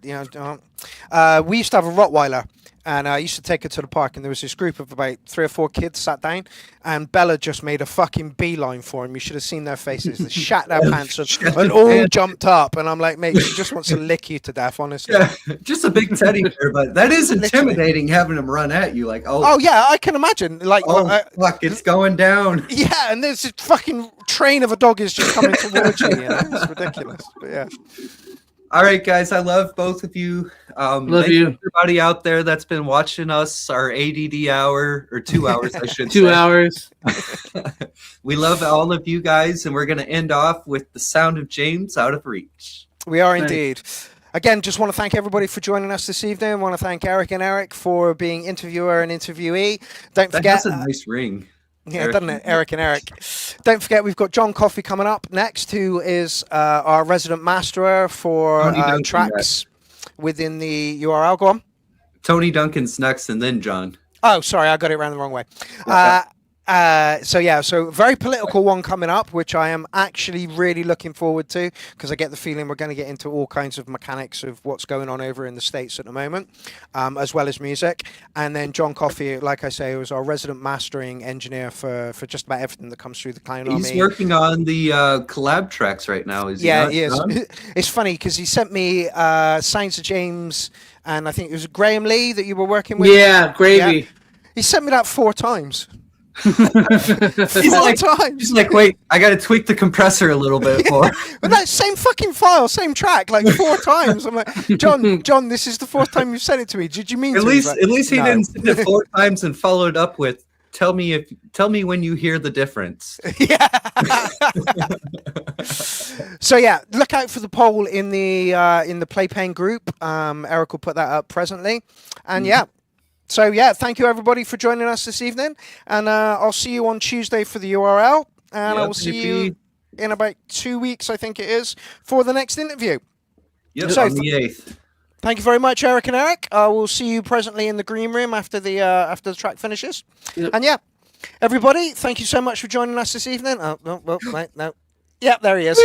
we used to have a Rottweiler, and I used to take her to the park, and there was this group of about 3 or 4 kids sat down, and Bella just made a fucking beeline for him. You should have seen their faces. They shat their pants and all jumped up, and I'm like, mate, she just wants to lick you to death, honestly. Yeah, just a big teddy bear, but that is intimidating having him run at you oh yeah, I can imagine. Fuck, it's going down. Yeah, and there's this fucking train of a dog is just coming towards you. It's ridiculous, but yeah. All right, guys, I love both of you. Love you. Everybody out there that's been watching us, our ADD hour, or 2 hours, I should say. 2 hours. We love all of you guys, and we're going to end off with the sound of James Out of Reach. We are indeed. Again, just want to thank everybody for joining us this evening. I want to thank Eric and Eric for being interviewer and interviewee. Don't forget. That's a nice ring. Yeah, doesn't it? Eric and Eric. Don't forget, we've got John Coffey coming up next, who is our resident masterer for tracks within the URL. Go on. Tony Duncan's next, and then John. Oh, sorry, I got it around the wrong way. So very political one coming up, which I am actually really looking forward to, because I get the feeling we're going to get into all kinds of mechanics of what's going on over in the States at the moment, as well as music. And then John Coffey, like I say, was our resident mastering engineer for just about everything that comes through the Clown Army. He's working on the collab tracks right now, is he? Yeah, he is. It's funny because he sent me Signs of James, and I think it was Graham Lee that you were working with. Yeah, Gravy. Yeah. He sent me that 4 times. He's like, wait, I got to tweak the compressor a little bit more. But that same fucking file, same track, 4 times. I'm like, John, this is the 4th time you've sent it to me. Did you mean at least he didn't send it 4 times and followed up with, tell me when you hear the difference. Yeah. So yeah, look out for the poll in the Playpen group. Eric will put that up presently, and yeah. So yeah, thank you everybody for joining us this evening, and I'll see you on Tuesday for the URL, and I will see you in about 2 weeks, I think it is, for the next interview. Yep, so, on the 8th. Thank you very much, Eric and Eric. We'll see you presently in the green room after the track finishes. Yep. And yeah, everybody, thank you so much for joining us this evening. Oh, no. Yep, there he is.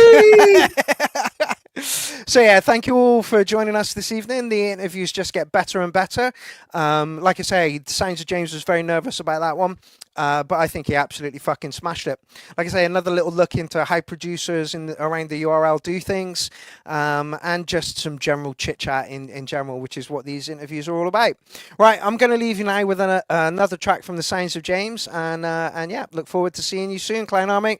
So yeah, thank you all for joining us this evening. The interviews just get better and better. Like I say, Signs of James was very nervous about that one, but I think he absolutely fucking smashed it. Like I say, another little look into how producers around the URL do things, and just some general chit chat in general, which is what these interviews are all about. Right, I'm going to leave you now with another track from the Signs of James, and yeah, look forward to seeing you soon, Clown Army.